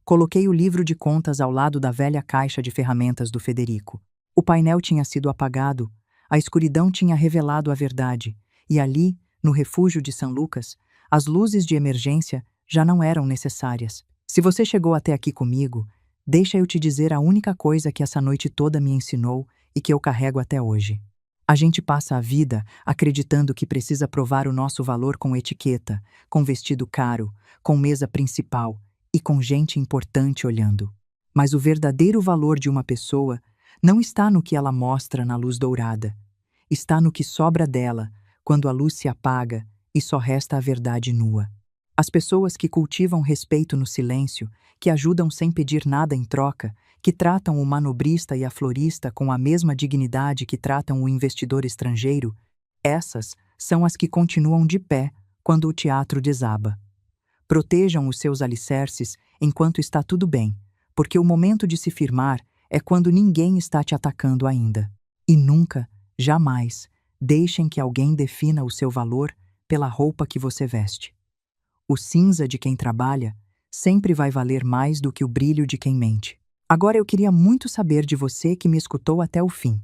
Coloquei o livro de contas ao lado da velha caixa de ferramentas do Federico. O painel tinha sido apagado, a escuridão tinha revelado a verdade, e ali, no refúgio de São Lucas, as luzes de emergência já não eram necessárias. Se você chegou até aqui comigo, deixa eu te dizer a única coisa que essa noite toda me ensinou e que eu carrego até hoje. A gente passa a vida acreditando que precisa provar o nosso valor com etiqueta, com vestido caro, com mesa principal e com gente importante olhando. Mas o verdadeiro valor de uma pessoa não está no que ela mostra na luz dourada. Está no que sobra dela quando a luz se apaga e só resta a verdade nua. As pessoas que cultivam respeito no silêncio, que ajudam sem pedir nada em troca, que tratam o manobrista e a florista com a mesma dignidade que tratam o investidor estrangeiro, essas são as que continuam de pé quando o teatro desaba. Protejam os seus alicerces enquanto está tudo bem, porque o momento de se firmar é quando ninguém está te atacando ainda. E nunca, jamais, deixem que alguém defina o seu valor pela roupa que você veste. O cinza de quem trabalha sempre vai valer mais do que o brilho de quem mente. Agora eu queria muito saber de você que me escutou até o fim.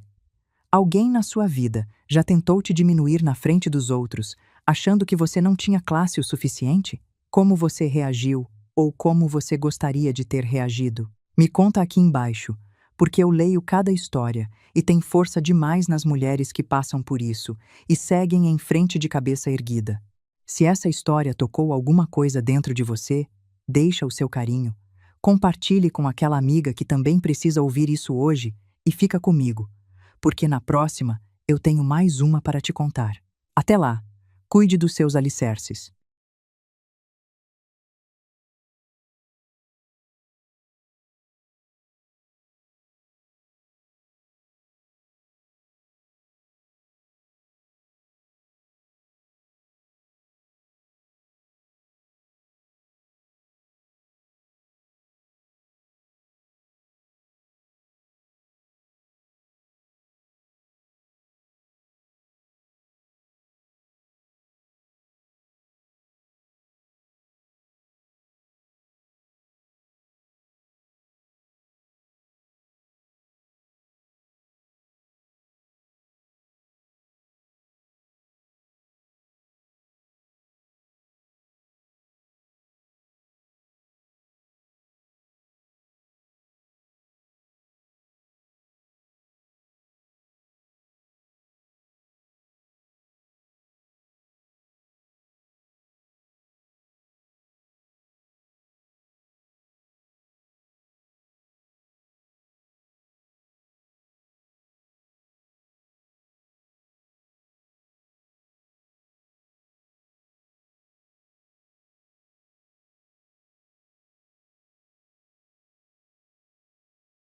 Alguém na sua vida já tentou te diminuir na frente dos outros, achando que você não tinha classe o suficiente? Como você reagiu ou como você gostaria de ter reagido? Me conta aqui embaixo, porque eu leio cada história e tem força demais nas mulheres que passam por isso e seguem em frente de cabeça erguida. Se essa história tocou alguma coisa dentro de você, deixa o seu carinho. Compartilhe com aquela amiga que também precisa ouvir isso hoje e fica comigo, porque na próxima eu tenho mais uma para te contar. Até lá, cuide dos seus alicerces.